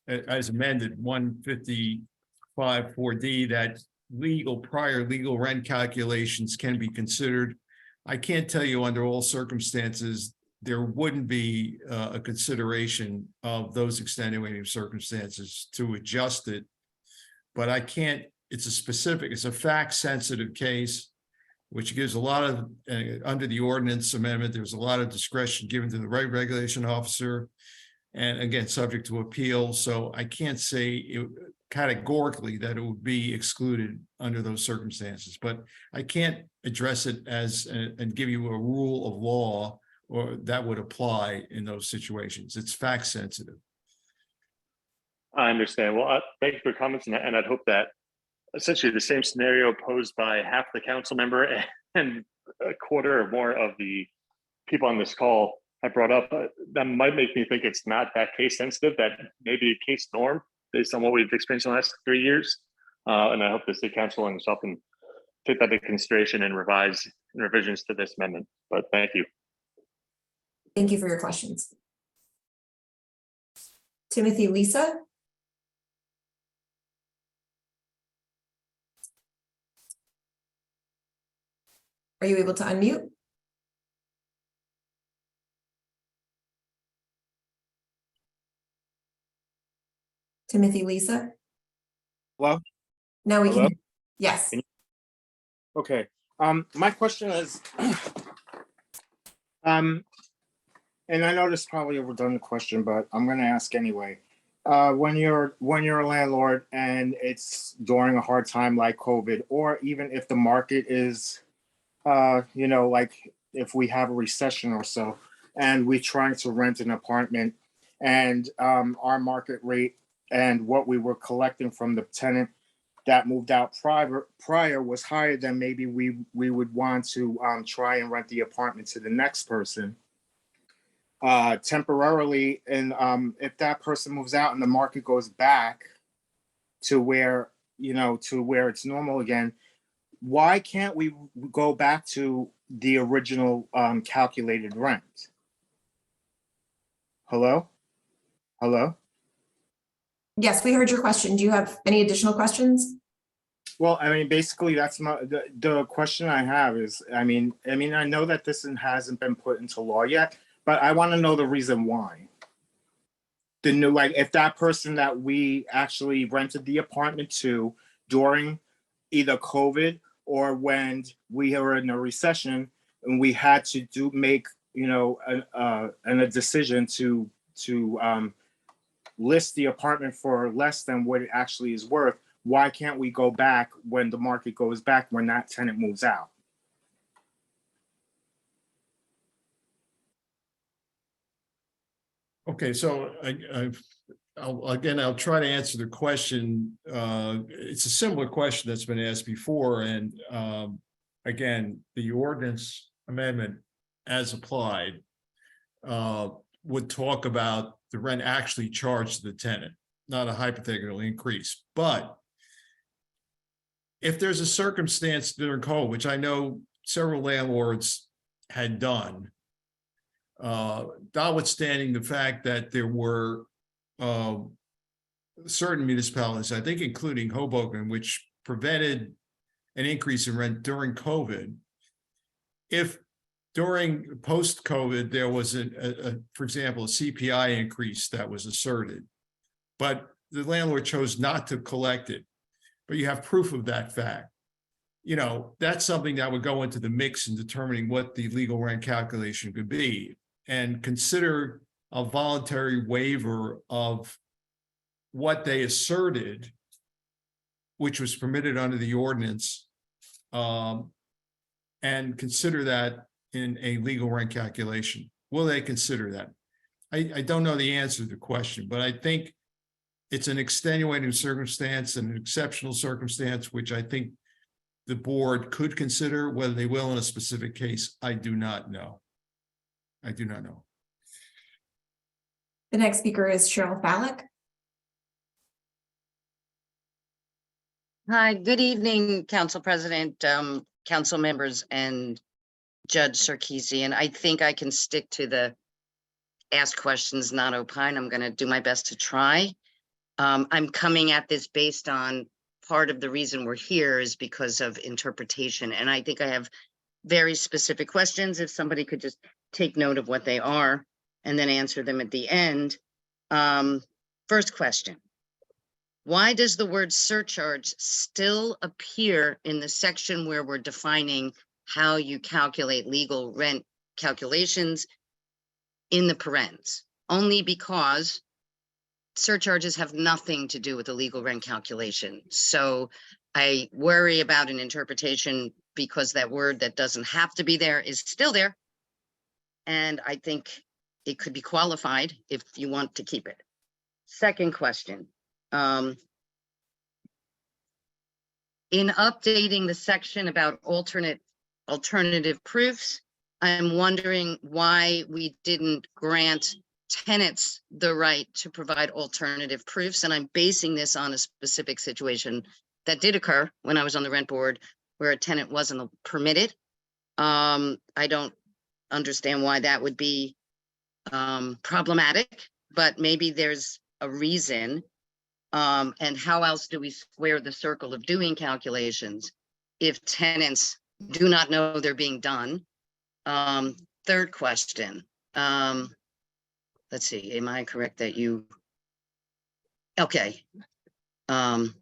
as amended, 155-4D, that prior legal rent calculations can be considered. I can't tell you under all circumstances, there wouldn't be a consideration of those extenuating circumstances to adjust it. But I can't, it's a fact sensitive case, which gives a lot of, under the ordinance amendment, there's a lot of discretion given to the regulation officer. And again, subject to appeal. So I can't say categorically that it would be excluded under those circumstances, but I can't address it as and give you a rule of law or that would apply in those situations. It's fact sensitive. I understand. Well, thank you for your comments, and I'd hope that essentially the same scenario posed by half the council member and a quarter or more of the people on this call I brought up, that might make me think it's not that case sensitive, that maybe a case norm based on what we've experienced in the last 3 years. And I hope the city council and yourself can take that into consideration and revise revisions to this amendment. But thank you. Thank you for your questions. Timothy, Lisa? Are you able to unmute? Timothy, Lisa? Hello? Now we Hello? can, yes. Okay, my question is, and I know this is probably a redundant question, but I'm gonna ask anyway. When you're a landlord and it's during a hard time like COVID, or even if the market is, like if we have a recession or so, and we're trying to rent an apartment and our market rate and what we were collecting from the tenant that moved out prior was higher than maybe we would want to try and rent the apartment to the next person temporarily. And if that person moves out and the market goes back to where, to where it's normal again, why can't we go back to the original calculated rent? Hello? Hello? Yes, we heard your question. Do you have any additional questions? Well, I mean, basically, that's the question I have is, I mean, I know that this hasn't been put into law yet, but I want to know the reason why. The new, like, if that person that we actually rented the apartment to during either COVID or when we were in a recession and we had to make, a decision to list the apartment for less than what it actually is worth, why can't we go back when the market goes back, when that tenant moves out? Okay, so I'll try to answer the question. It's a similar question that's been asked before, and again, the ordinance amendment as applied would talk about the rent actually charged to the tenant, not a hypothetical increase. But if there's a circumstance during COVID, which I know several landlords had done, notwithstanding the fact that there were certain municipalities, I think including Hoboken, which prevented an increase in rent during COVID. If during post-COVID, there was for example, a CPI increase that was asserted, but the landlord chose not to collect it, but you have proof of that fact. you know, that's something that would go into the mix in determining what the legal rent calculation could be. And consider a voluntary waiver of what they asserted, which was permitted under the ordinance, and consider that in a legal rent calculation. Will they consider that? I don't know the answer to the question, but I think it's an extenuating circumstance and an exceptional circumstance, which I think the board could consider. Whether they will in a specific case, I do not know. I do not know. The next speaker is Cheryl Fallick. Hi, good evening, Council President, council members, and Judge Sarkeesian. I think I can stick to the ask questions, not opine. I'm going to do my best to try. I'm coming at this based on part of the reason we're here is because of interpretation. And I think I have very specific questions. If somebody could just take note of what they are and then answer them at the end. First question. Why does the word surcharge still appear in the section where we're defining how you calculate legal rent calculations in the parens? Only because surcharges have nothing to do with the legal rent calculation. So I worry about an interpretation because that word that doesn't have to be there is still there. And I think it could be qualified if you want to keep it. Second question. In updating the section about alternative proofs, I'm wondering why we didn't grant tenants the right to provide alternative proofs. And I'm basing this on a specific situation that did occur when I was on the rent board where a tenant wasn't permitted. I don't understand why that would be problematic, but maybe there's a reason. And how else do we square the circle of doing calculations if tenants do not know they're being done? Third question. Let's see, am I correct that you, okay. Am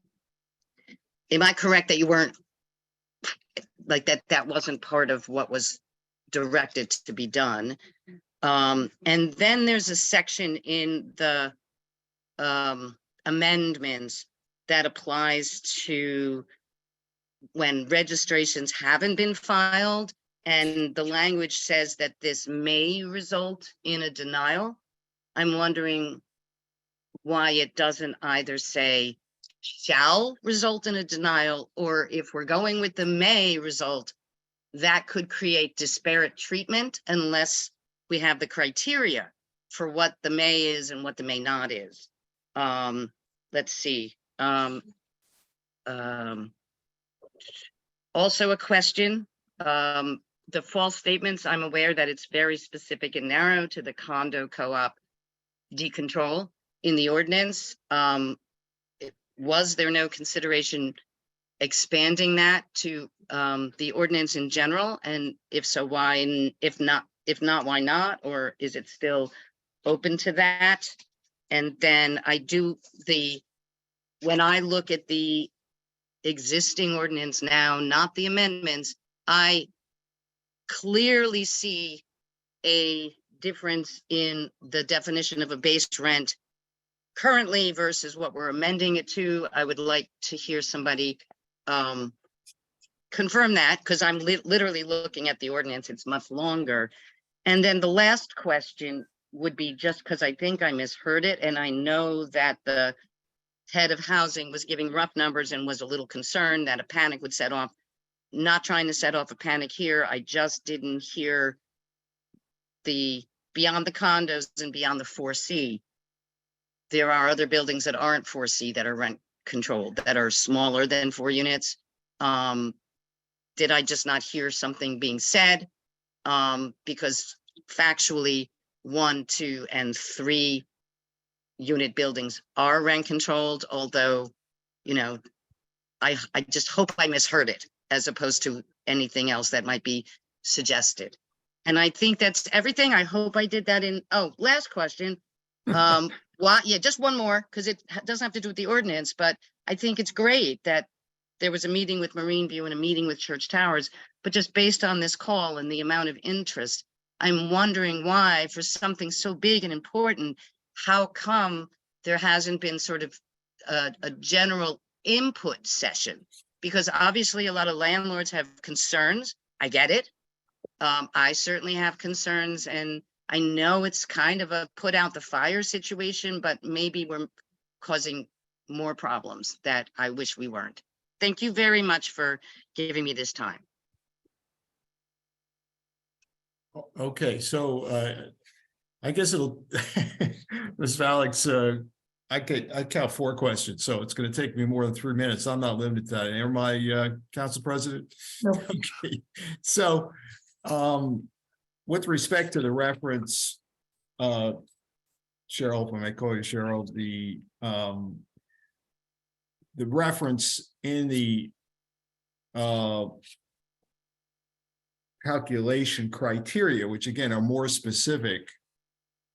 I correct that you weren't, like that wasn't part of what was directed to be done? And then there's a section in the amendments that applies to when registrations haven't been filed, and the language says that this may result in a denial. I'm wondering why it doesn't either say shall result in a denial, or if we're going with the may result, that could create disparate treatment unless we have the criteria for what the may is and what the may not is. Let's see. Also a question, the false statements, I'm aware that it's very specific and narrow to the condo co-op decontrol in the ordinance. Was there no consideration expanding that to the ordinance in general? And if so, why? And if not, why not? Or is it still open to that? And then when I look at the existing ordinance now, not the amendments, I clearly see a difference in the definition of a base rent currently versus what we're amending it to. I would like to hear somebody confirm that, because I'm literally looking at the ordinance, it's much longer. And then the last question would be, just because I think I misheard it, and I know that the head of housing was giving rough numbers and was a little concerned that a panic would set off. Not trying to set off a panic here. I just didn't hear the beyond the condos and beyond the 4C. There are other buildings that aren't 4C that are rent controlled, that are smaller than 4 units. Did I just not hear something being said? Because factually 1, 2, and 3 unit buildings are rent controlled, although, you know, I just hope I misheard it as opposed to anything else that might be suggested. And I think that's everything. I hope I did that in, oh, last question. Why, yeah, just one more, because it doesn't have to do with the ordinance, but I think it's great that there was a meeting with Marine View and a meeting with Church Towers, but just based on this call and the amount of interest, I'm wondering why, for something so big and important, how come there hasn't been sort of a general input session? Because obviously a lot of landlords have concerns. I get it. I certainly have concerns, and I know it's kind of a put out the fire situation, but maybe we're causing more problems that I wish we weren't. Thank you very much for giving me this time. Okay, so I guess it'll, Ms. Alex, I count 4 questions, so it's going to take me more than 3 minutes. I'm not limited to that. Am I, Council President? No. Okay, so with respect to the reference, Cheryl, if I may call you Cheryl, the reference in the calculation criteria, which again are more specific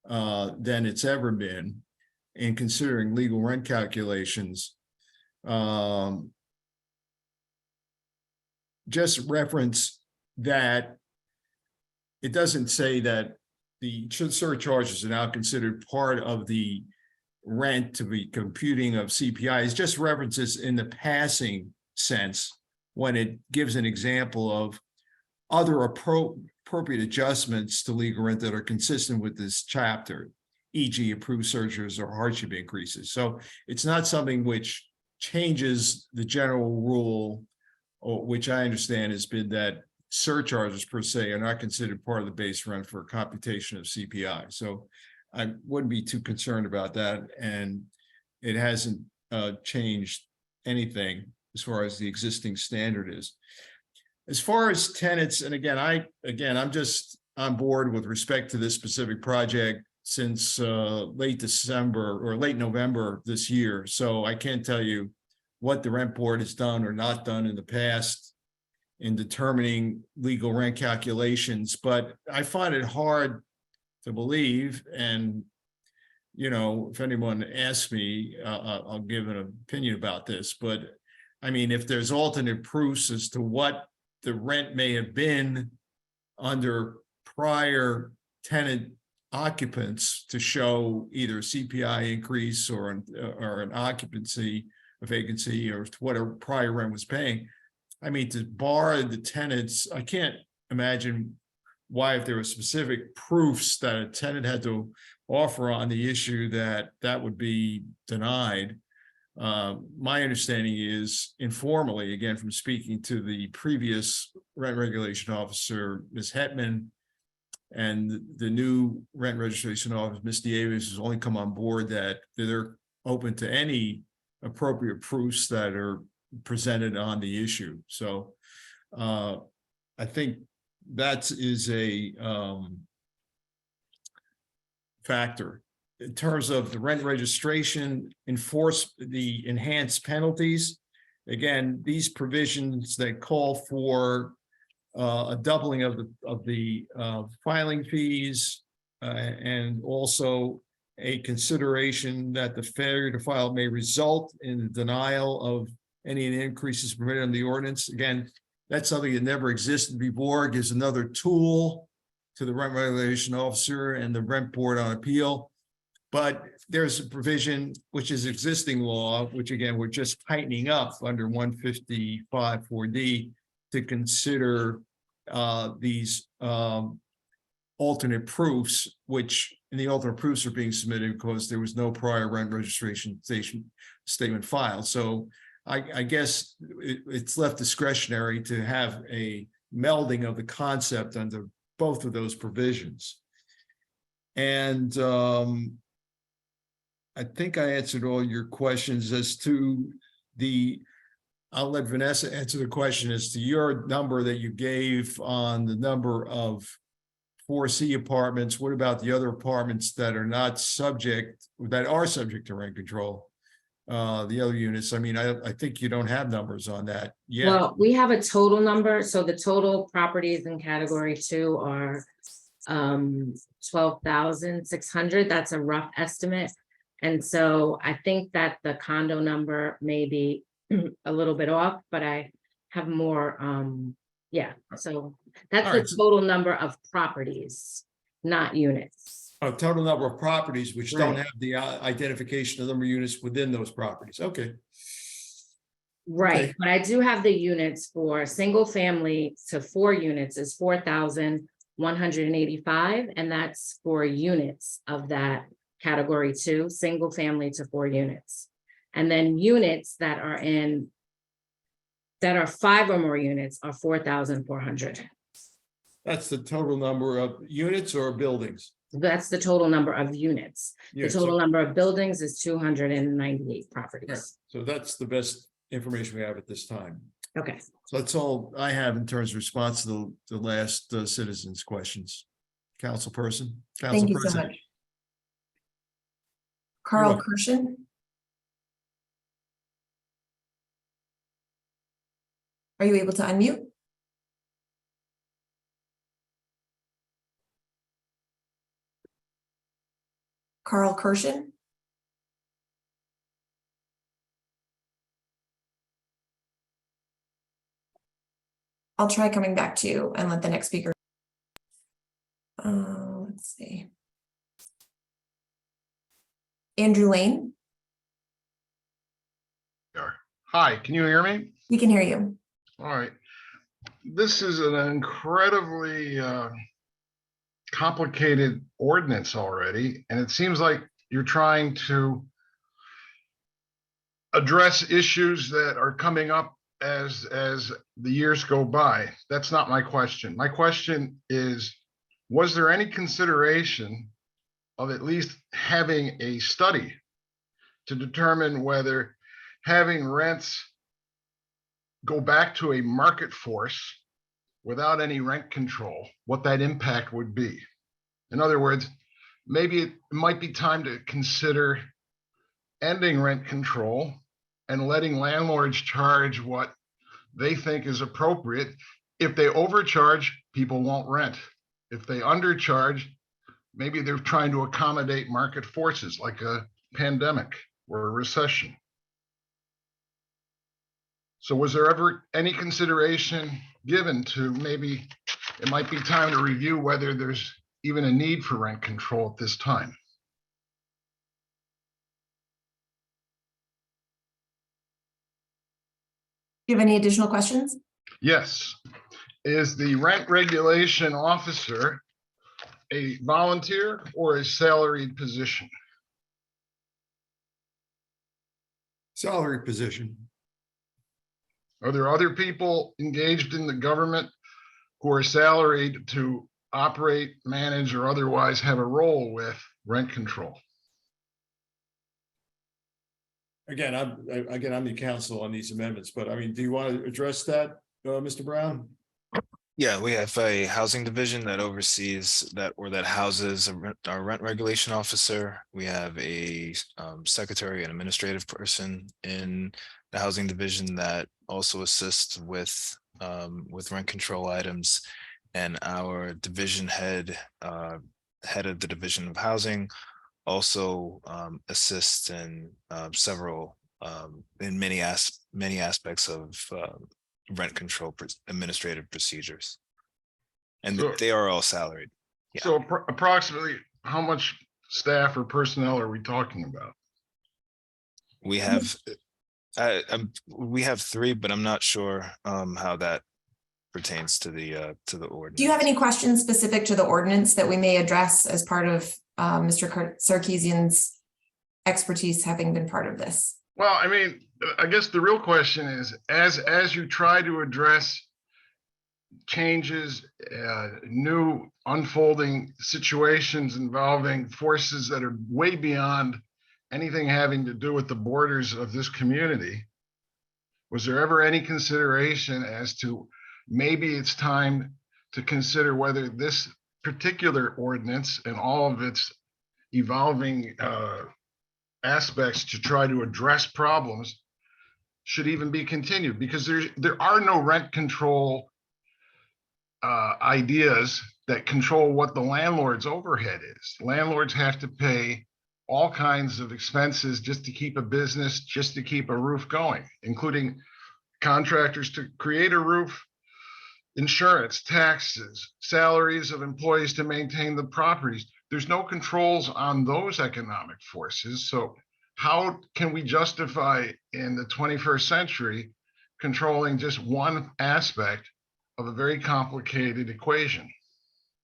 than it's ever been in considering legal rent calculations, just reference that it doesn't say that the surcharges are now considered part of the rent to be computing of CPI. It's just references in the passing sense when it gives an example of other appropriate adjustments to legal rent that are consistent with this chapter, e.g. approved surcharges or hardship increases. So it's not something which changes the general rule, or which I understand has been that surcharges per se are not considered part of the base rent for a computation of CPI. So I wouldn't be too concerned about that, and it hasn't changed anything as far as the existing standard is. As far as tenants, and again, I'm just on board with respect to this specific project since late December or late November this year. So I can't tell you what the rent board has done or not done in the past in determining legal rent calculations, but I find it hard to believe, and you know, if anyone asks me, I'll give an opinion about this, but I mean, if there's alternate proofs as to what the rent may have been under prior tenant occupants to show either CPI increase or an occupancy, a vacancy, or whatever prior rent was paying, I mean, to bar the tenants, I can't imagine why, if there were specific proofs that a tenant had to offer on the issue, that would be denied. My understanding is informally, again, from speaking to the previous rent regulation officer, Ms. Hetman, and the new rent registration officer, Ms. Davis, has only come on board that they're open to any appropriate proofs that are presented on the issue. So I think that is a factor. In terms of the rent registration, enforce the enhanced penalties. Again, these provisions that call for a doubling of the filing fees and also a consideration that the failure to file may result in the denial of any increases permitted in the ordinance. Again, that's something that never existed before. It gives another tool to the rent regulation officer and the rent board on appeal. But there's a provision which is existing law, which again, we're just tightening up under 155(4D to consider these alternate proofs, which in the alternate proofs are being submitted because there was no prior rent registration statement filed. So I guess it's left discretionary to have a melding of the concept under both of those provisions. And I think I answered all your questions as to I'll let Vanessa answer the question as to your number that you gave on the number of 4C apartments. What about the other apartments that are not subject, that are subject to rent control? The other units, I mean, I think you don't have numbers on that yet. Well, we have a total number. So the total properties in category 2 are 12,600. That's a rough estimate. And so I think that the condo number may be a little bit off, but I have more, yeah, so that's All the right, so- total number of properties, not units. A total number of properties which don't Right. have the identification of the number of units within those properties. Okay. Right, Okay. but I do have the units for single family to 4 units is 4,185, and that's for units of that category 2, single family to 4 units. And then units that are 5 or more units are 4,400. That's the total number of units or buildings? That's the total number of units. The Yeah, so- total number of buildings is 298 properties. Right. So that's the best information we have at this time. Okay. So that's all I have in terms of response to the last citizens' questions. Councilperson. Thank you so Councilpresident. much. Carl welcome. Kirshen. Are you able to unmute? Carl Kirshen. I'll try coming back to you and let the next speaker. Let's see. Andrew Lane, Hi, can you hear me? we can hear you. All right. This is an incredibly complicated ordinance already, and it seems like you're trying to address issues that are coming up as the years go by. That's not my question. My question is, was there any consideration of at least having a study to determine whether having rents go back to a market force without any rent control, what that impact would be? In other words, maybe it might be time to consider ending rent control and letting landlords charge what they think is appropriate. If they overcharge, people won't rent. If they undercharge, maybe they're trying to accommodate market forces like a pandemic or a recession. So was there ever any consideration given to maybe it might be time to review whether there's even a need for rent control at this time? Do you have any additional questions? Yes. Is the rent regulation officer a volunteer or a salaried position? Salary position. Are there other people engaged in the government who are salaried to operate, manage, or otherwise have a role with rent control? Again, I'm the counsel on these amendments, but I mean, do you want to address that, Mr. Brown? Yeah, we have a housing division that oversees that or that houses our rent regulation officer. We have a secretary and administrative person in the housing division that also assists with rent control items. And our division head of the division of housing also assists in several in many aspects of rent control administrative procedures, and So- they are all salaried. So approximately how much staff or personnel are we talking about? We have we have 3, but I'm not sure how that pertains to the ordinance. Do you have any questions specific to the ordinance that we may address as part of Mr. Sarkeesian's expertise having been part of this? Well, I mean, I guess the real question is, as you try to address changes, new unfolding situations involving forces that are way beyond anything having to do with the borders of this community, was there ever any consideration as to maybe it's time to consider whether this particular ordinance and all of its evolving aspects to try to address problems should even be continued? Because there are no rent control ideas that control what the landlord's overhead is. Landlords have to pay all kinds of expenses just to keep a business, just to keep a roof going, including contractors to create a roof, insurance, taxes, salaries of employees to maintain the properties. There's no controls on those economic forces. So how can we justify in the 21st century controlling just one aspect of a very complicated equation?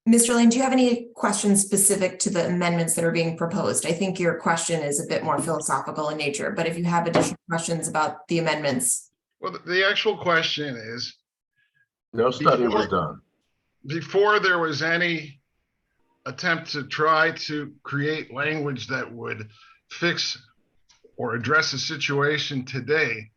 Mr. Lane, do you have any questions specific to the amendments that are being proposed? I think your question is a bit more philosophical in nature, but if you have additional questions about the amendments. Well, the actual question is, No study was done. before there was any attempt to try to create language that would fix or address a situation today,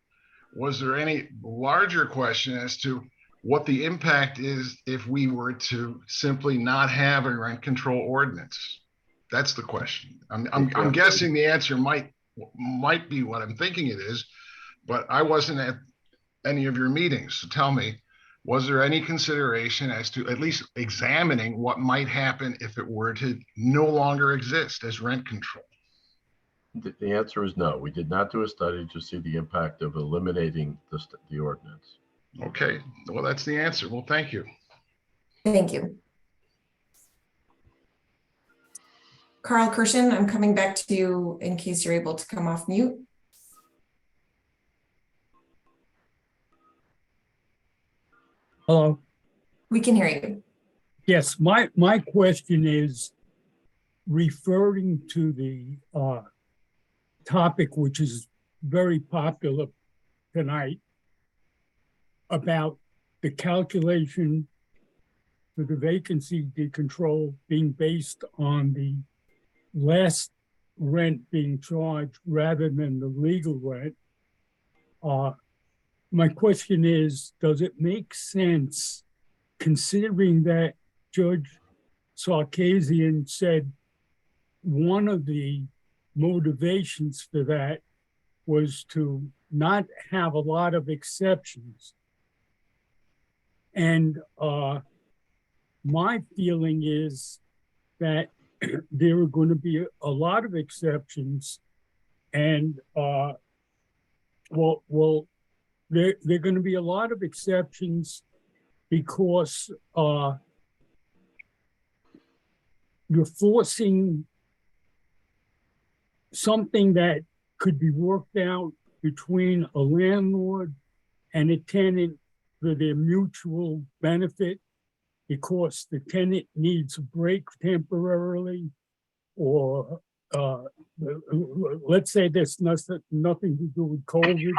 was there any larger question as to what the impact is if we were to simply not have a rent control ordinance? That's the question. I'm guessing the answer might be what I'm thinking it is, but I wasn't at any of your meetings. So tell me, was there any consideration as to at least examining what might happen if it were to no longer exist as rent control? The answer is no. We did not do a study to see the impact of eliminating the ordinance. Okay, well, that's the answer. Well, thank you. Thank you. Carl Kirshen, I'm coming back to you in case you're able to come off mute. Hello. We can hear you. Yes, my question is referring to the topic, which is very popular tonight, about the calculation for the vacancy decontrol being based on the last rent being charged rather than the legal rent. My question is, does it make sense, considering that Judge Sarkisian said one of the motivations for that was to not have a lot of exceptions? And my feeling is that there are going to be a lot of exceptions, and there are going to be a lot of exceptions because you're forcing something that could be worked out between a landlord and a tenant for their mutual benefit, because the tenant needs a break temporarily, or let's say there's nothing to do with COVID,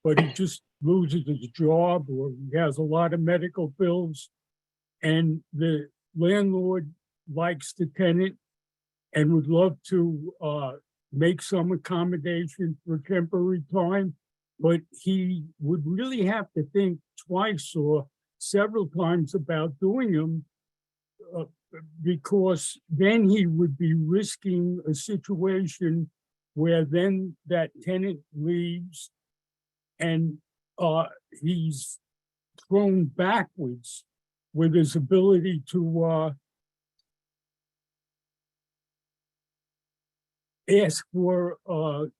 but he just loses his job or he has a lot of medical bills, and the landlord likes the tenant and would love to make some accommodation for temporary time, but he would really have to think twice or several times about doing them, because then he would be risking a situation where then that tenant leaves and he's thrown backwards with his ability to ask for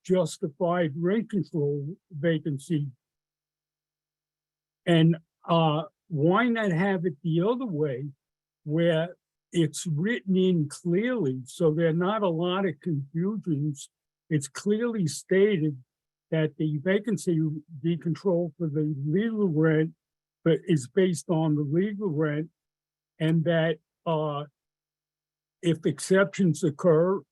justified rent control vacancy. And why not have it the other way, where it's written in clearly, so there are not a lot of confusions. It's clearly stated that the vacancy decontrol for the legal rent but is based on the legal rent, and that if exceptions occur,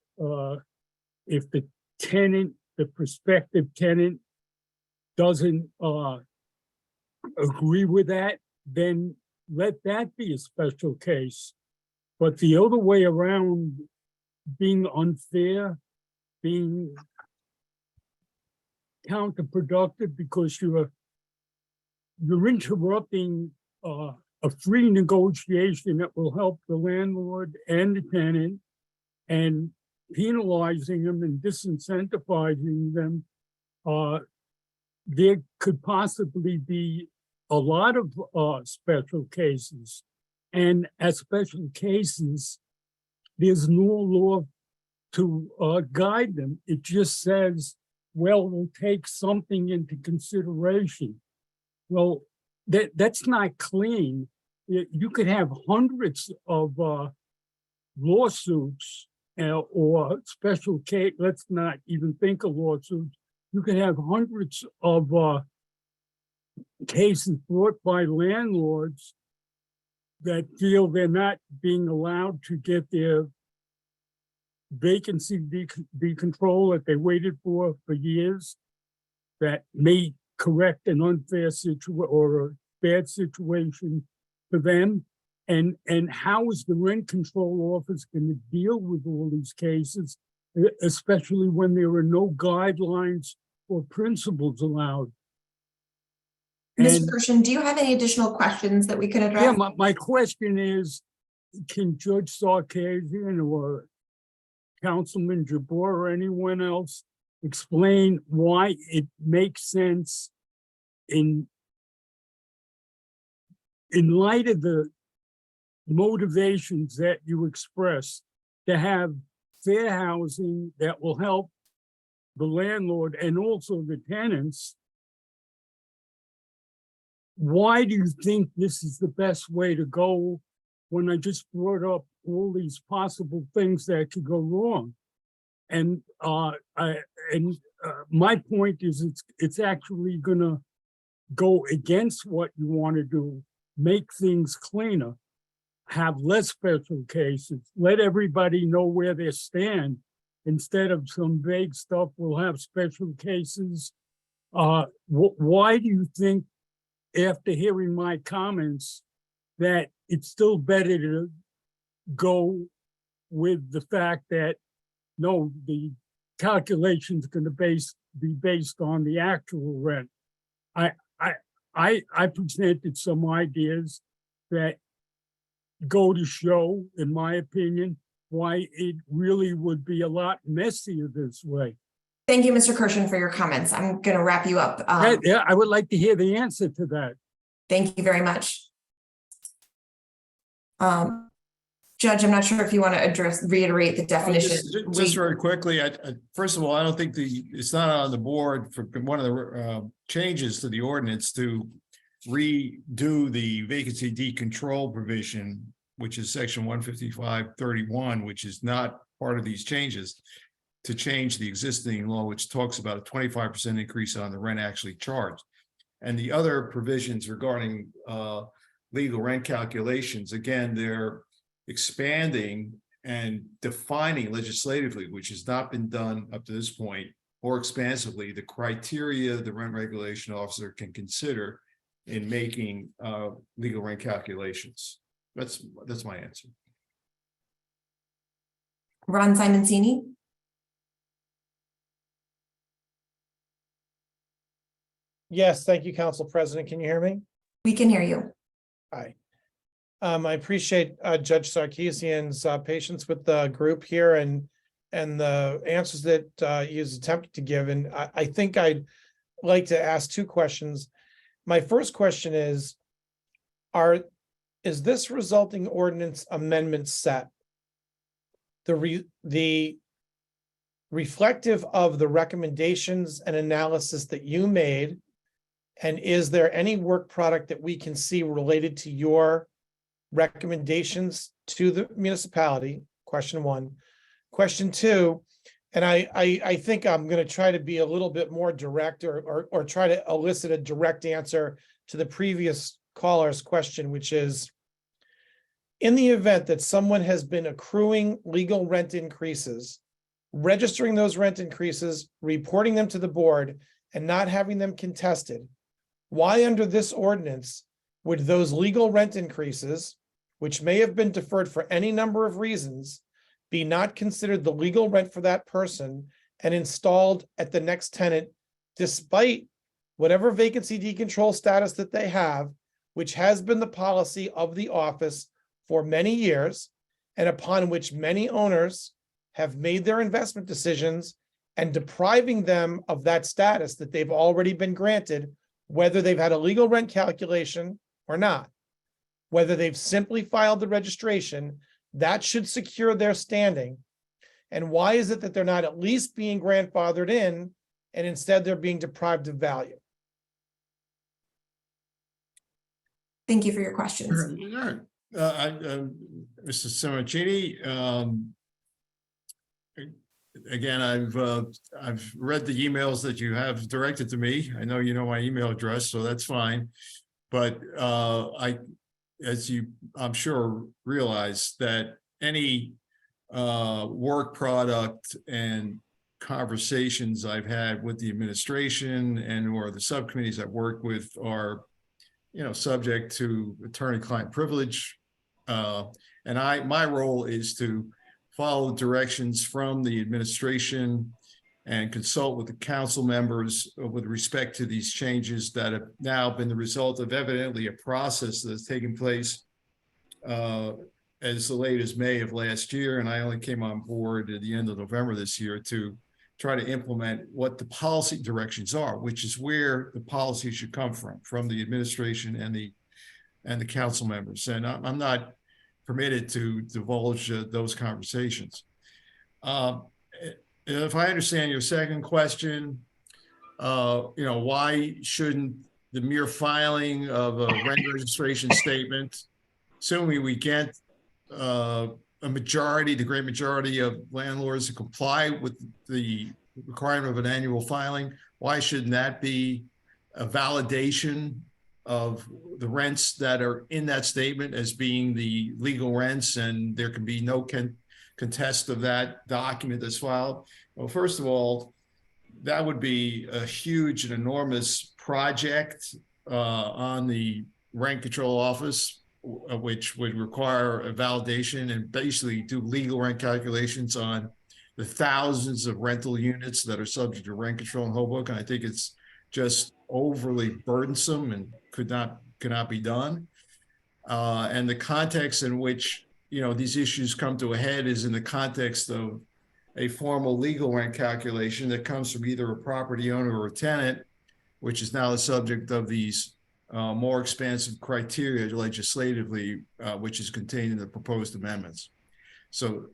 if the tenant, the prospective tenant, doesn't agree with that, then let that be a special case. But the other way around, being unfair, being counterproductive, because you're interrupting a free negotiation that will help the landlord and the tenant, and penalizing them and disincentivizing them. There could possibly be a lot of special cases, and as special cases, there's no law to guide them. It just says, well, we'll take something into consideration. Well, that's not clean. You could have hundreds of lawsuits or special case. Let's not even think of lawsuits. You could have hundreds of cases brought by landlords that feel they're not being allowed to get their vacancy decontrol that they waited for years, that may correct an unfair situation or a bad situation for them. And how is the rent control office going to deal with all these cases, especially when there are no guidelines or principles allowed? Mr. Gershon, do you have any additional questions that we could address? Yeah, my question is, can Judge Sarkisian or Councilman Jabor or anyone else explain why it makes sense in light of the motivations that you express to have fair housing that will help the landlord and also the tenants? Why do you think this is the best way to go when I just brought up all these possible things that could go wrong? And my point is it's actually gonna go against what you want to do, make things cleaner, have less special cases, let everybody know where they stand. Instead of some vague stuff, we'll have special cases. Why do you think, after hearing my comments, that it's still better to go with the fact that, no, the calculation's going to be based on the actual rent? I presented some ideas that go to show, in my opinion, why it really would be a lot messier this way. Thank you, Mr. Gershon, for your comments. I'm going to wrap you up. Yeah, I would like to hear the answer to that. Thank you very much. Judge, I'm not sure if you want to reiterate the definition. Just very quickly, first of all, I don't think it's not on the board for one of the changes to the ordinance to redo the vacancy decontrol provision, which is section 155.31, which is not part of these changes, to change the existing law, which talks about a 25% increase on the rent actually charged. And the other provisions regarding legal rent calculations, again, they're expanding and defining legislatively, which has not been done up to this point, or expansively, the criteria the rent regulation officer can consider in making legal rent calculations. That's my answer. Ron Simoncini. Yes, thank you, Council President. Can you hear me? We can hear you. Hi. I appreciate Judge Sarkisian's patience with the group here and the answers that he's attempted to give. And I think I'd like to ask two questions. My first question is this resulting ordinance amendment set the reflective of the recommendations and analysis that you made? And is there any work product that we can see related to your recommendations to the municipality? Question one. Question two, and I think I'm going to try to be a little bit more direct or try to elicit a direct answer to the previous caller's question, which is, in the event that someone has been accruing legal rent increases, registering those rent increases, reporting them to the board, and not having them contested, why under this ordinance would those legal rent increases, which may have been deferred for any number of reasons, be not considered the legal rent for that person and installed at the next tenant, despite whatever vacancy decontrol status that they have, which has been the policy of the office for many years, and upon which many owners have made their investment decisions, and depriving them of that status that they've already been granted, whether they've had a legal rent calculation or not, whether they've simply filed the registration, that should secure their standing. And why is it that they're not at least being grandfathered in and instead they're being deprived of value? Thank you for your questions. All right. Mr. Simoncini, again, I've read the emails that you have directed to me. I know you know my email address, so that's fine. But as you, I'm sure, realize that any work product and conversations I've had with the administration and or the subcommittees I've worked with are, subject to attorney-client privilege. And my role is to follow directions from the administration and consult with the council members with respect to these changes that have now been the result of evidently a process that's taken place as late as May of last year. And I only came on board at the end of November this year to try to implement what the policy directions are, which is where the policy should come from the administration and the council members. And I'm not permitted to divulge those conversations. If I understand your second question, why shouldn't the mere filing of a rent registration statement, assuming we get the great majority of landlords to comply with the requirement of an annual filing, why shouldn't that be a validation of the rents that are in that statement as being the legal rents, and there can be no contest of that document that's filed? Well, first of all, that would be a huge and enormous project on the rent control office, which would require a validation and basically do legal rent calculations on the thousands of rental units that are subject to rent control in Hoboken. I think it's just overly burdensome and cannot be done. And the context in which these issues come to a head is in the context of a formal legal rent calculation that comes from either a property owner or a tenant, which is now the subject of these more expansive criteria legislatively, which is contained in the proposed amendments. So,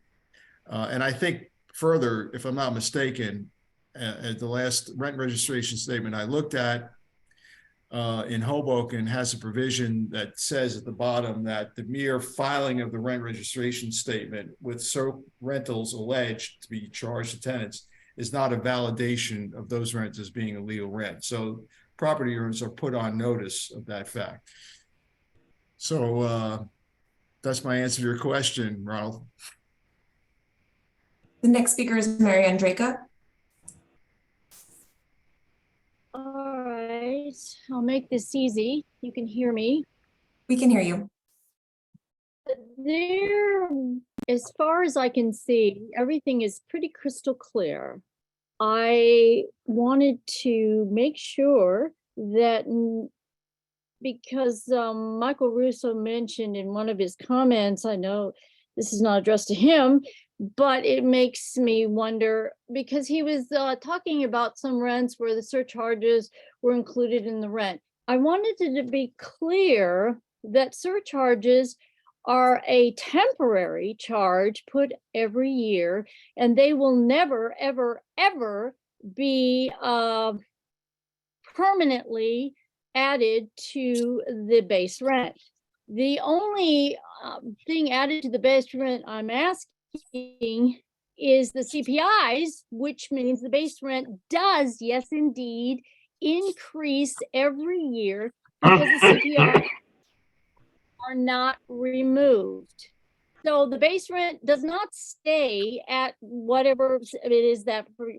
and I think further, if I'm not mistaken, at the last rent registration statement I looked at in Hoboken has a provision that says at the bottom that the mere filing of the rent registration statement with rentals alleged to be charged to tenants is not a validation of those rents as being a legal rent. So property owners are put on notice of that fact. So that's my answer to your question, Ronald. The next speaker is Mary Andraka. All right, I'll make this easy. You can hear me. We can hear you. There, as far as I can see, everything is pretty crystal clear. I wanted to make sure that because Michael Russo mentioned in one of his comments, I know this is not addressed to him, but it makes me wonder because he was talking about some rents where the surcharges were included in the rent. I wanted it to be clear that surcharges are a temporary charge put every year, and they will never, ever, ever be permanently added to the base rent. The only thing added to the base rent I'm asking is the CPIs, which means the base rent does, yes, indeed, increase every year because the CPI are not removed. So the base rent does not stay at whatever it is that for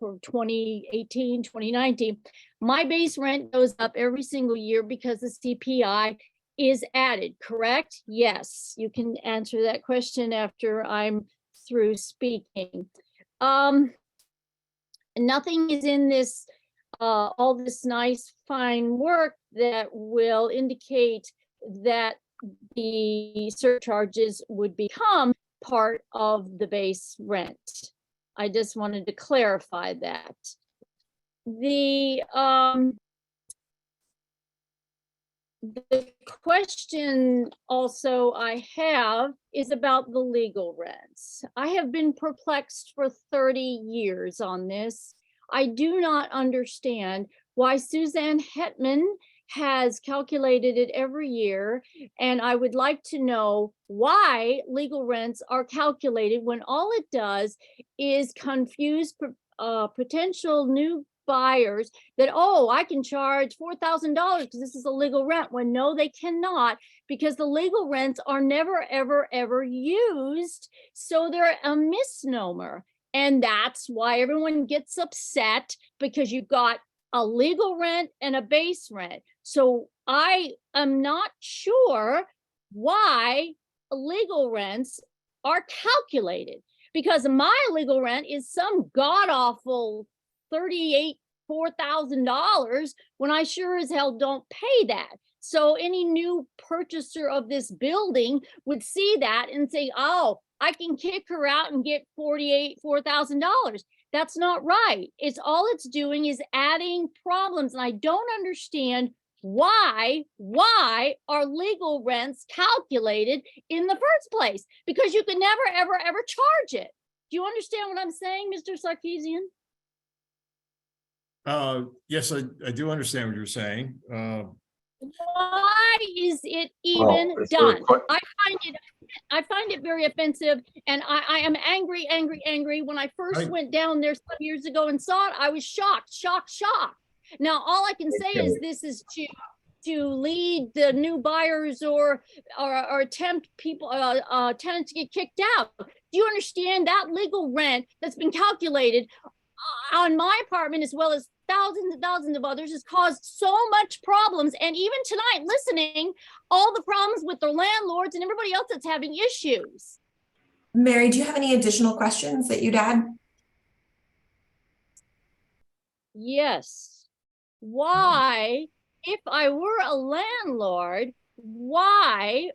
2018, 2019. My base rent goes up every single year because the CPI is added, correct? Yes, you can answer that question after I'm through speaking. Nothing is in this, all this nice fine work that will indicate that the surcharges would become part of the base rent. I just wanted to clarify that. The the question also I have is about the legal rents. I have been perplexed for 30 years on this. I do not understand why Suzanne Hetman has calculated it every year, and I would like to know why legal rents are calculated when all it does is confuse potential new buyers that, oh, I can charge $4,000 because this is a legal rent, when no, they cannot, because the legal rents are never, ever, ever used. So they're a misnomer. And that's why everyone gets upset, because you've got a legal rent and a base rent. So I am not sure why legal rents are calculated, because my legal rent is some god awful $4,000 when I sure as hell don't pay that. So any new purchaser of this building would see that and say, oh, I can kick her out and get $4,000. That's not right. It's all it's doing is adding problems. And I don't understand why are legal rents calculated in the first place? Because you can never, ever, ever charge it. Do you understand what I'm saying, Mr. Sarkeesian? Yes, I do understand what you're saying. Why is it Well, even it's done? really quite- I find it very offensive, and I am angry. When I first went down there some years ago and saw it, I was shocked. Now, all I can say is this is to lead the new buyers or tempt people, tenants to get kicked out. Do you understand that legal rent that's been calculated on my apartment, as well as thousands and thousands of others, has caused so much problems? And even tonight, listening, all the problems with their landlords and everybody else that's having issues. Mary, do you have any additional questions that you'd add? Yes. Why, if I were a landlord, why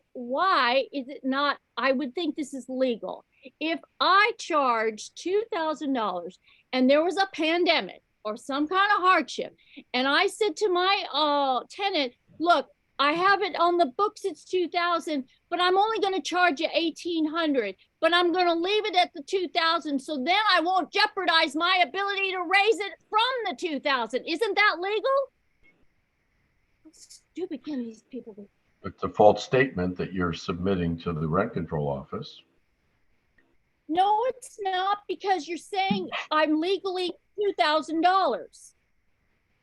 is it not? I would think this is legal. If I charge $2,000 and there was a pandemic or some kind of hardship, and I said to my tenant, look, I have it on the books, it's $2,000, but I'm only going to charge you $1,800, but I'm going to leave it at the $2,000, so then I won't jeopardize my ability to raise it from the $2,000. Isn't that legal? How stupid can these people be? It's a false statement that you're submitting to the rent control office. No, it's not, because you're saying I'm legally $2,000,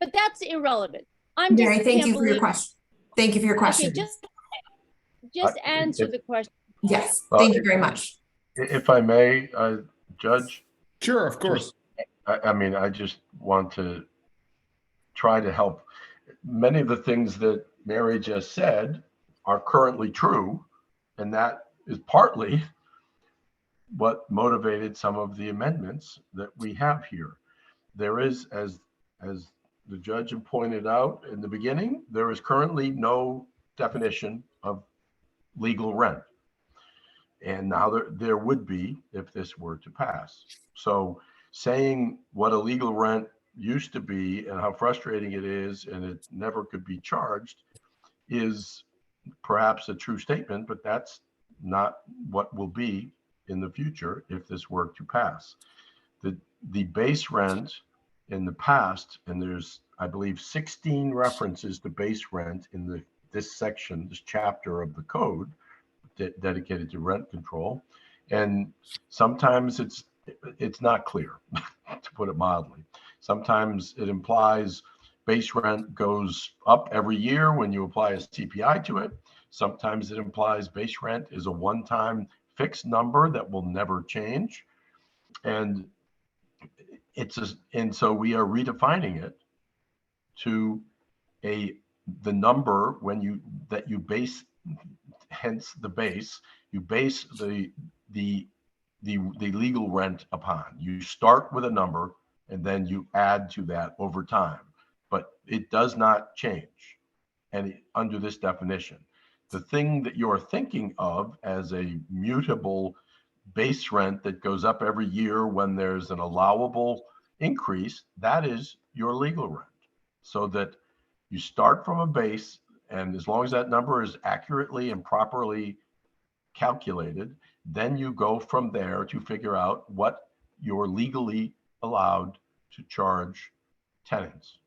but that's irrelevant. Mary, thank you for your question. Thank you for your question. Okay, just answer the question. Yes, thank you very much. If I may, Judge? Sure, of course. I mean, I just want to try to help. Many of the things that Mary just said are currently true, and that is partly what motivated some of the amendments that we have here. There is, as the judge had pointed out in the beginning, there is currently no definition of legal rent. And now there would be if this were to pass. So saying what a legal rent used to be and how frustrating it is and it never could be charged is perhaps a true statement, but that's not what will be in the future if this were to pass. The base rent in the past, and there's, I believe, 16 references to base rent in this section, this chapter of the code dedicated to rent control. And sometimes it's not clear, to put it mildly. Sometimes it implies base rent goes up every year when you apply a CPI to it. Sometimes it implies base rent is a one-time fixed number that will never change. And so we are redefining it to the number that you base, hence the base, you base the legal rent upon. You start with a number and then you add to that over time, but it does not change under this definition. The thing that you're thinking of as a mutable base rent that goes up every year when there's an allowable increase, that is your legal rent. So that you start from a base And as long as that number is accurately and properly calculated, then you go from there to figure out what you're legally allowed to charge tenants.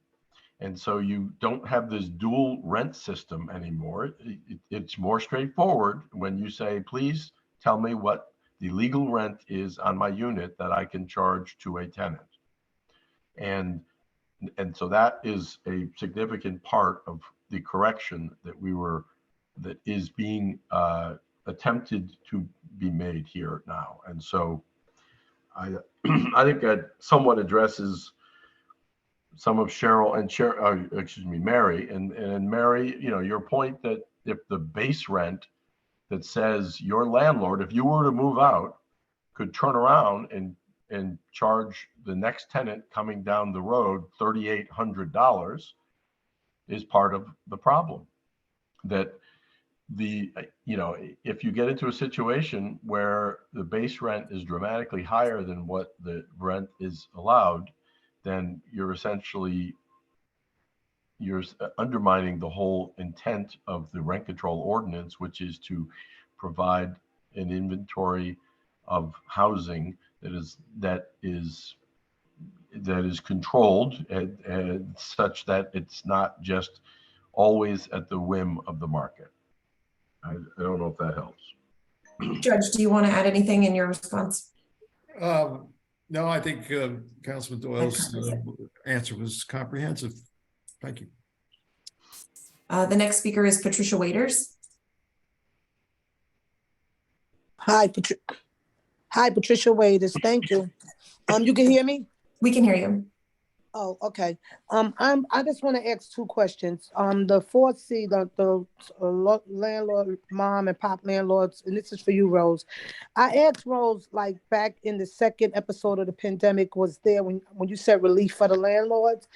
And so you don't have this dual rent system anymore. It's more straightforward when you say, please tell me what the legal rent is on my unit that I can charge to a tenant. And so that is a significant part of the correction that is being attempted to be made here now. And so I think that somewhat addresses some of Mary and Mary, your point that if the base rent that says your landlord, if you were to move out, could turn around and charge the next tenant coming down the road $3,800 is part of the problem. That if you get into a situation where the base rent is dramatically higher than what the rent is allowed, then you're undermining the whole intent of the rent control ordinance, which is to provide an inventory of housing that is controlled and such that it's not just always at the whim of the market. I don't know if that helps. Judge, do you want to add anything in your response? No, I think Councilman Doyle's answer was comprehensive. Thank you. The next speaker is Patricia Waiters. Hi, Patricia Waiters. Thank you. You can hear me? We can hear you. Oh, okay. I just want to ask two questions. The 4C, the landlord, mom and pop landlords, and this is for you, Rose. I asked Rose, like back in the second episode of the pandemic, was there when you said relief for the landlords?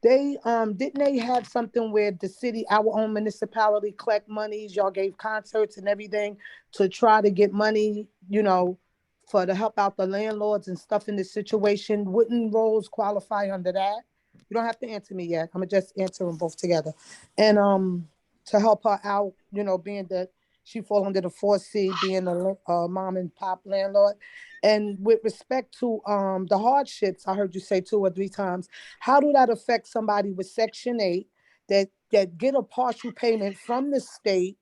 They didn't they have something where the city, our own municipality, collect monies? Y'all gave concerts and everything to try to get money, to help out the landlords and stuff in this situation. Wouldn't Rose qualify under that? You don't have to answer me yet. I'm gonna just answer them both together. And to help her out, being that she fall under the 4C, being a mom and pop landlord. And with respect to the hardships, I heard you say 2 or 3 times, how do that affect somebody with Section 8 that get a partial payment from the state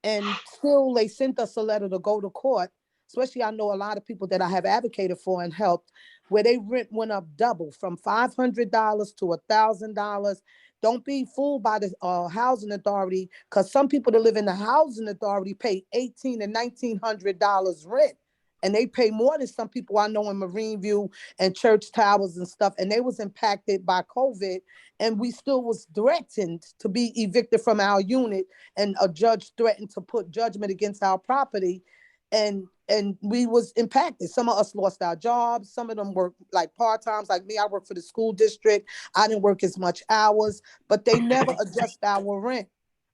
and still they sent us a letter to go to court? Especially I know a lot of people that I have advocated for and helped where they rent went up double from $500 to $1,000. Don't be fooled by the housing authority, because some people that live in the housing authority pay $1,800 and $1,900 rent. And they pay more than some people I know in Marine View and Church Towers and stuff. And they was impacted by COVID. And we still was threatened to be evicted from our unit. And a judge threatened to put judgment against our property. And we was impacted. Some of us lost our jobs. Some of them worked like part-times. Like me, I work for the school district. I didn't work as much hours, but they never adjust our rent.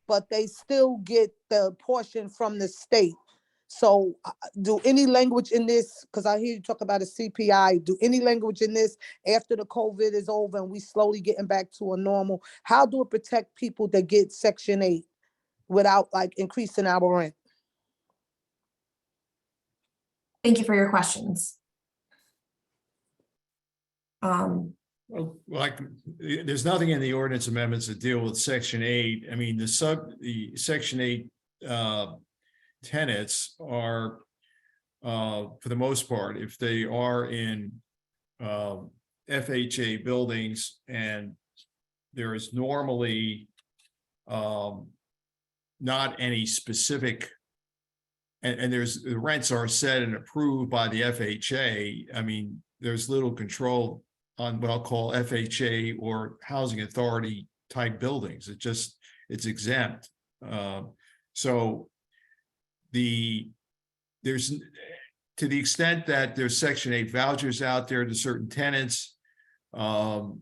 But they still get the portion from the state. So do any language in this, because I hear you talk about a CPI, do any language in this after the COVID is over and we slowly getting back to a normal, how do it protect people that get Section 8 without like increasing our rent? Thank you for your questions. Well, there's nothing in the ordinance amendments that deal with Section 8. I mean, the Section 8 tenants are, for the most part, if they are in FHA buildings, and there is normally not any specific, and the rents are set and approved by the FHA. I mean, there's little control on what I'll call FHA or housing authority type buildings. It's exempt. So there's to the extent that there's Section 8 vouchers out there to certain tenants, all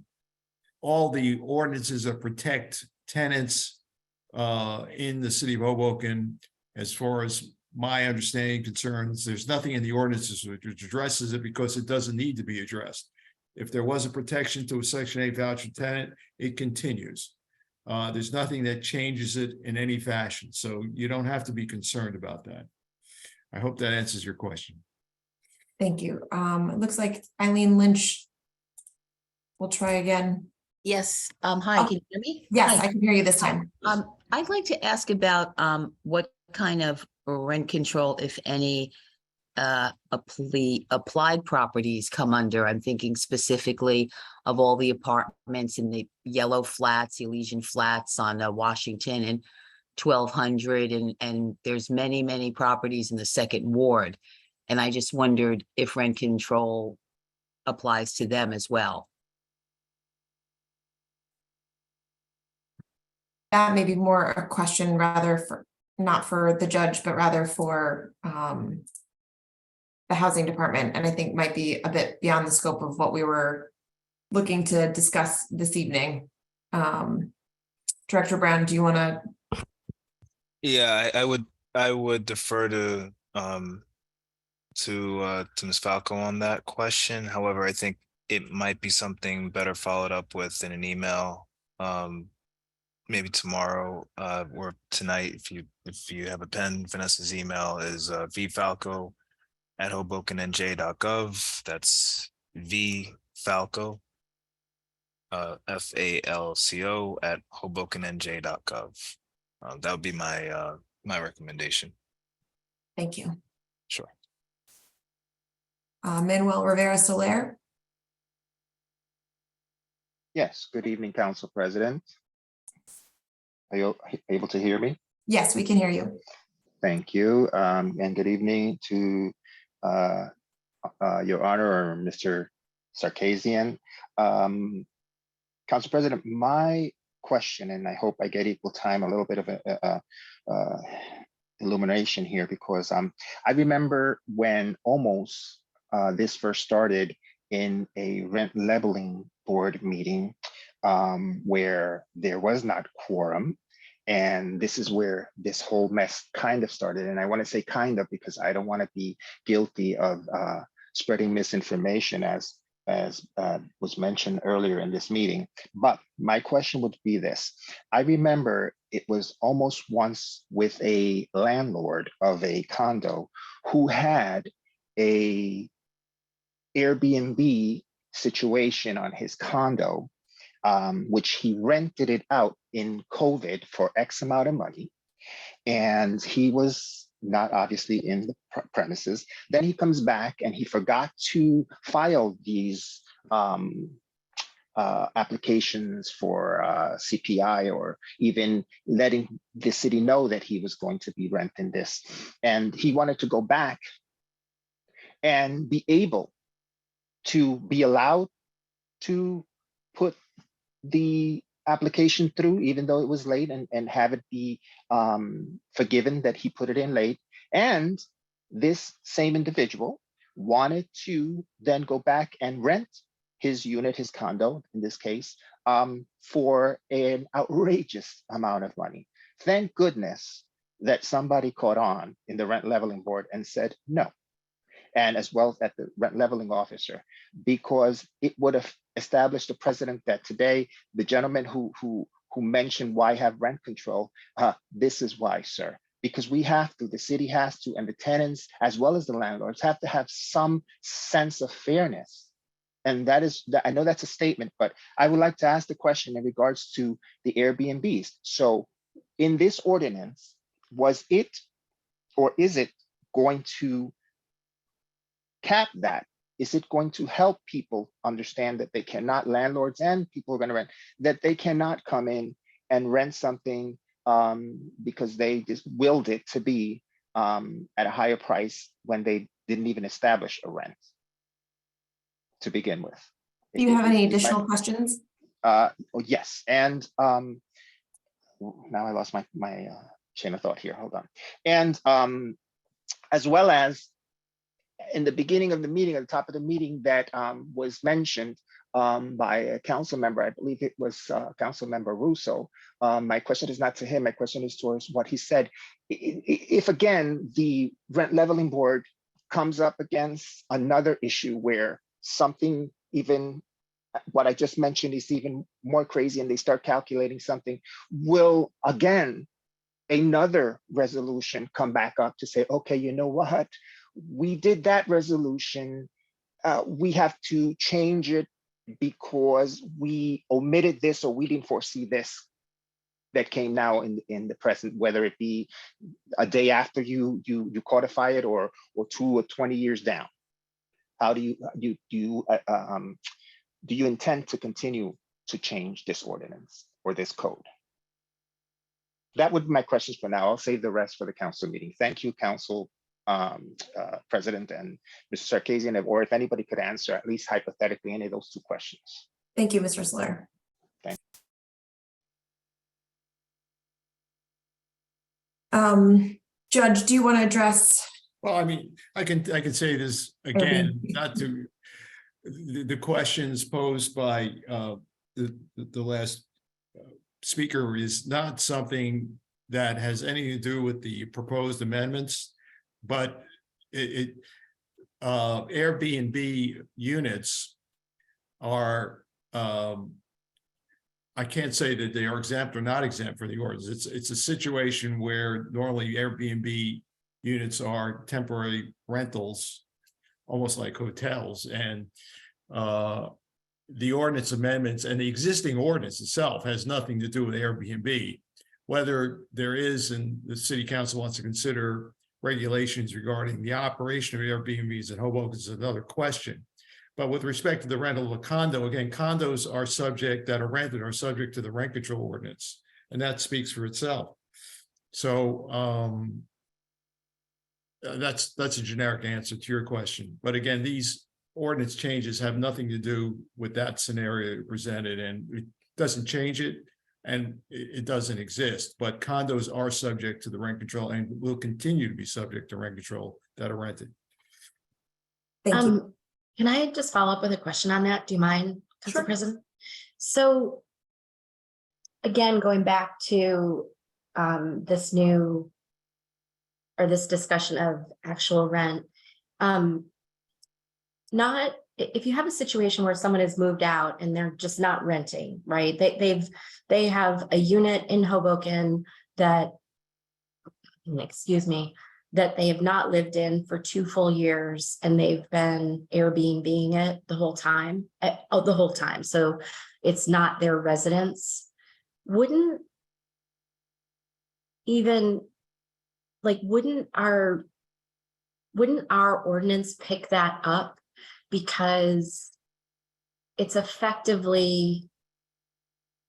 the ordinances that protect tenants in the city of Hoboken, as far as my understanding concerns, there's nothing in the ordinances which addresses it, because it doesn't need to be addressed. If there was a protection to a Section 8 voucher tenant, it continues. There's nothing that changes it in any fashion, so you don't have to be concerned about that. I hope that answers your question. Thank you. It looks like Eileen Lynch. We'll try again. Yes, hi, Oh, can you hear me? Yes, Hi. I can hear you this time. I'd like to ask about what kind of rent control, if any, applied properties come under. I'm thinking specifically of all the apartments in the yellow flats, Elysian Flats on Washington and 1200, and there's many properties in the second ward. And I just wondered if rent control applies to them as well. That may be more a question rather for, not for the judge, but rather for the housing department, and I think might be a bit beyond the scope of what we were looking to discuss this evening. Director Brown, do you want to? Yeah, I would defer to Ms. Falco on that question. However, I think it might be something better followed up with in an email. Maybe tomorrow or tonight, if you have a pen. Vanessa's email is vfalco@hobokennj.gov. That's vfalco, FALCO @hobokennj.gov. That would be my recommendation. Thank you. Sure. Manuel Rivera Soler. Yes, good evening, Council President. Are you able to hear me? Yes, we can hear you. Thank you. And good evening to Your Honor, or Mr. Sarkisian. Council President, my question, and I hope I get equal time, a little bit of a illumination here, because I remember when almost this first started in a rent leveling board meeting, where there was not quorum. And this is where this whole mess kind of started. And I want to say kind of because I don't want to be guilty of spreading misinformation as was mentioned earlier in this meeting. But my question would be this. I remember it was almost once with a landlord of a condo who had a Airbnb situation on his condo, which he rented it out in COVID for X amount of money. And he was not obviously in the premises. Then he comes back and he forgot to file these applications for CPI, or even letting the city know that he was going to be renting this. And he wanted to go back and be able to be allowed to put the application through, even though it was late, and have it be forgiven that he put it in late. And this same individual wanted to then go back and rent his unit, his condo in this case, for an outrageous amount of money. Thank goodness that somebody caught on in the rent leveling board and said no, and as well as at the rent leveling officer, because it would have established a precedent that today the gentleman who mentioned why have rent control, this is why, sir, because we have to, the city has to, and the tenants as well as the landlords have to have some sense of fairness. And that is, I know that's a statement, but I would like to ask the question in regards to the Airbnbs. So in this ordinance, was it, or is it going to cap that? Is it going to help people understand that they cannot, landlords and people who are going to rent, that they cannot come in and rent something because they just willed it to be at a higher price when they didn't even establish a rent to begin with? Do you have any additional questions? Yes, and now I lost my chain of thought here, hold on. And as well as in the beginning of the meeting, at the top of the meeting, that was mentioned by a council member, I believe it was Council Member Russo. My question is not to him, my question is towards what he said. If again, the rent leveling board comes up against another issue where something even what I just mentioned is even more crazy and they start calculating something, will again, another resolution come back up to say, okay, you know what? We did that resolution. We have to change it because we omitted this or we didn't foresee this that came now in the present, whether it be a day after you codify it or 2 or 20 years down. How do you intend to continue to change this ordinance or this code? That would be my questions for now. I'll save the rest for the council meeting. Thank you, Council President and Mr. Sarkeesian, or if anybody could answer, at least hypothetically, any of those 2 questions. Thank you, Mr. Slayer. Thank Judge, do you want to address? Well, I mean, I can say this again, not to the questions posed by the last speaker is not something that has anything to do with the proposed amendments, but Airbnb units are, I can't say that they are exempt or not exempt from the ordinance. It's a situation where normally Airbnb units are temporary rentals, almost like hotels, and the ordinance amendments and the existing ordinance itself has nothing to do with Airbnb. Whether there is, and the city council wants to consider regulations regarding the operation of Airbnbs in Hoboken is another question. But with respect to the rental of a condo, again, condos are subject, that are rented are subject to the rent control ordinance, and that speaks for itself. So that's a generic answer to your question. But again, these ordinance changes have nothing to do with that scenario presented, and it doesn't change it, and it doesn't exist. But condos are subject to the rent control and will continue to be subject to rent control that are rented. Thank you. Can I just follow up with a question on that? Do you mind, Council President? So again, going back to this new, or this discussion of actual rent, not if you have a situation where someone has moved out and they're just not renting, right? They have a unit in Hoboken that, excuse me, that they have not lived in for 2 full years, and they've been Airbnb-ing it the whole time. The whole time. So it's not their residence. Wouldn't our ordinance pick that up? Because it's effectively,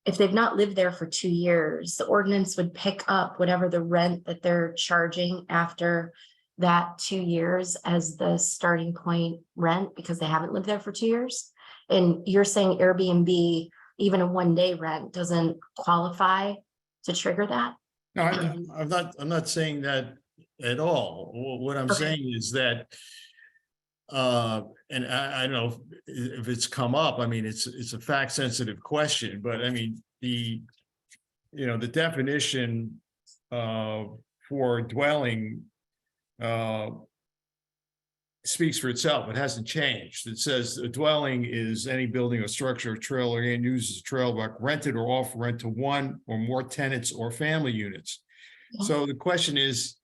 if they've not lived there for 2 years, the ordinance would pick up whatever the rent that they're charging after that 2 years as the starting point rent, because they haven't lived there for 2 years. And you're saying Airbnb, even a 1-day rent, doesn't qualify to trigger that? No, I'm not saying that at all. What I'm saying is that, and I don't know if it's come up. I mean, it's a fact sensitive question, but I mean, the definition for dwelling speaks for itself. It hasn't changed. It says a dwelling is any building or structure or trailer and uses a trailer rented or off rent to 1 or more tenants or family units. Yeah. So the question is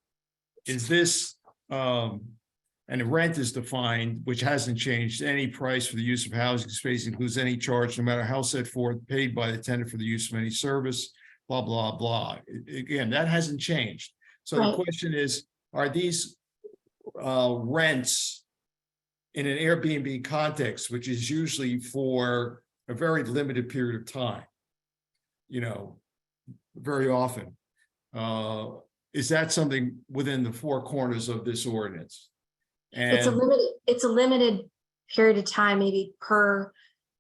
this, and the rent is defined, which hasn't changed. Any price for the use of housing space includes any charge, no matter how set forth, paid by the tenant for the use of any service, blah, blah, blah. Again, that hasn't changed. So the question is, are these rents in an Airbnb context, which is usually for a very limited period of time, very often, is that something within the 4 corners of this ordinance? And it's a limited period of time, maybe per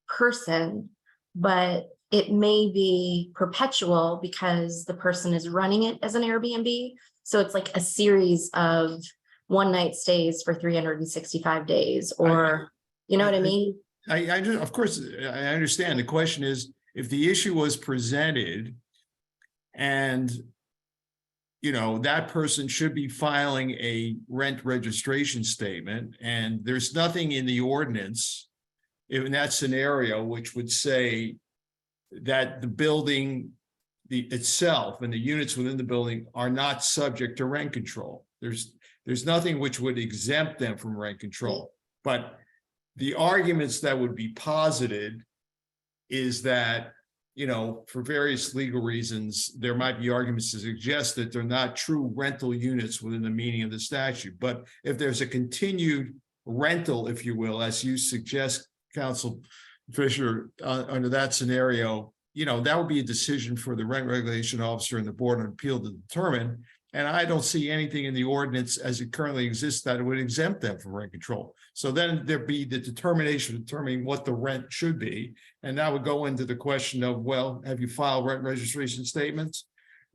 person, but it may be perpetual because the person is running it as an Airbnb. So it's like a series of 1-night stays for 365 days, or you know what I mean? Of course, I understand. The question is, if the issue was presented and that person should be filing a rent registration statement, and there's nothing in the ordinance in that scenario, which would say that the building itself and the units within the building are not subject to rent control. There's nothing which would exempt them from rent control. But the arguments that would be posited is that, for various legal reasons, there might be arguments to suggest that they're not true rental units within the meaning of the statute. But if there's a continued rental, if you will, as you suggest, Council Fisher, under that scenario, that would be a decision for the rent regulation officer and the Board of Appeal to determine. And I don't see anything in the ordinance as it currently exists that would exempt them from rent control. So then there'd be the determination of determining what the rent should be. And that would go into the question of, well, have you filed rent registration statements?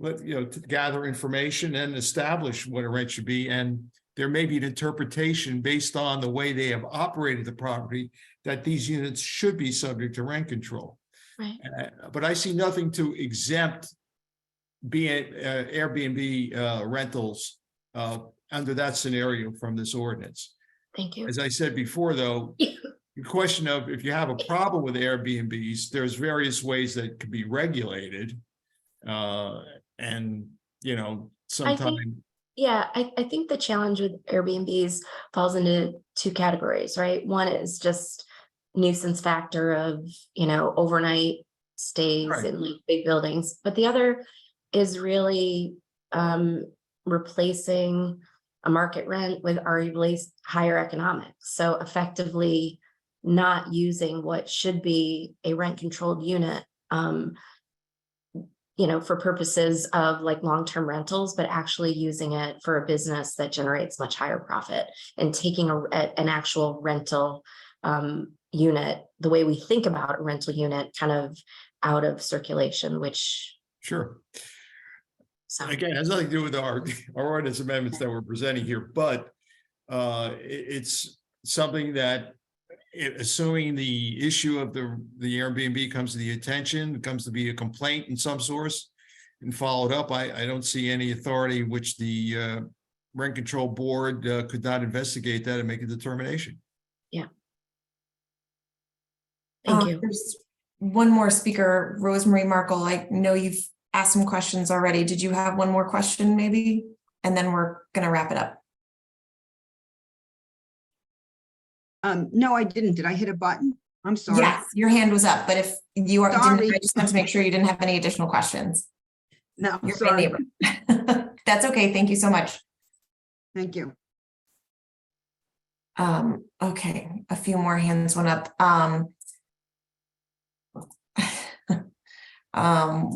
To gather information and establish what a rent should be. And there may be an interpretation based on the way they have operated the property that these units should be subject to rent control. Right. But I see nothing to exempt Airbnb rentals under that scenario from this ordinance. Thank you. As I said before, though, the question of if you have a problem with Airbnbs, there's various ways that could be regulated. And, sometime. I think the challenge with Airbnbs falls into two categories, right? One is just nuisance factor of, overnight stays in like big buildings, but the other is really replacing a market rent with arguably higher economics. So effectively not using what should be a rent controlled unit, for purposes of like long-term rentals, but actually using it for a business that generates much higher profit and taking an actual rental unit, the way we think about a rental unit, kind of out of circulation, which. Sure. Again, it has nothing to do with our ordinance amendments that we're presenting here, but it's something that, assuming the issue of the Airbnb comes to the attention, comes to be a complaint in some source and followed up, I don't see any authority which the rent control board could not investigate that and make a determination. Yeah. Thank you. There's one more speaker, Rosemary Markle. I know you've asked some questions already. Did you have one more question maybe? And then we're going to wrap it up. No, I didn't. Did I hit a button? I'm sorry. Yes, your hand was up, but if you are, Sorry. I just want to make sure you didn't have any additional questions. No, You're my sorry. neighbor. That's okay. Thank you so much. Thank you. Okay, a few more hands went up.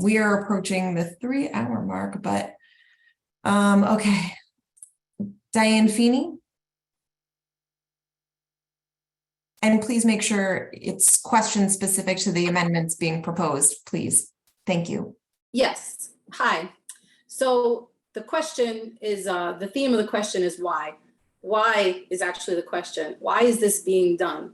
We are approaching the 3-hour mark, but okay. Diane Feeney. And please make sure it's question specific to the amendments being proposed, please. Thank you. Yes. Hi. So the question is, the theme of the question is why? Why is actually the question. Why is this being done?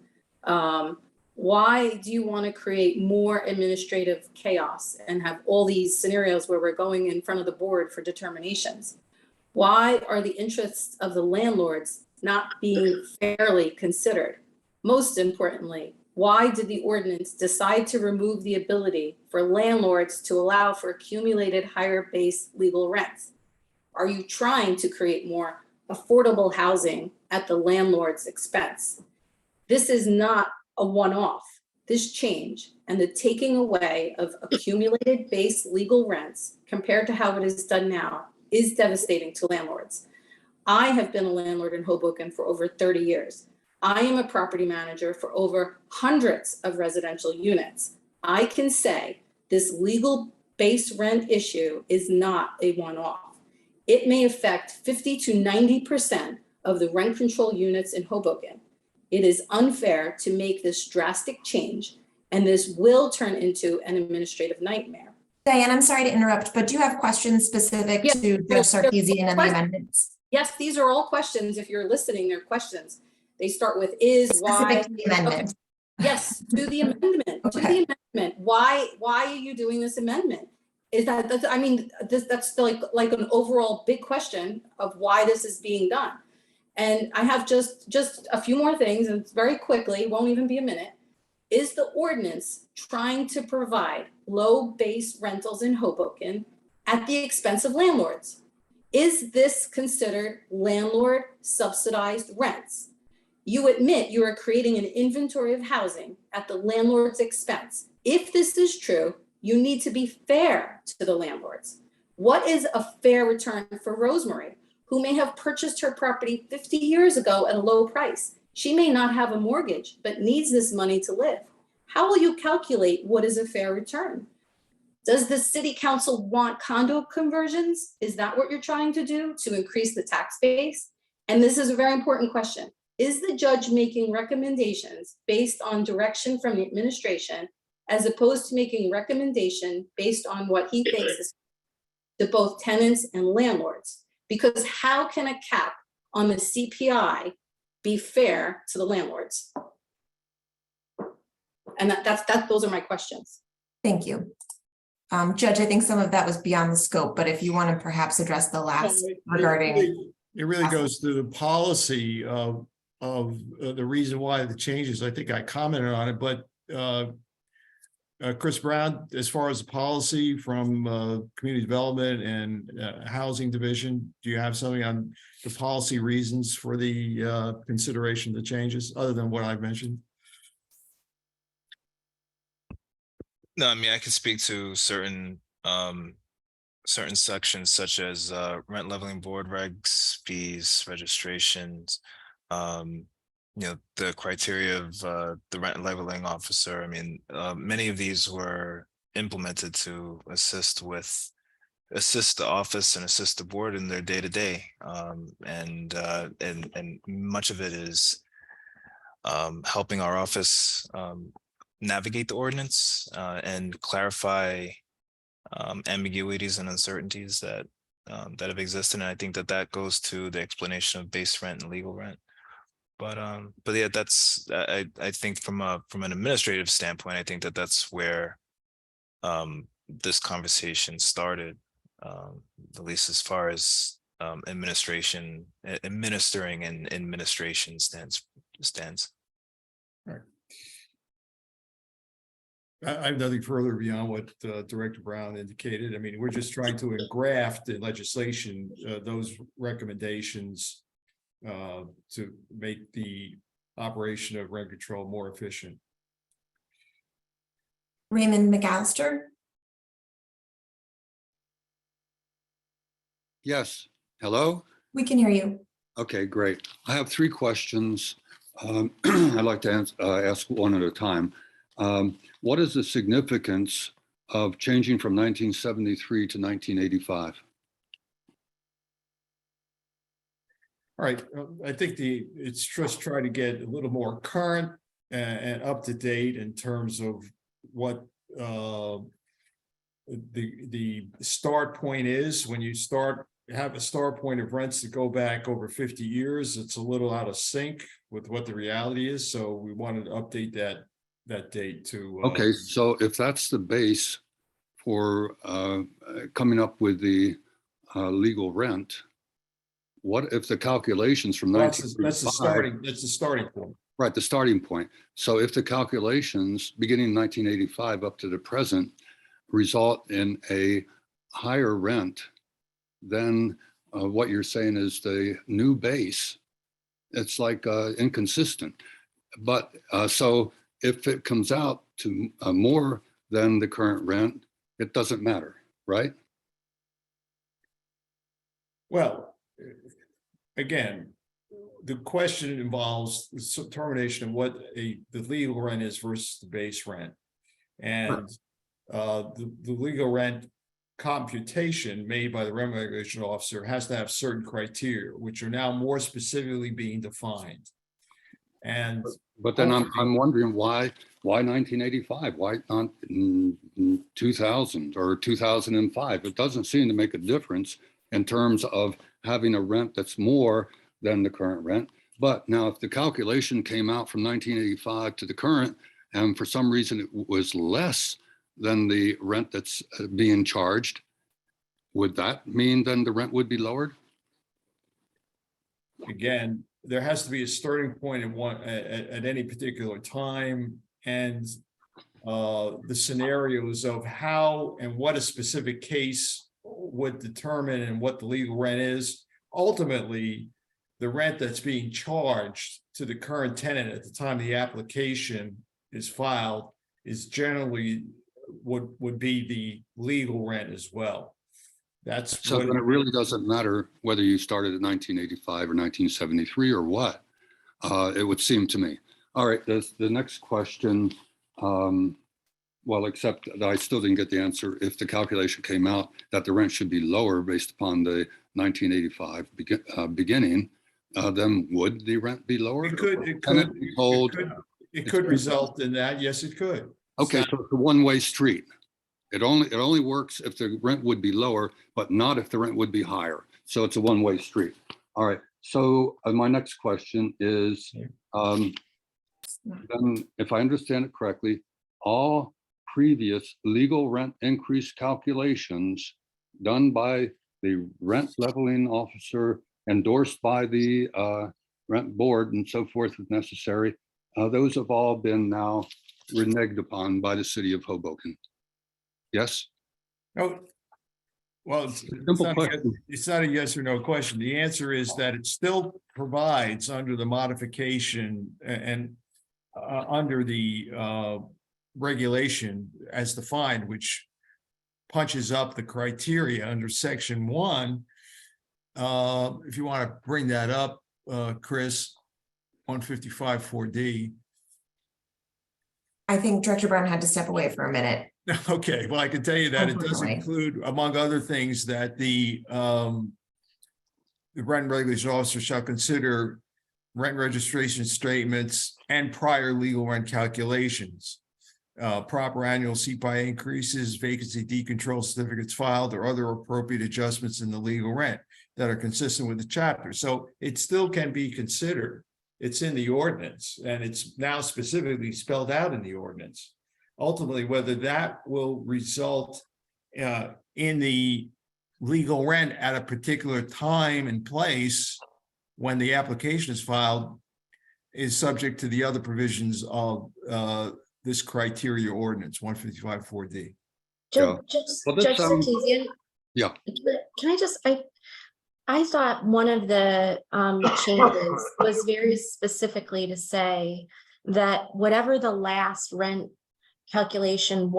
Why do you want to create more administrative chaos and have all these scenarios where we're going in front of the board for determinations? Why are the interests of the landlords not being fairly considered? Most importantly, why did the ordinance decide to remove the ability for landlords to allow for accumulated higher base legal rents? Are you trying to create more affordable housing at the landlord's expense? This is not a one-off. This change and the taking away of accumulated base legal rents compared to how it is done now is devastating to landlords. I have been a landlord in Hoboken for over 30 years. I am a property manager for over hundreds of residential units. I can say this legal base rent issue is not a one-off. It may affect 50 to 90% of the rent control units in Hoboken. It is unfair to make this drastic change, and this will turn into an administrative nightmare. Diane, I'm sorry to interrupt, but do you have questions specific to Judge Sarkeesian and the amendments? Yes, these are all questions. If you're listening, they're questions. They start with is, why. Specific to the amendment. Okay. Yes, to the amendment, to the amendment. Why are you doing this amendment? Is that's like an overall big question of why this is being done. And I have just a few more things, and very quickly, won't even be a minute. is the ordinance trying to provide low base rentals in Hoboken at the expense of landlords? Is this considered landlord subsidized rents? You admit you are creating an inventory of housing at the landlord's expense. If this is true, you need to be fair to the landlords. What is a fair return for Rosemary, who may have purchased her property 50 years ago at a low price? She may not have a mortgage, but needs this money to live. How will you calculate what is a fair return? Does the city council want condo conversions? Is that what you're trying to do to increase the tax base? And this is a very important question. Is the judge making recommendations based on direction from the administration as opposed to making recommendation based on what he thinks is to both tenants and landlords? Because how can a cap on the CPI be fair to the landlords? And those are my questions. Thank you. Judge, I think some of that was beyond the scope, but if you want to perhaps address the last regarding. It really goes to the policy of the reason why the changes. I think I commented on it, but Chris Brown, as far as the policy from community development and housing division, do you have something on the policy reasons for the consideration of the changes other than what I've mentioned? No, I mean, I can speak to certain sections such as rent leveling board regs, fees, registrations, the criteria of the rent leveling officer. I mean, many of these were implemented to assist the office and assist the board in their day-to-day. And much of it is helping our office navigate the ordinance and clarify ambiguities and uncertainties that have existed. And I think that goes to the explanation of base rent and legal rent. But yeah, that's I think from an administrative standpoint, I think that's where this conversation started, at least as far as administering and administration stands. All right. I have nothing further beyond what Director Brown indicated. I mean, we're just trying to engraft in legislation those recommendations to make the operation of rent control more efficient. Raymond McAllister. Yes, hello? We can hear you. Okay, great. I have three questions. I'd like to ask one at a time. What is the significance of changing from 1973 to 1985? All right, I think it's just trying to get a little more current and up to date in terms of what the start point is. When you have a start point of rents that go back over 50 years, it's a little out of sync with what the reality is. So we wanted to update that date to. Okay, so if that's the base for coming up with the legal rent, what if the calculations from that's the starting point. Right, the starting point. So if the calculations beginning in 1985 up to the present result in a higher rent, then what you're saying is the new base, it's like inconsistent. But so if it comes out to more than the current rent, it doesn't matter, right? Well, again, the question involves the determination of what the legal rent is versus the base rent. And the legal rent computation made by the rent regulation officer has to have certain criteria, which are now more specifically being defined. And but then I'm wondering why 1985? Why not 2000 or 2005? It doesn't seem to make a difference in terms of having a rent that's more than the current rent. But now if the calculation came out from 1985 to the current, and for some reason it was less than the rent that's being charged, would that mean then the rent would be lowered? Again, there has to be a starting point at any particular time and the scenarios of how and what a specific case would determine and what the legal rent is. Ultimately, the rent that's being charged to the current tenant at the time the application is filed is generally would be the legal rent as well. That's So what then it really doesn't matter whether you started in 1985 or 1973 or what, it would seem to me. All right, the next question, well, except that I still didn't get the answer. If the calculation came out that the rent should be lower based upon the 1985 beginning, then would the rent be lower? It could result in that. Yes, it could. Okay, so it's a one-way street. It only works if the rent would be lower, but not if the rent would be higher. So it's a one-way street. All right. So my next question is, then if I understand it correctly, all previous legal rent increase calculations done by the rent leveling officer, endorsed by the rent board and so forth if necessary, those have all been now reneged upon by the city of Hoboken. Yes? Oh, well, it's not a yes or no question. The answer is that it still provides under the modification and under the regulation as defined, which punches up the criteria under section 1. If you want to bring that up, Chris, 155-4D. I think Director Brown had to step away for a minute. Okay, well, I can tell you that it does Unfortunately. include, among other things, that the rent and regulation officer shall consider rent registration statements and prior legal rent calculations, proper annual CPI increases, vacancy decontrol certificates filed, or other appropriate adjustments in the legal rent that are consistent with the chapter. So it still can be considered. It's in the ordinance, and it's now specifically spelled out in the ordinance. Ultimately, whether that will result in the legal rent at a particular time and place when the application is filed is subject to the other provisions of this criteria ordinance 155-4D. Judge Sarkeesian, yeah. Can I just, I thought one of the changes was very specifically to say that whatever the last rent calculation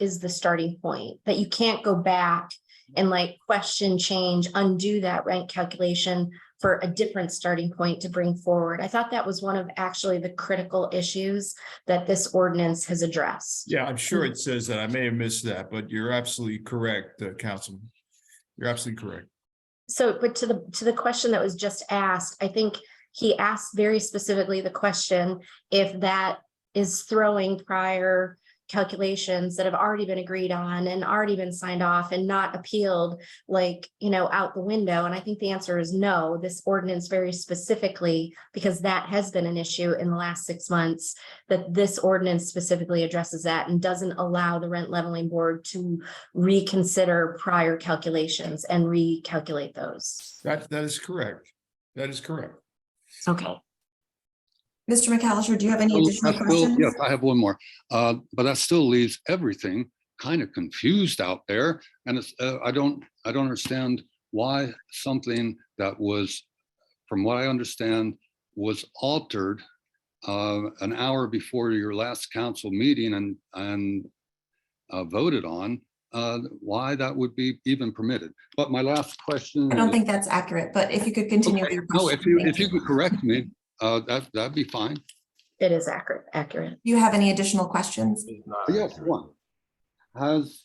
is the starting point, that you can't go back and like question, change, undo that rent calculation for a different starting point to bring forward. I thought that was one of actually the critical issues that this ordinance has addressed. Yeah, I'm sure it says that. I may have missed that, but you're absolutely correct, Councilman. You're absolutely correct. So, but to the question that was just asked, I think he asked very specifically the question if that is throwing prior calculations that have already been agreed on and already been signed off and not appealed, like, out the window. And I think the answer is no. This ordinance very specifically, because that has been an issue in the last 6 months, that this ordinance specifically addresses that and doesn't allow the rent leveling board to reconsider prior calculations and recalculate those. That is correct. That is correct. Okay. Mr. McAllister, do you have any additional questions? Yes, I have one more, but that still leaves everything kind of confused out there. And it's, I don't understand why something that was, from what I understand, was altered an hour before your last council meeting and voted on, why that would be even permitted. But my last question. I don't think that's accurate, but if you could continue with your question. No, if you could correct me, that'd be fine. It is accurate. Do you have any additional questions? Yes, one. Has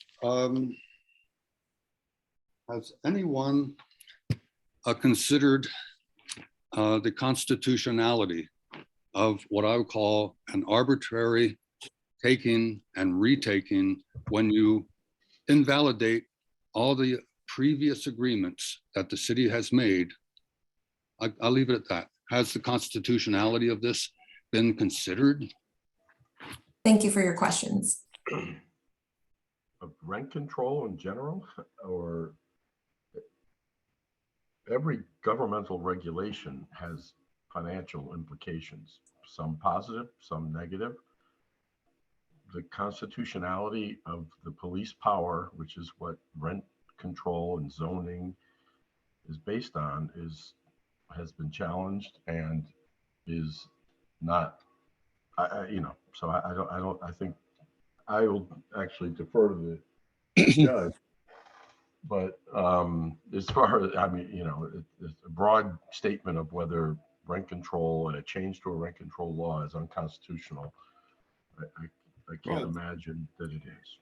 anyone considered the constitutionality of what I would call an arbitrary taking and retaking when you invalidate all the previous agreements that the city has made? I'll leave it at that. Has the constitutionality of this been considered? Thank you for your questions. Of rent control in general, or every governmental regulation has financial implications, some positive, some negative. the constitutionality of the police power, which is what rent control and zoning is based on, has been challenged and is not, I think I will actually defer to the judge. But as far as, it's a broad statement of whether rent control and a change to a rent control law is unconstitutional. I can't imagine that it is.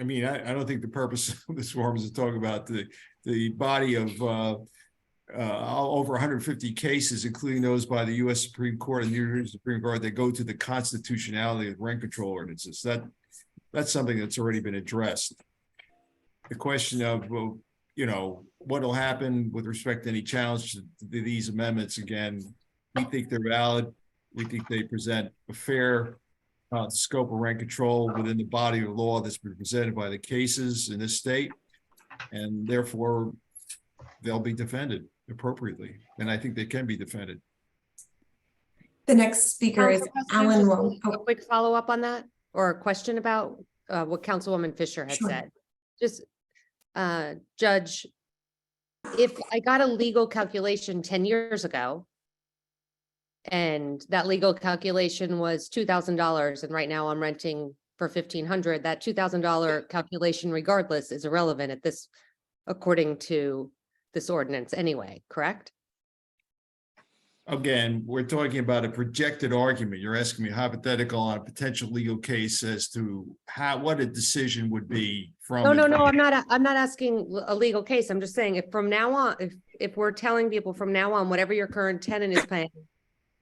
I mean, I don't think the purpose of this forum is to talk about the body of over 150 cases, including those by the U.S. Supreme Court and New Jersey Supreme Court, that go to the constitutionality of rent control ordinances. That's something that's already been addressed. The question of, what will happen with respect to any challenge to these amendments, again, we think they're valid. We think they present a fair scope of rent control within the body of law that's been presented by the cases in this state, and therefore they'll be defended appropriately, and I think they can be defended. The next speaker is Alan Wong. A quick follow-up on that, or a question about what Councilwoman Fisher had said. Just, Judge, if I got a legal calculation 10 years ago, and that legal calculation was $2,000, and right now I'm renting for $1,500, that $2,000 calculation regardless is irrelevant at this, according to this ordinance anyway, correct? Again, we're talking about a projected argument. You're asking me hypothetical on a potential legal case as to what a decision would be from. No, I'm not asking a legal case. I'm just saying if from now on, if we're telling people from now on, whatever your current tenant is paying,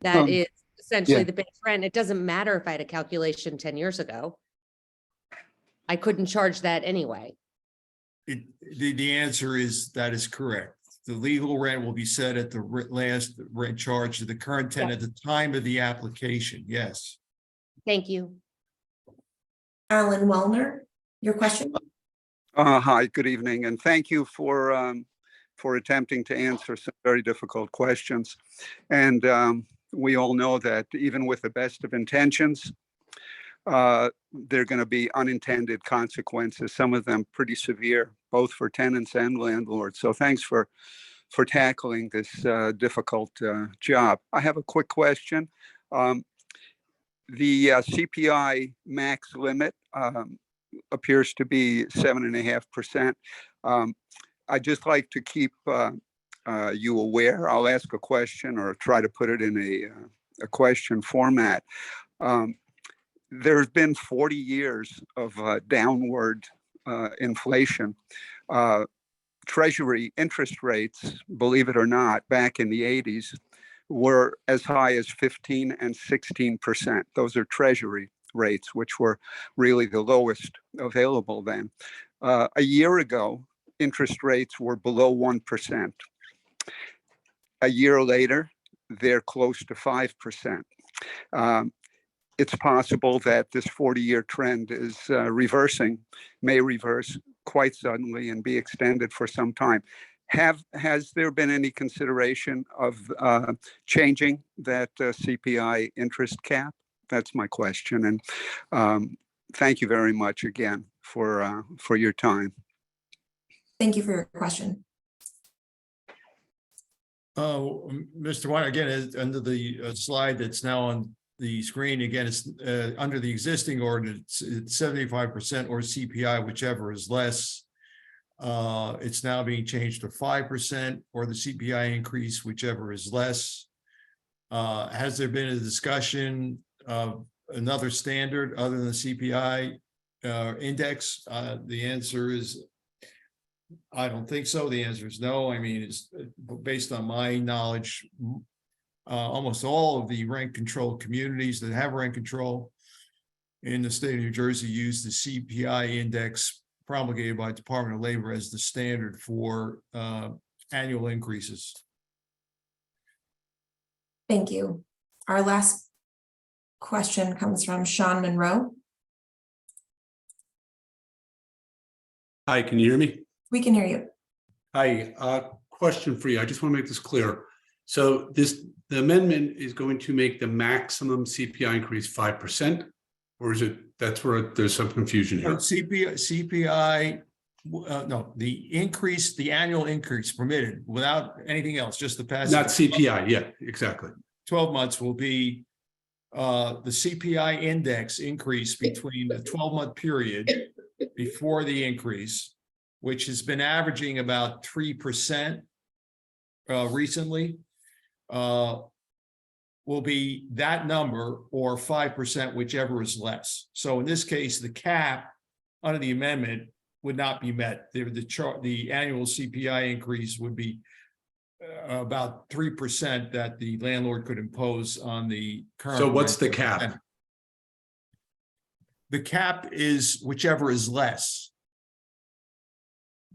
that is essentially the base rent. It doesn't matter if I had a calculation 10 years ago. I couldn't charge that anyway. The answer is that is correct. The legal rent will be set at the last rent charge to the current tenant at the time of the application. Yes. Thank you. Alan Wellner, your question? Hi, good evening, and thank you for attempting to answer some very difficult questions. And we all know that even with the best of intentions, there are going to be unintended consequences, some of them pretty severe, both for tenants and landlords. So thanks for tackling this difficult job. I have a quick question. The CPI max limit appears to be 7.5%. I'd just like to keep you aware. I'll ask a question or try to put it in a question format. There's been 40 years of downward inflation. Treasury interest rates, believe it or not, back in the 80s were as high as 15 and 16%. Those are Treasury rates, which were really the lowest available then. A year ago, interest rates were below 1%. A year later, they're close to 5%. It's possible that this 40-year trend is may reverse quite suddenly and be extended for some time. Has there been any consideration of changing that CPI interest cap? That's my question. And thank you very much again for your time. Thank you for your question. Mr. Weiner, again, under the slide that's now on the screen, again, it's under the existing ordinance, it's 75% or CPI, whichever is less. It's now being changed to 5% or the CPI increase, whichever is less. Has there been a discussion of another standard other than the CPI index? The answer is, I don't think so. The answer is no. I mean, it's based on my knowledge, almost all of the rent control communities that have rent control in the state of New Jersey use the CPI index promulgated by the Department of Labor as the standard for annual increases. Thank you. Our last question comes from Sean Monroe. Hi, can you hear me? We can hear you. Hi, question for you. I just want to make this clear. So the amendment is going to make the maximum CPI increase 5%. Or is it, that's where there's some confusion here? CPI, no, the annual increase permitted without anything else, just the passage. Not CPI, yeah, exactly. 12 months will be the CPI index increase between the 12-month period before the increase, which has been averaging about 3% recently, will be that number or 5%, whichever is less. So in this case, the cap under the amendment would not be met. The annual CPI increase would be about 3% that the landlord could impose on the current. So what's the rent. cap? The cap is whichever is less.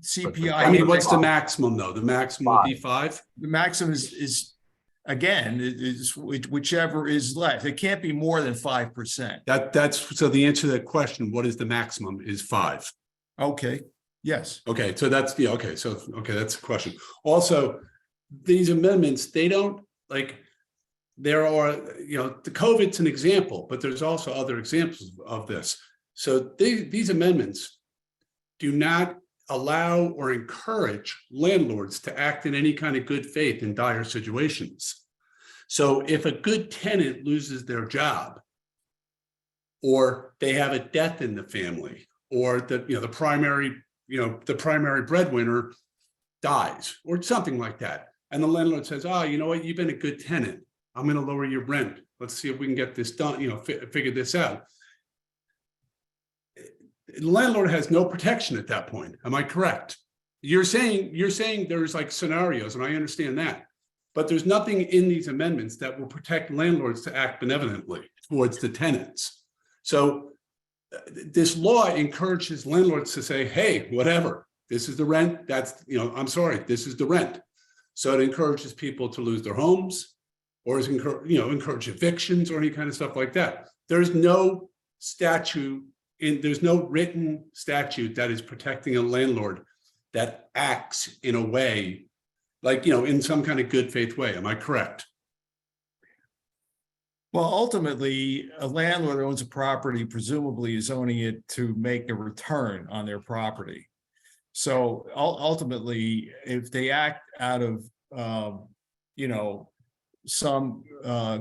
CPI. I mean, what's the maximum though? The maximum would be 5? The maximum is again, is whichever is less. It can't be more than 5%. That's so the answer to that question, what is the maximum, is 5. Okay, yes. Okay, so that's the, okay, so, okay, that's the question. Also, these amendments, they don't, like, there are, you know, the COVID's an example, but there's also other examples of this. So these amendments do not allow or encourage landlords to act in any kind of good faith in dire situations. So if a good tenant loses their job, or they have a death in the family, or the primary breadwinner dies, or something like that, and the landlord says, oh, you know what, you've been a good tenant, I'm going to lower your rent, let's see if we can get this done, figure this out. The landlord has no protection at that point. Am I correct? You're saying there's like scenarios, and I understand that, but there's nothing in these amendments that will protect landlords to act benevolently towards the tenants. So this law encourages landlords to say, hey, whatever, this is the rent, that's, I'm sorry, this is the rent. So it encourages people to lose their homes, or is encourage evictions or any kind of stuff like that. There's no statute, there's no written statute that is protecting a landlord that acts in a way like, in some kind of good faith way. Am I correct? Well, ultimately, a landlord who owns a property presumably is owning it to make a return on their property. So ultimately, if they act out of, some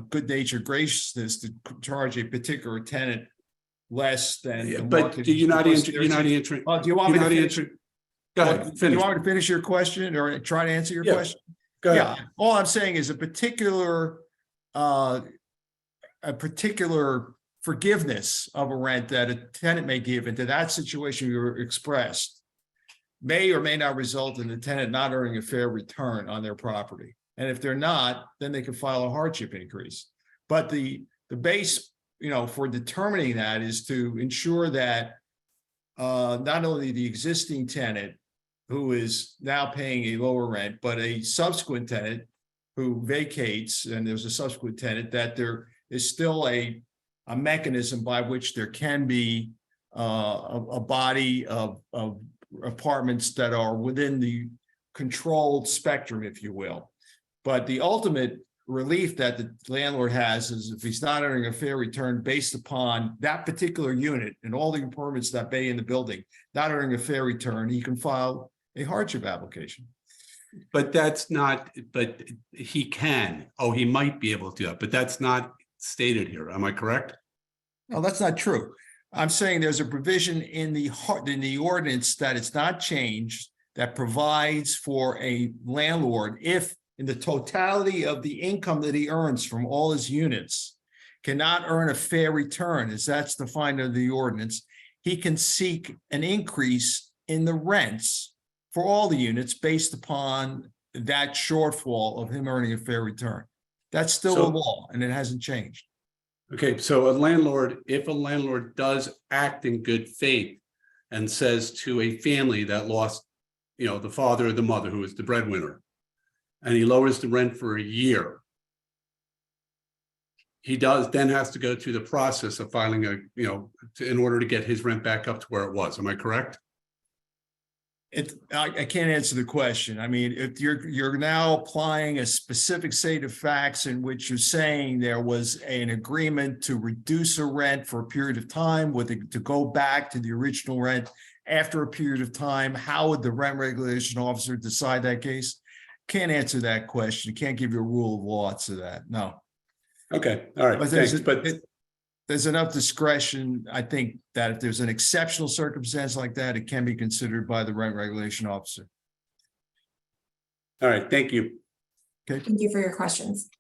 good-natured graciousness to charge a particular tenant less than. Yeah, but you're not answering. Do you want me to finish? Go ahead, Do finish. you want me to finish your question or try to answer your Yeah, question? go ahead. Yeah, all I'm saying is a particular forgiveness of a rent that a tenant may give into that situation you expressed may or may not result in the tenant not earning a fair return on their property. And if they're not, then they can file a hardship increase. But the base, for determining that is to ensure that not only the existing tenant who is now paying a lower rent, but a subsequent tenant who vacates and there's a subsequent tenant, that there is still a mechanism by which there can be a body of apartments that are within the controlled spectrum, if you will. But the ultimate relief that the landlord has is if he's not earning a fair return based upon that particular unit and all the apartments that bay in the building, not earning a fair return, he can file a hardship application. But that's not, but he can, he might be able to do that, but that's not stated here. Am I correct? No, that's not true. I'm saying there's a provision in the ordinance that it's not changed that provides for a landlord, if in the totality of the income that he earns from all his units cannot earn a fair return, as that's defined under the ordinance, he can seek an increase in the rents for all the units based upon that shortfall of him earning a fair return. That's still a law and it hasn't changed. Okay, so if a landlord does act in good faith and says to a family that lost, the father or the mother who is the breadwinner, and he lowers the rent for a year, he then has to go through the process of filing in order to get his rent back up to where it was. Am I correct? I can't answer the question. I mean, if you're now applying a specific set of facts in which you're saying there was an agreement to reduce a rent for a period of time to go back to the original rent after a period of time, how would the rent regulation officer decide that case? Can't answer that question. Can't give you a rule of law to that. No. Okay, all right, thanks, but There's enough discretion, I think, that if there's an exceptional circumstance like that, it can be considered by the rent regulation officer. all right, thank you. Okay. Thank you for your questions.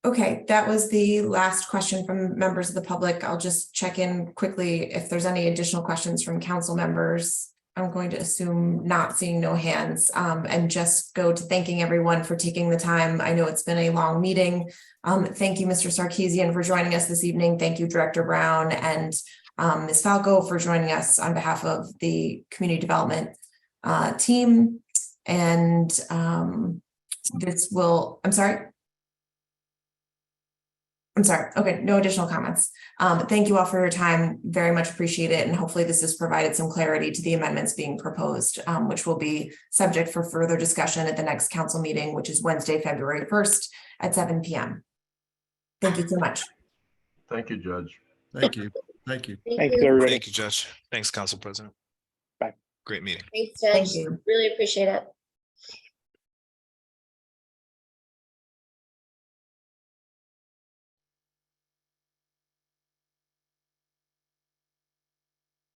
Okay, that was the last question from members of the public. I'll just check in quickly if there's any additional questions from council members. I'm going to assume not, seeing no hands, and just go to thanking everyone for taking the time. I know it's been a long meeting. Thank you, Mr. Sarkeesian, for joining us this evening. Thank you, Director Brown and Ms. Falco for joining us on behalf of the community development team. And I'm sorry. Okay, no additional comments. Thank you all for your time. Very much appreciate it. And hopefully this has provided some clarity to the amendments being proposed, which will be subject for further discussion at the next council meeting, which is Wednesday, February 1st at 7 p.m. Thank you so much. Thank you, Judge. Thank you. Thank you. Thank you, Judge. Thanks, Council President. Bye. Great meeting. Thanks, Judge. Thank you. Really appreciate it.